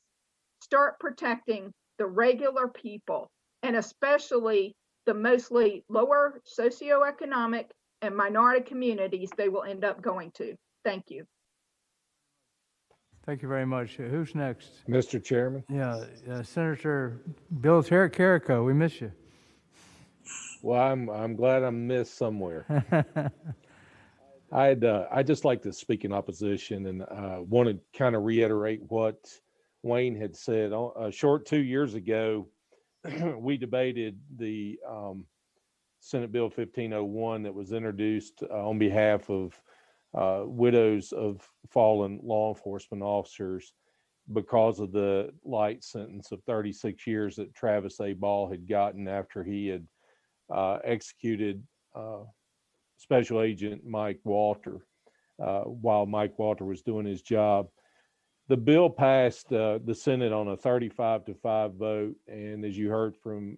Start protecting the regular people, and especially the mostly lower socioeconomic and minority communities they will end up going to. Thank you. Thank you very much. Who's next? Mr. Chairman? Yeah, Senator Bill Carrico, we miss you. Well, I'm glad I'm missed somewhere. I'd just like to speak in opposition, and want to kind of reiterate what Wayne had said. A short 2 years ago, we debated the Senate Bill 1501 that was introduced on behalf of widows of fallen law enforcement officers because of the light sentence of 36 years that Travis A. Ball had gotten after he had executed Special Agent Mike Walter while Mike Walter was doing his job. The bill passed the Senate on a 35-5 vote, and as you heard from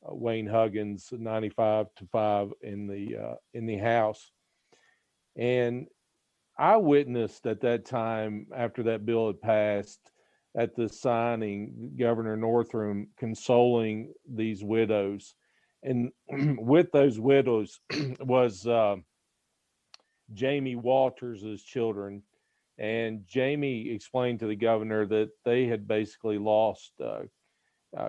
Wayne Huggins, 95-5 in the House. And I witnessed at that time, after that bill had passed, at the signing, Governor Northam consoling these widows. And with those widows was Jamie Walters' children. And Jamie explained to the governor that they had basically lost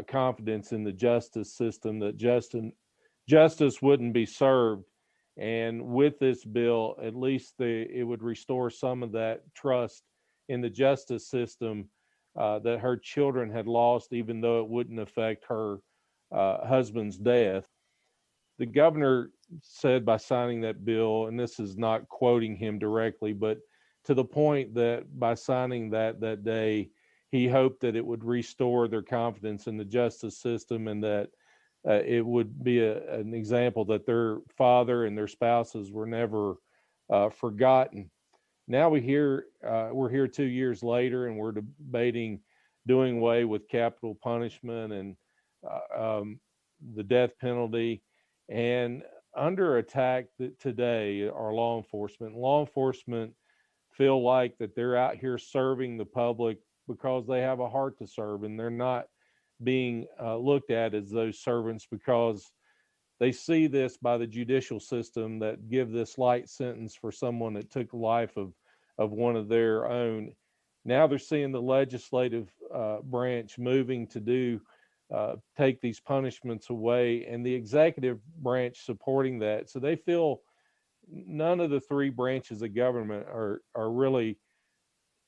confidence in the justice system, that justice wouldn't be served. And with this bill, at least it would restore some of that trust in the justice system that her children had lost, even though it wouldn't affect her husband's death. The governor said by signing that bill, and this is not quoting him directly, but to the point that by signing that day, he hoped that it would restore their confidence in the justice system, and that it would be an example that their father and their spouses were never forgotten. Now we're here 2 years later, and we're debating doing away with capital punishment and the death penalty. And under attack today are law enforcement. Law enforcement feel like that they're out here serving the public because they have a heart to serve, and they're not being looked at as those servants because they see this by the judicial system that give this light sentence for someone that took the life of one of their own. Now they're seeing the legislative branch moving to take these punishments away, and the executive branch supporting that. So they feel none of the three branches of government are really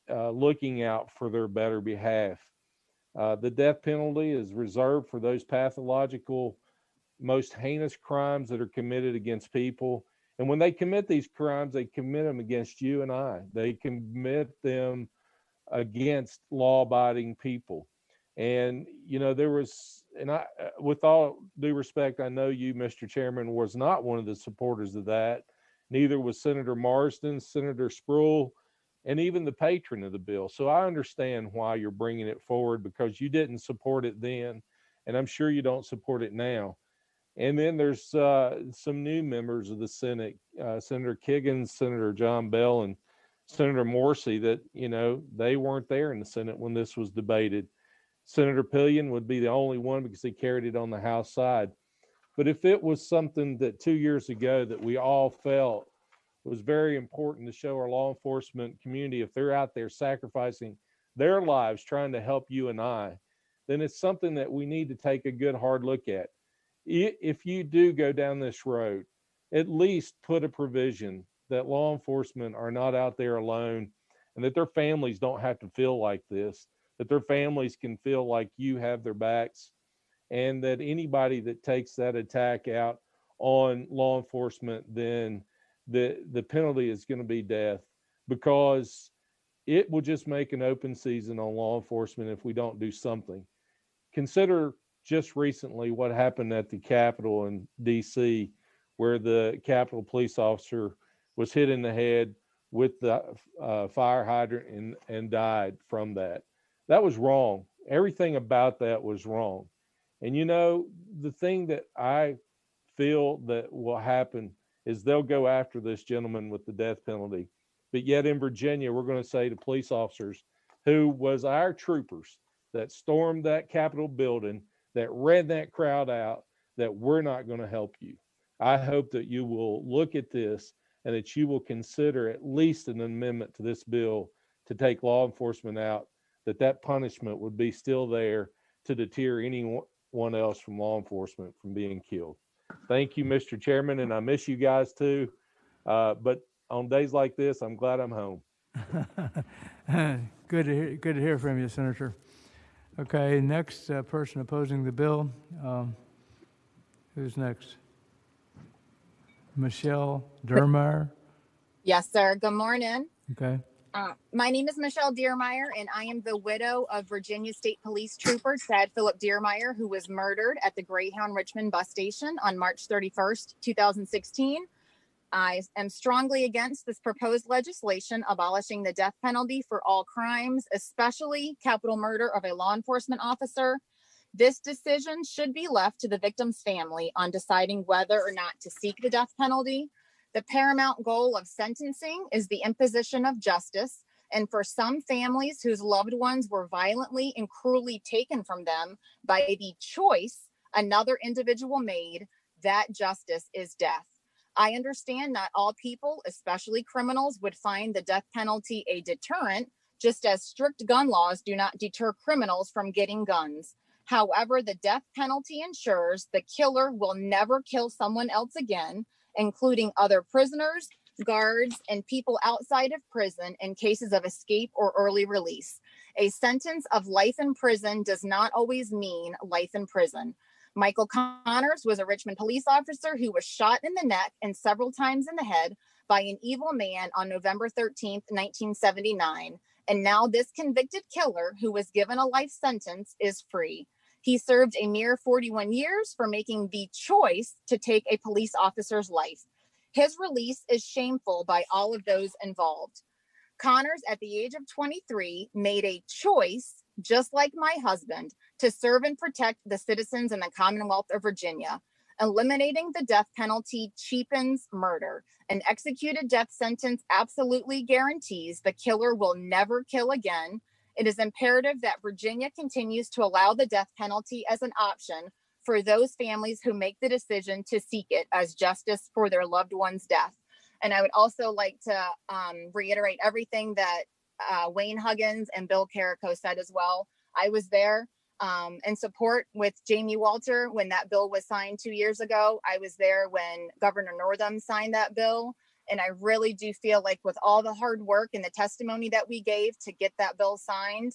looking out for their better behalf. The death penalty is reserved for those pathological, most heinous crimes that are committed against people. And when they commit these crimes, they commit them against you and I. They commit them against law-abiding people. And, you know, there was, and I, with all due respect, I know you, Mr. Chairman, was not one of the supporters of that. Neither was Senator Marsden, Senator Spruill, and even the patron of the bill. So I understand why you're bringing it forward, because you didn't support it then, and I'm sure you don't support it now. And then there's some new members of the Senate, Senator Kiggins, Senator John Bell, and Senator Morrissey, that, you know, they weren't there in the Senate when this was debated. Senator Pillion would be the only one because he carried it on the House side. But if it was something that 2 years ago that we all felt was very important to show our law enforcement community, if they're out there sacrificing their lives trying to help you and I, then it's something that we need to take a good hard look at. If you do go down this road, at least put a provision that law enforcement are not out there alone, and that their families don't have to feel like this, that their families can feel like you have their backs, and that anybody that takes that attack out on law enforcement, then the penalty is going to be death, because it will just make an open season on law enforcement if we don't do something. Consider just recently what happened at the Capitol in D.C., where the Capitol police officer was hit in the head with the fire hydrant and died from that. That was wrong. Everything about that was wrong. And, you know, the thing that I feel that will happen is they'll go after this gentleman with the death penalty. But yet in Virginia, we're going to say to police officers who was our troopers that stormed that Capitol building, that ran that crowd out, that we're not going to help you. I hope that you will look at this and that you will consider at least an amendment to this bill to take law enforcement out, that punishment would be still there to deter anyone else from law enforcement from being killed. Thank you, Mr. Chairman, and I miss you guys too. But on days like this, I'm glad I'm home. Good to hear from you, Senator. Okay, next person opposing the bill. Who's next? Michelle Diermeyer. Yes, sir. Good morning. Okay. My name is Michelle Diermeyer, and I am the widow of Virginia State Police Trooper Chad Philip Diermeyer, who was murdered at the Greyhound Richmond bus station on March 31st, 2016. I am strongly against this proposed legislation abolishing the death penalty for all crimes, especially capital murder of a law enforcement officer. This decision should be left to the victim's family on deciding whether or not to seek the death penalty. The paramount goal of sentencing is the imposition of justice, and for some families whose loved ones were violently and cruelly taken from them by the choice another individual made, that justice is death. I understand not all people, especially criminals, would find the death penalty a deterrent, just as strict gun laws do not deter criminals from getting guns. However, the death penalty ensures the killer will never kill someone else again, including other prisoners, guards, and people outside of prison in cases of escape or early release. A sentence of life in prison does not always mean life in prison. Michael Connors was a Richmond police officer who was shot in the neck and several times in the head by an evil man on November 13th, 1979. And now this convicted killer, who was given a life sentence, is free. He served a mere 41 years for making the choice to take a police officer's life. His release is shameful by all of those involved. Connors, at the age of 23, made a choice, just like my husband, to serve and protect the citizens in the Commonwealth of Virginia. Eliminating the death penalty cheapens murder. An executed death sentence absolutely guarantees the killer will never kill again. It is imperative that Virginia continues to allow the death penalty as an option for those families who make the decision to seek it as justice for their loved one's death. And I would also like to reiterate everything that Wayne Huggins and Bill Carrico said as well. I was there in support with Jamie Walter when that bill was signed 2 years ago. I was there when Governor Northam signed that bill. And I really do feel like with all the hard work and the testimony that we gave to get that bill signed,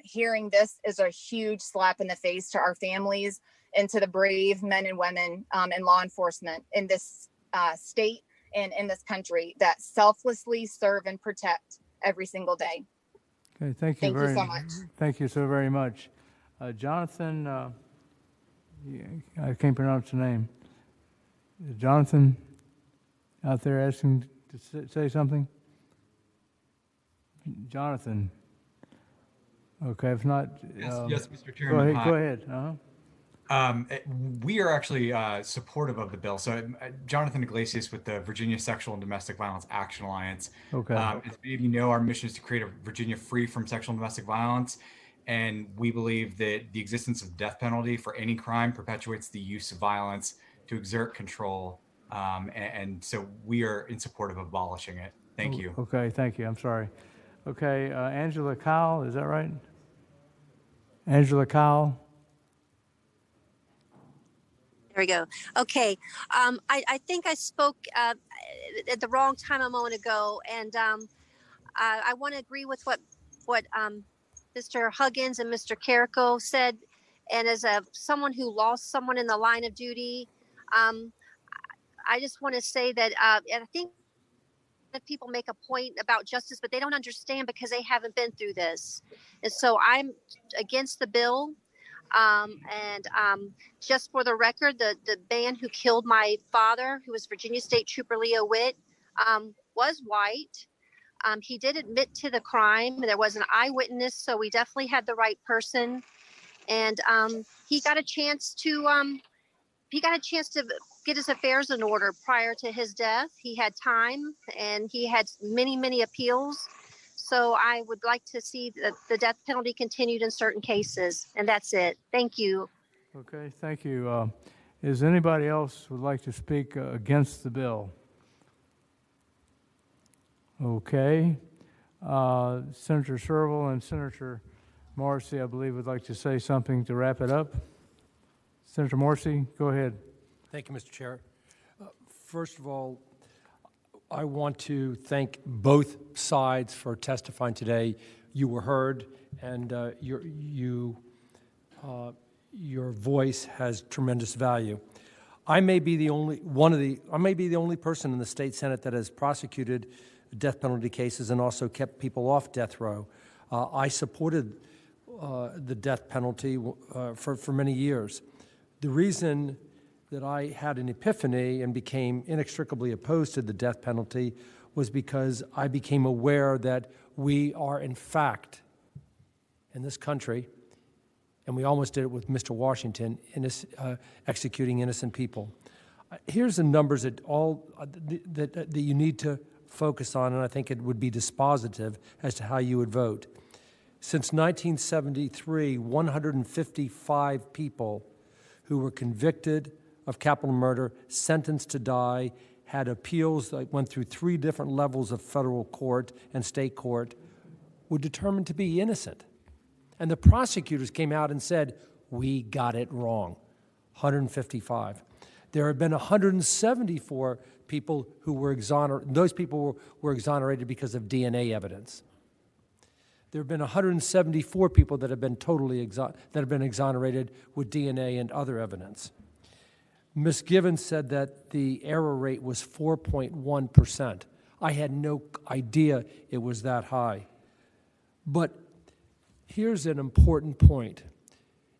hearing this is a huge slap in the face to our families and to the brave men and women in law enforcement in this state and in this country that selflessly serve and protect every single day. Okay, thank you so much. Thank you so very much. Jonathan, I can't pronounce the name. Jonathan out there asking to say something? Jonathan. Okay, if not, yes, Mr. Chairman. Go ahead. We are actually supportive of the bill. So, Jonathan Iglesias with the Virginia Sexual and Domestic Violence Action Alliance. Okay. As many of you know, our mission is to create a Virginia free from sexual and domestic violence. And we believe that the existence of the death penalty for any crime perpetuates the use of violence to exert control. And so we are in support of abolishing it. Thank you. Okay, thank you. I'm sorry. Okay, Angela Kyle, is that right? Angela Kyle. There we go. Okay. I think I spoke at the wrong time a moment ago, and I want to agree with what Mr. Huggins and Mr. Carrico said. And as someone who lost someone in the line of duty, I just want to say that and I think that people make a point about justice, but they don't understand because they haven't been through this. And so I'm against the bill. Just for the record, the man who killed my father, who was Virginia State Trooper Leo Witt, was white. He did admit to the crime. There was an eyewitness, so we definitely had the right person. And he got a chance to get his affairs in order prior to his death. He had time, and he had many, many appeals. So I would like to see the death penalty continued in certain cases. And that's it. Thank you. Okay, thank you. Is anybody else would like to speak against the bill? Okay. Senator Shervill and Senator Morrissey, I believe, would like to say something to wrap it up. Senator Morrissey, go ahead. Thank you, Mr. Chair. First of all, I want to thank both sides for testifying today. You were heard, and your voice has tremendous value. I may be the only person in the state Senate that has prosecuted death penalty cases and also kept people off death row. I supported the death penalty for many years. The reason that I had an epiphany and became inextricably opposed to the death penalty was because I became aware that we are, in fact, in this country, and we almost did it with Mr. Washington, executing innocent people. Here's the numbers that you need to focus on, and I think it would be dispositive as to how you would vote. Since 1973, 155 people who were convicted of capital murder, sentenced to die, had appeals that went through 3 different levels of federal court and state court, were determined to be innocent. And the prosecutors came out and said, we got it wrong. 155. There have been 174 people who were exonerated. Those people were exonerated because of DNA evidence. There have been 174 people that have been exonerated with DNA and other evidence. Ms. Givens said that the error rate was 4.1%. I had no idea it was that high. But here's an important point.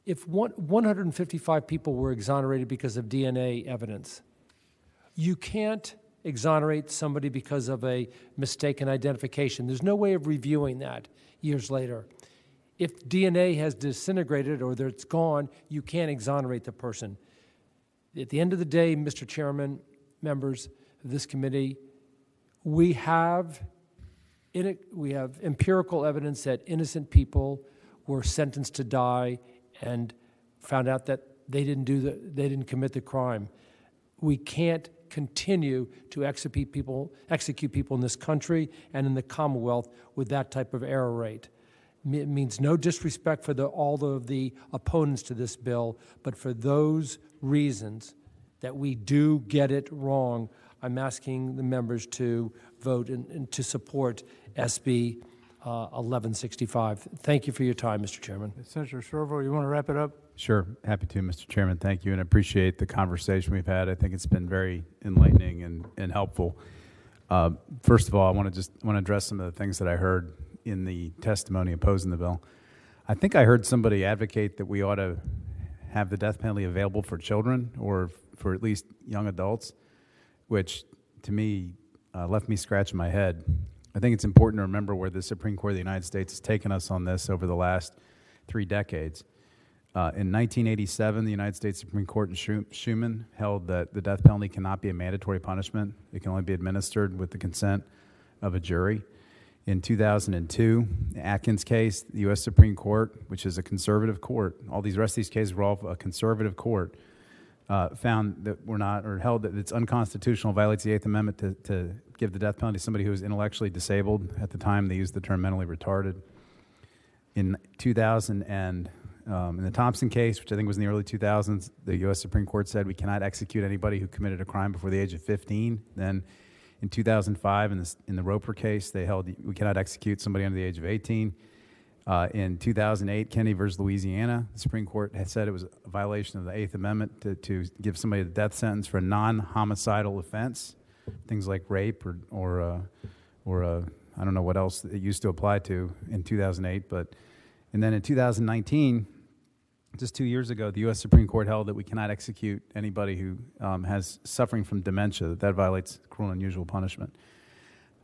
If 155 people were exonerated because of DNA evidence, you can't exonerate somebody because of a mistaken identification. There's no way of reviewing that years later. If DNA has disintegrated or that it's gone, you can't exonerate the person. At the end of the day, Mr. Chairman, members of this committee, we have empirical evidence that innocent people were sentenced to die and found out that they didn't commit the crime. We can't continue to execute people in this country and in the Commonwealth with that type of error rate. It means no disrespect for all of the opponents to this bill, but for those reasons that we do get it wrong, I'm asking the members to vote and to support SB 1165. Thank you for your time, Mr. Chairman. Senator Servo, you want to wrap it up? Sure, happy to, Mr. Chairman. Thank you, and I appreciate the conversation we've had. I think it's been very enlightening and helpful. First of all, I want to address some of the things that I heard in the testimony opposing the bill. I think I heard somebody advocate that we ought to have the death penalty available for children or for at least young adults, which to me left me scratching my head. I think it's important to remember where the Supreme Court of the United States has taken us on this over the last 3 decades. In 1987, the United States Supreme Court in Schumann held that the death penalty cannot be a mandatory punishment. It can only be administered with the consent of a jury. In 2002, the Atkins case, the U.S. Supreme Court, which is a conservative court, all these rest of these cases were all a conservative court, found that we're not, or held that it's unconstitutional, violates the Eighth Amendment to give the death penalty to somebody who was intellectually disabled. At the time, they used the term mentally retarded. In 2000 and in the Thompson case, which I think was in the early 2000s, the U.S. Supreme Court said we cannot execute anybody who committed a crime before the age of 15. Then in 2005, in the Roper case, they held we cannot execute somebody under the age of 18. In 2008, Kennedy versus Louisiana, the Supreme Court had said it was a violation of the Eighth Amendment to give somebody the death sentence for a non-homicidal offense, things like rape or I don't know what else it used to apply to in 2008. And then in 2019, just 2 years ago, the U.S. Supreme Court held that we cannot execute anybody who has suffering from dementia. That violates cruel and unusual punishment.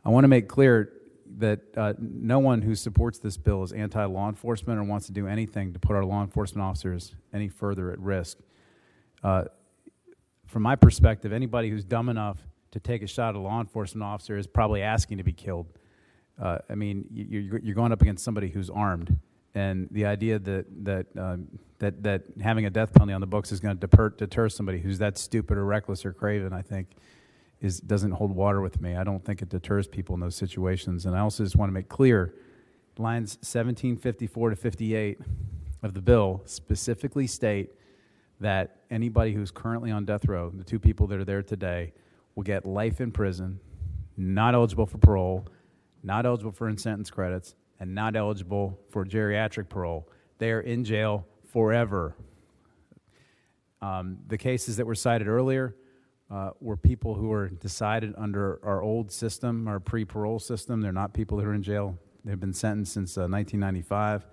I want to make clear that no one who supports this bill is anti-law enforcement or wants to do anything to put our law enforcement officers any further at risk. From my perspective, anybody who's dumb enough to take a shot at a law enforcement officer is probably asking to be killed. I mean, you're going up against somebody who's armed. And the idea that having a death penalty on the books is going to deter somebody who's that stupid or reckless or craven, I think, doesn't hold water with me. I don't think it deters people in those situations. And I also just want to make clear, lines 1754 to 58 of the bill specifically state that anybody who's currently on death row, the 2 people that are there today, will get life in prison, not eligible for parole, not eligible for in-sentence credits, and not eligible for geriatric parole. They are in jail forever. The cases that were cited earlier were people who were decided under our old system, our pre-parole system. They're not people who are in jail. They've been sentenced since 1995.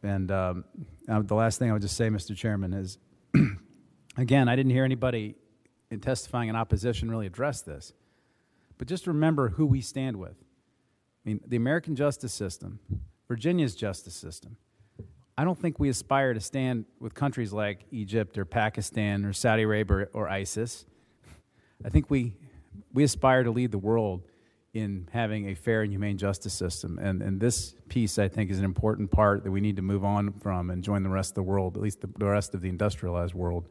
And the last thing I would just say, Mr. Chairman, is, again, I didn't hear anybody in testifying in opposition really address this. But just remember who we stand with. I mean, the American justice system, Virginia's justice system, I don't think we aspire to stand with countries like Egypt or Pakistan or Saudi Arabia or ISIS. I think we aspire to lead the world in having a fair and humane justice system. And this piece, I think, is an important part that we need to move on from and join the rest of the world, at least the rest of the industrialized world,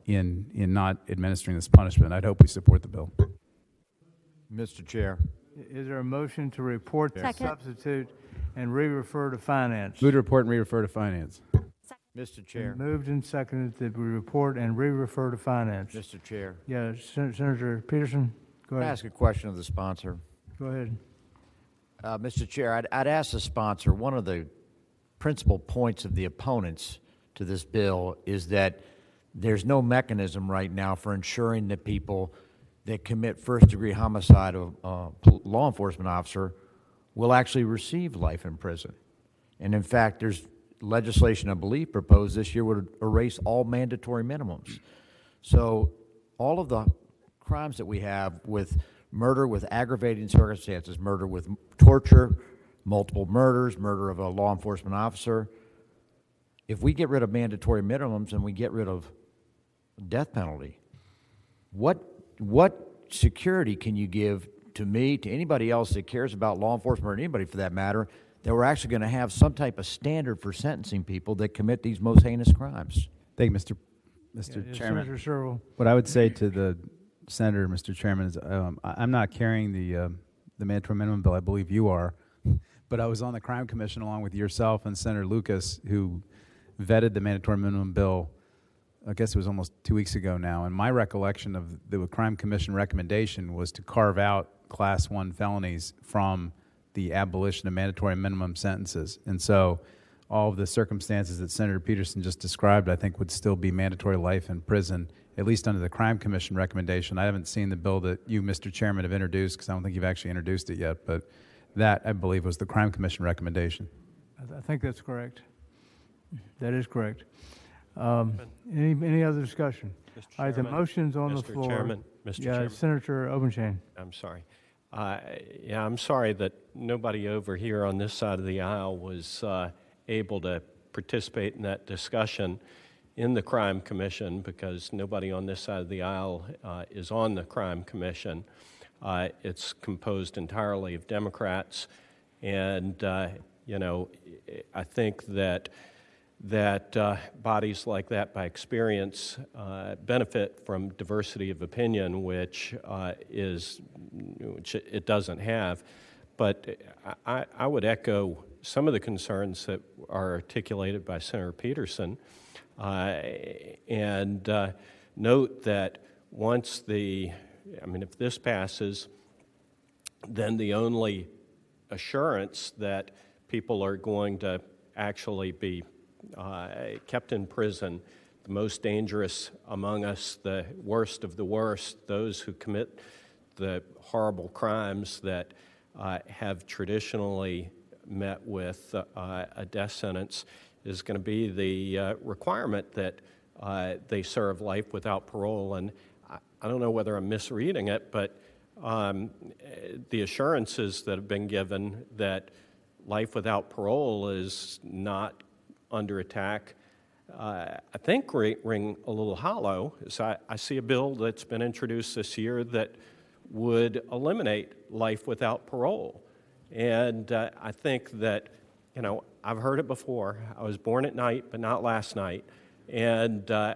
in not administering this punishment. I'd hope we support the bill. Mr. Chair. Is there a motion to report the substitute and re-refer to finance? Move to report and re-refer to finance. Mr. Chair. Moved and seconded that we report and re-refer to finance. Mr. Chair. Yeah, Senator Peterson, go Can I ahead. ask a question of the sponsor? Go ahead. Mr. Chair, I'd ask the sponsor, one of the principal points of the opponents to this bill is that there's no mechanism right now for ensuring that people that commit first-degree homicide of a law enforcement officer will actually receive life in prison. And in fact, there's legislation, I believe, proposed this year would erase all mandatory minimums. So all of the crimes that we have with murder with aggravating circumstances, murder with torture, multiple murders, murder of a law enforcement officer, if we get rid of mandatory minimums and we get rid of death penalty, what security can you give to me, to anybody else that cares about law enforcement, or anybody for that matter, that we're actually going to have some type of standard for sentencing people that commit these most heinous crimes? Thank you, Mr. Mr. Yeah, Chairman, Senator Sherrill. what I would say to the senator, Mr. Chairman, is I'm not carrying the mandatory minimum bill. I believe you are, but I was on the Crime Commission along with yourself and Senator Lucas, who vetted the mandatory minimum bill. I guess it was almost 2 weeks ago now, and my recollection of the Crime Commission recommendation was to carve out Class 1 felonies from the abolition of mandatory minimum sentences. And so all of the circumstances that Senator Peterson just described, I think, would still be mandatory life in prison, at least under the Crime Commission recommendation. I haven't seen the bill that you, Mr. Chairman, have introduced, because I don't think you've actually introduced it yet, but that, I believe, was the Crime Commission recommendation. I think that's correct. That is correct. Any other discussion? All right, the motion's on the floor. Mr. Yeah, Chairman. Senator Obenchain. I'm sorry. Yeah, I'm sorry that nobody over here on this side of the aisle was able to participate in that discussion in the Crime Commission, because nobody on this side of the aisle is on the Crime Commission. It's composed entirely of Democrats, and you know, I think that bodies like that, by experience, benefit from diversity of opinion, which it doesn't have. But I would echo some of the concerns that are articulated by Senator Peterson, and note that once if this passes, then the only assurance that people are going to actually be kept in prison, the most dangerous among us, the worst of the worst, those who commit the horrible crimes that have traditionally met with a death sentence, is going to be the requirement that they serve life without parole. And I don't know whether I'm misreading it, but the assurances that have been given that life without parole is not under attack, I think ring a little hollow. So I see a bill that's been introduced this year that would eliminate life without parole. And I think that, you know, I've heard it before. I was born at night, but not last night. And I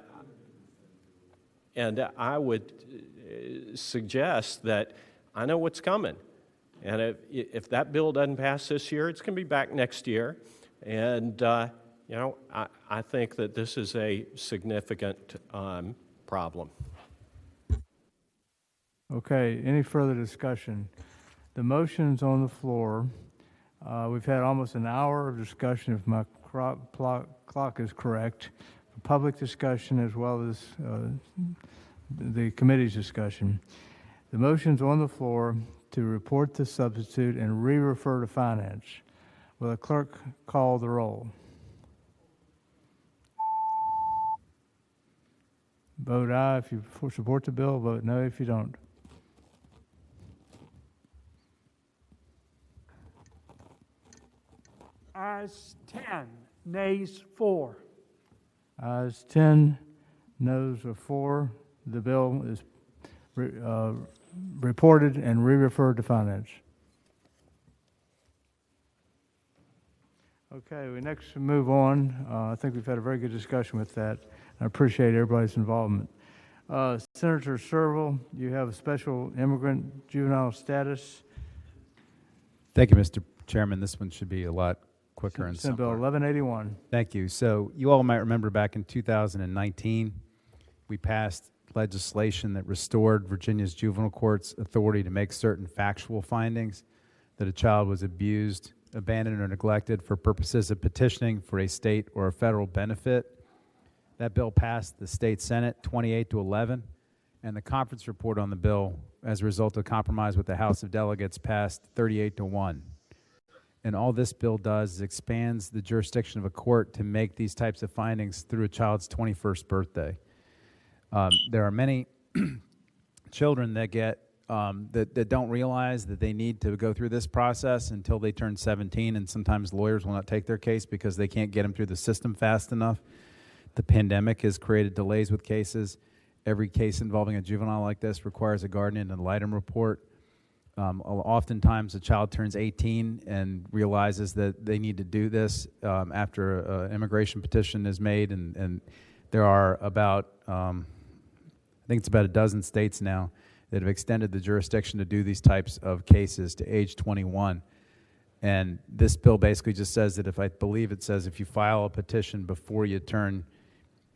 would suggest that I know what's coming. And if that bill doesn't pass this year, it's going to be back next year. And, you know, I think that this is a significant problem. Okay, any further discussion? The motion's on the floor. We've had almost an hour of discussion, if my clock is correct, public discussion as well as the committee's discussion. The motion's on the floor to report the substitute and re-refer to finance. Will the clerk call the roll? Vote aye if you support the bill, vote no if you don't. Ayes 10, nays 4. Ayes 10, noes are 4. The bill is reported and re-referred to finance. Okay, we next move on. I think we've had a very good discussion with that. I appreciate everybody's involvement. Senator Sherrill, you have a special immigrant juvenile status. Thank you, Mr. Chairman. This one should be a lot quicker and Senate Bill simpler. 1181. Thank you. So you all might remember back in 2019, we passed legislation that restored Virginia's juvenile court's authority to make certain factual findings that a child was abused, abandoned, or neglected for purposes of petitioning for a state or a federal benefit. That bill passed the state Senate 28-11, and the conference report on the bill, as a result of compromise with the House of Delegates, passed 38-1. And all this bill does is expands the jurisdiction of a court to make these types of findings through a child's 21st birthday. There are many children that get that don't realize that they need to go through this process until they turn 17, and sometimes lawyers will not take their case because they can't get them through the system fast enough. The pandemic has created delays with cases. Every case involving a juvenile like this requires a guardian and ad litem report. Oftentimes, a child turns 18 and realizes that they need to do this after an immigration petition is made, and there are about, I think it's about a dozen states now that have extended the jurisdiction to do these types of cases to age 21. And this bill basically just says that if you file a petition before you turn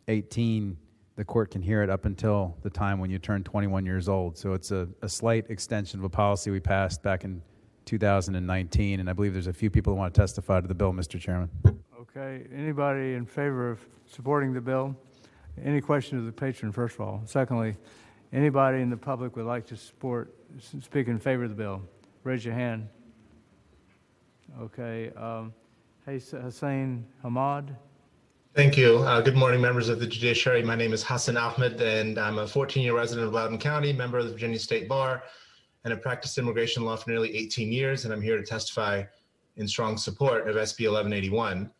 18, the court can hear it up until the time when you turn 21 years old. So it's a slight extension of a policy we passed back in 2019, and I believe there's a few people who want to testify to the bill, Mr. Chairman. Okay, anybody in favor of supporting the bill? Any questions of the patron, first of all? Secondly, anybody in the public would like to speak in favor of the bill? Raise your hand. Okay, Hussein Hamad. Thank you. Good morning, members of the Judiciary. My name is Hassan Ahmed, and I'm a 14-year resident of Loudoun County, member of the Virginia State Bar, and have practiced immigration law for nearly 18 years, and I'm here to testify in strong support of SB 1181.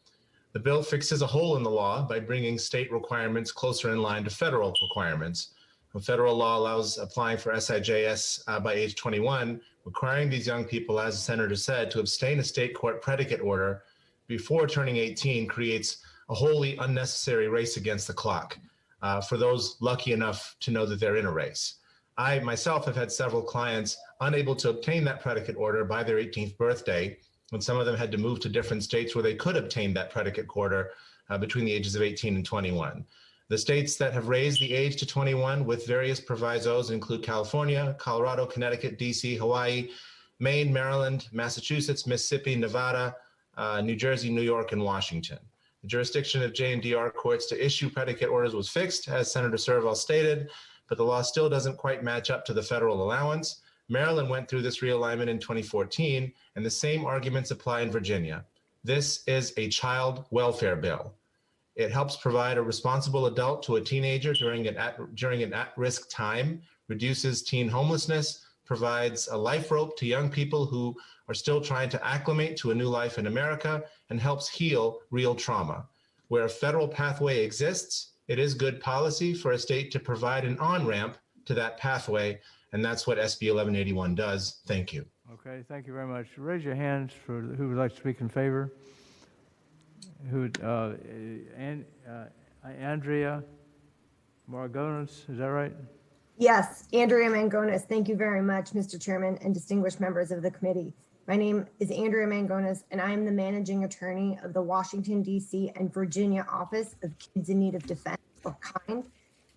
The bill fixes a hole in the law by bringing state requirements closer in line to federal requirements. Federal law allows applying for SIJS by age 21, requiring these young people, as the Senator said, to obtain a state court predicate order before turning 18 creates a wholly unnecessary race against the clock for those lucky enough to know that they're in a race. I myself have had several clients unable to obtain that predicate order by their 18th birthday, and some of them had to move to different states where they could obtain that predicate order between the ages of 18 and 21. The states that have raised the age to 21 with various provisos include California, Colorado, Connecticut, DC, Hawaii, Maine, Maryland, Massachusetts, Mississippi, Nevada, New Jersey, New York, and Washington. The jurisdiction of J&DR courts to issue predicate orders was fixed, as Senator Serval stated, but the law still doesn't quite match up to the federal allowance. Maryland went through this realignment in 2014, and the same arguments apply in Virginia. This is a child welfare bill. It helps provide a responsible adult to a teenager during an at-risk time, reduces teen homelessness, provides a life rope to young people who are still trying to acclimate to a new life in America, and helps heal real trauma. Where a federal pathway exists, it is good policy for a state to provide an on-ramp to that pathway, and that's what SB 1181 does. Thank you. Okay, thank you very much. Raise your hands for who would like to speak in favor. Andrea Margonis, is that right? Yes, Andrea Mangonis. Thank you very much, Mr. Chairman and distinguished members of the committee. My name is Andrea Mangonis, and I am the managing attorney of the Washington, D.C. and Virginia Office of Kids in Need of Defense, or KIND.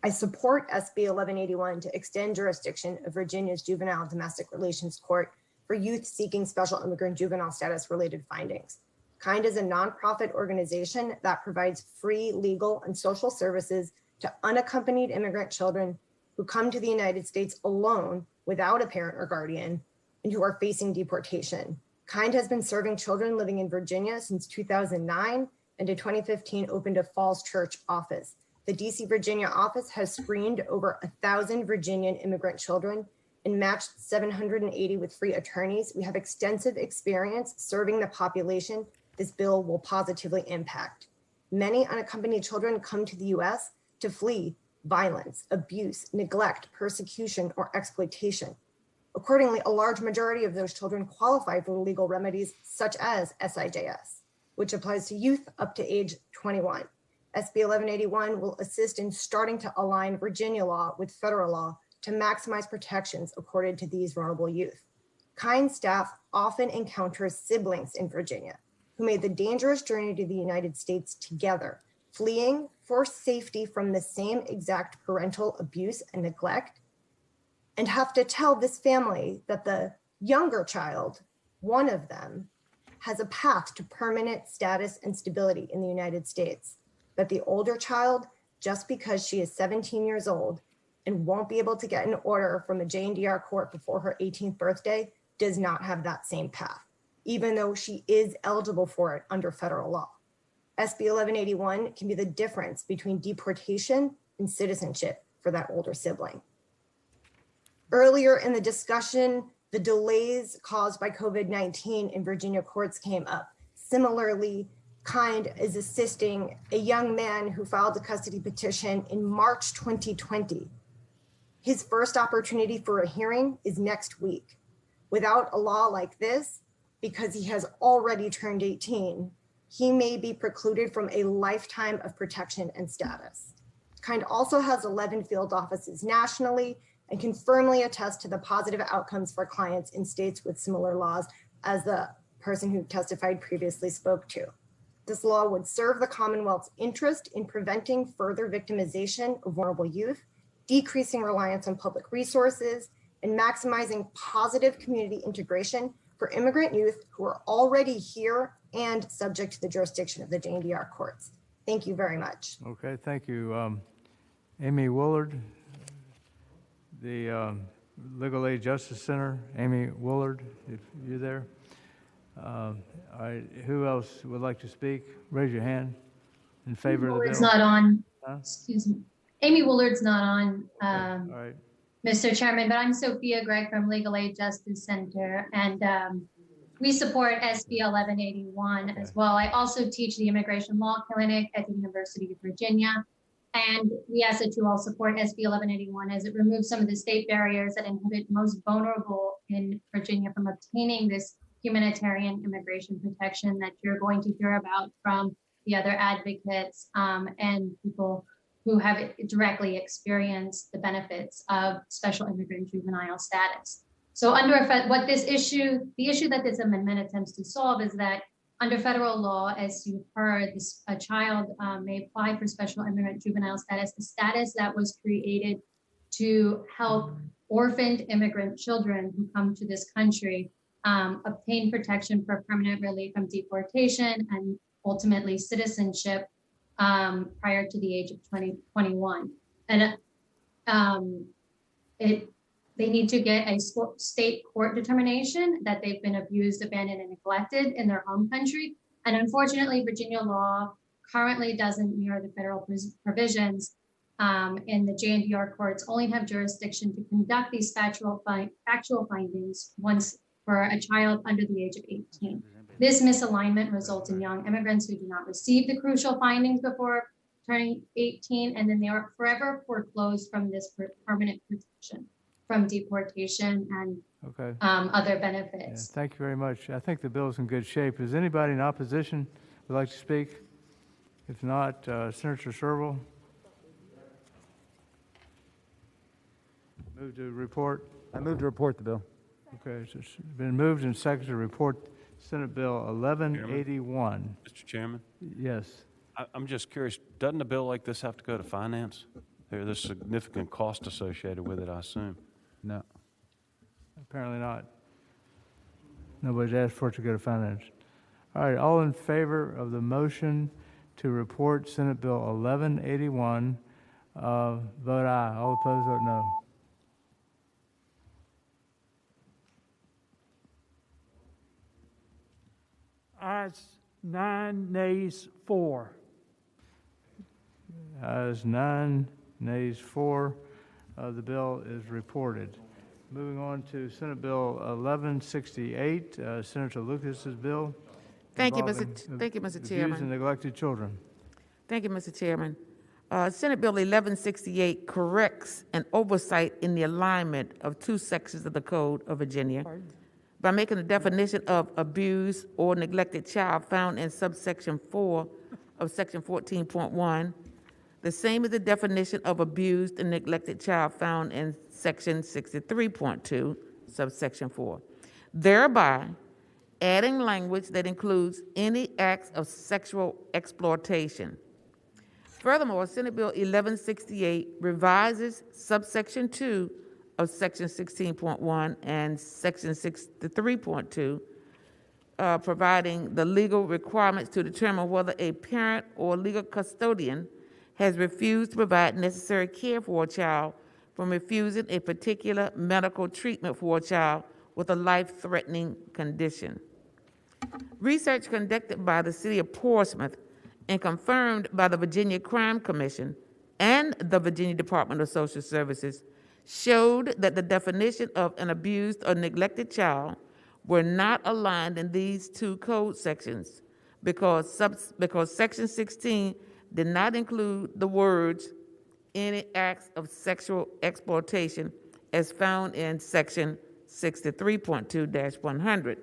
I support SB 1181 to extend jurisdiction of Virginia's Juvenile Domestic Relations Court for youth seeking special immigrant juvenile status related findings. KIND is a nonprofit organization that provides free legal and social services to unaccompanied immigrant children who come to the United States alone without a parent or guardian and who are facing deportation. KIND has been serving children living in Virginia since 2009 and in 2015 opened a Falls Church office. The DC Virginia office has screened over 1,000 Virginian immigrant children and matched 780 with free attorneys. We have extensive experience serving the population this bill will positively impact. Many unaccompanied children come to the US to flee violence, abuse, neglect, persecution, or exploitation. Accordingly, a large majority of those children qualify for legal remedies such as SIJS, which applies to youth up to age 21. SB 1181 will assist in starting to align Virginia law with federal law to maximize protections accorded to these vulnerable youth. KIND staff often encounters siblings in Virginia who made the dangerous journey to the United States together, fleeing for safety from the same exact parental abuse and neglect, and have to tell this family that the younger child, one of them, has a path to permanent status and stability in the United States. But the older child, just because she is 17 years old and won't be able to get an order from a J&DR court before her 18th birthday, does not have that same path, even though she is eligible for it under federal law. SB 1181 can be the difference between deportation and citizenship for that older sibling. Earlier in the discussion, the delays caused by COVID-19 in Virginia courts came up. Similarly, KIND is assisting a young man who filed a custody petition in March 2020. His first opportunity for a hearing is next week. Without a law like this, because he has already turned 18, he may be precluded from a lifetime of protection and status. KIND also has 11 field offices nationally and can firmly attest to the positive outcomes for clients in states with similar laws, as the person who testified previously spoke to. This law would serve the Commonwealth's interest in preventing further victimization of vulnerable youth, decreasing reliance on public resources, and maximizing positive community integration for immigrant youth who are already here and subject to the jurisdiction of the JNDR courts. Thank you very much. Okay, thank you. Amy Woolard, the Legal Aid Justice Center. Amy Woolard, if you're there. All right, who else would like to speak? Raise your hand in favor of the bill. Woolard's not on. Huh? Excuse me. Amy Woolard's not on, All right. Mr. Chairman, but I'm Sophia Gregg from Legal Aid Justice Center, and we support SB 1181 as well. I also teach the Immigration Law Clinic at the University of Virginia, and we ask that you all support SB 1181 as it removes some of the state barriers that inhibit most vulnerable in Virginia from obtaining this humanitarian immigration protection that you're going to hear about from the other advocates and people who have directly experienced the benefits of special immigrant juvenile status. So under the issue that this amendment attempts to solve is that under federal law, as you've heard, a child may apply for special immigrant juvenile status, the status that was created to help orphaned immigrant children who come to this country obtain protection for permanent relief from deportation and ultimately citizenship prior to the age of 21. And they need to get a state court determination that they've been abused, abandoned, and neglected in their home country. And unfortunately, Virginia law currently doesn't mirror the federal provisions, and the JNDR courts only have jurisdiction to conduct these factual findings once for a child under the age of 18. This misalignment results in young immigrants who do not receive the crucial findings before turning 18, and then they are forever foreclosed from this permanent protection from deportation and other benefits. Yeah, thank you very much. I think the bill is in good shape. Is anybody in opposition would like to speak? If not, Senator Sherrill. Move to report. I move to report the bill. Okay, so it's been moved and seconded to report Senate Bill 1181. Mr. Chairman? Yes. I'm just curious, doesn't a bill like this have to go to finance? There's significant cost associated with it, I assume. No. Apparently not. Nobody's asked for it to go to finance. All right, all in favor of the motion to report Senate Bill 1181, vote aye. All opposed, vote no. Ayes 9, nays 4. Ayes 9, nays 4. The bill is reported. Moving on to Senate Bill 1168, Senator Lucas's bill. Thank you, involving Mr. Chairman. Abused and neglected children. Thank you, Mr. Chairman. Senate Bill 1168 corrects an oversight in the alignment of two sections of the Code of Virginia by making the definition of abused or neglected child found in subsection 4 of section 14.1 the same as the definition of abused and neglected child found in section 63.2, subsection 4, thereby adding language that includes any acts of sexual exploitation. Furthermore, Senate Bill 1168 revises subsection 2 of section 16.1 and section 63.2, providing the legal requirements to determine whether a parent or legal custodian has refused to provide necessary care for a child from refusing a particular medical treatment for a child with a life-threatening condition. Research conducted by the City of Portsmouth and confirmed by the Virginia Crime Commission and the Virginia Department of Social Services showed that the definition of an abused or neglected child were not aligned in these two code sections because section 16 did not include the words any acts of sexual exploitation as found in section 63.2-100.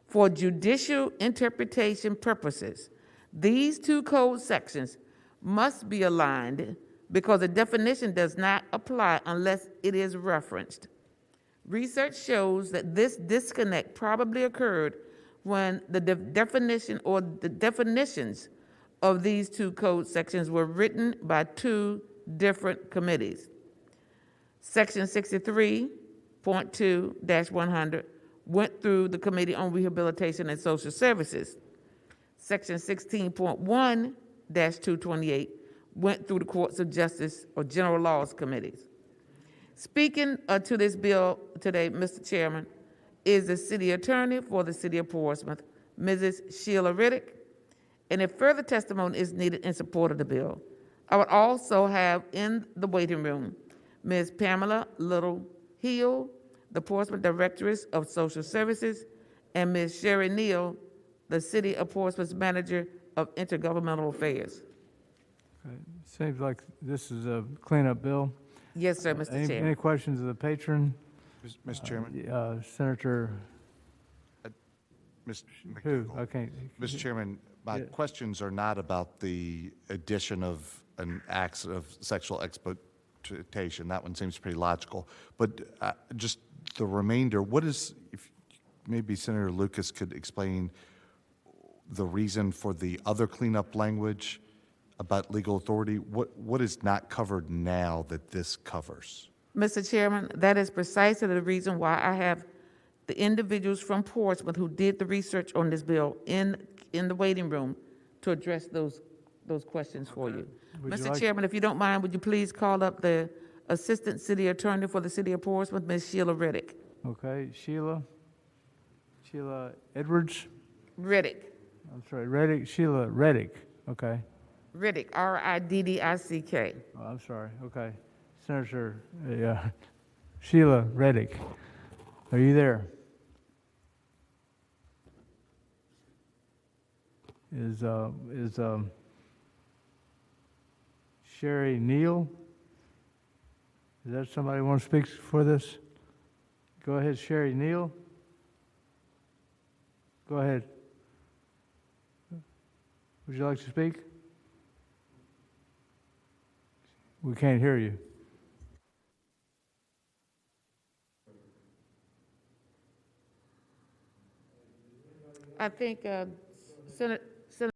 For judicial interpretation purposes, these two code sections must be aligned because the definition does not apply unless it is referenced. Research shows that this disconnect probably occurred when the definition or the definitions of these two code sections were written by two different committees. Section 63.2-100 went through the Committee on Rehabilitation and Social Services. Section 16.1-228 went through the Courts of Justice or General Laws Committees. Speaking to this bill today, Mr. Chairman, is the City Attorney for the City of Portsmouth, Mrs. Sheila Riddick. And if further testimony is needed in support of the bill, I would also have in the waiting room Ms. Pamela Little Hill, the Portsmouth Directress of Social Services, and Ms. Sherry Neal, the City of Portsmouth's Manager of Intergovernmental Affairs. Okay. Seems like this is a cleanup bill. Yes, sir, Mr. Chairman. Any questions of the patron? Mr. Chairman? Senator. Who? Okay. Mr. Chairman, my questions are not about the addition of an act of sexual exploitation. That one seems pretty logical. But just the remainder, what is, if maybe Senator Lucas could explain the reason for the other cleanup language about legal authority? What is not covered now that this covers? Mr. Chairman, that is precisely the reason why I have the individuals from Portsmouth who did the research on this bill in the waiting room to address those questions for you. Mr. Chairman, if you don't mind, would you please call up the Assistant City Attorney for the City of Portsmouth, Ms. Sheila Riddick. Okay, Sheila Edwards? Riddick. I'm sorry, Reddick, Sheila Reddick, okay. Riddick, R-I-D-D-I-C-K. Oh, I'm sorry, okay. Senator, Sheila Reddick, are you there? Is Sherry Neal? Is that somebody who wants to speak for this? Go ahead, Sherry Neal. Go ahead. Would you like to speak? We can't hear you. I think